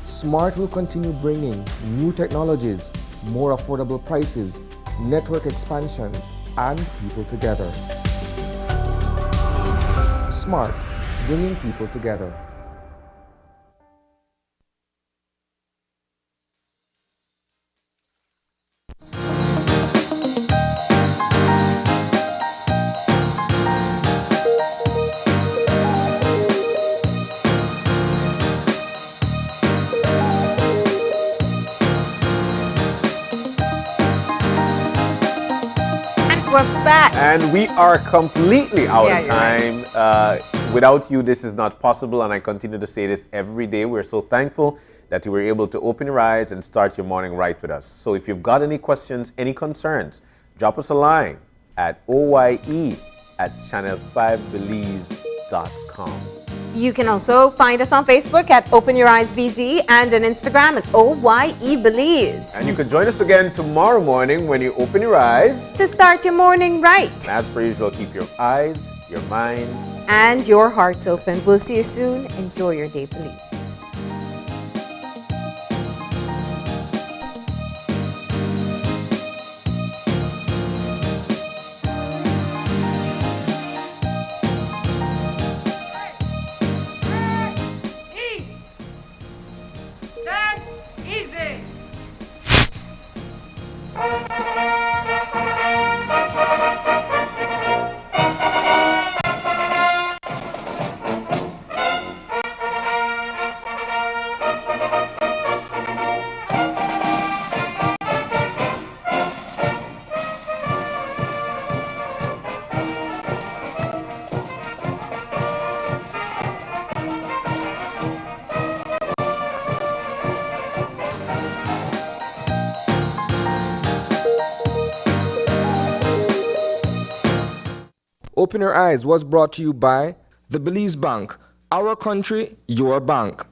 SMART will continue bringing new technologies, more affordable prices, network expansions, and people together. SMART, bringing people together. We're back. And we are completely out Yeah, of you're time. Without you, this is not possible, and I continue to say this every day. We're so thankful that you were able to open your eyes and start your morning right with us. So if you've got any questions, any concerns, drop us a line at oye@channel5belize.com. You can also find us on Facebook at Open Your Eyes BZ and on Instagram at OYE Belize. And you can join us again tomorrow morning when you open your eyes. To start your morning right. As per usual, keep your eyes, your minds, and your hearts open. We'll see you soon. Enjoy your day, Belize. Open Your Eyes was brought to you by the Belize Bank. Our country, your bank.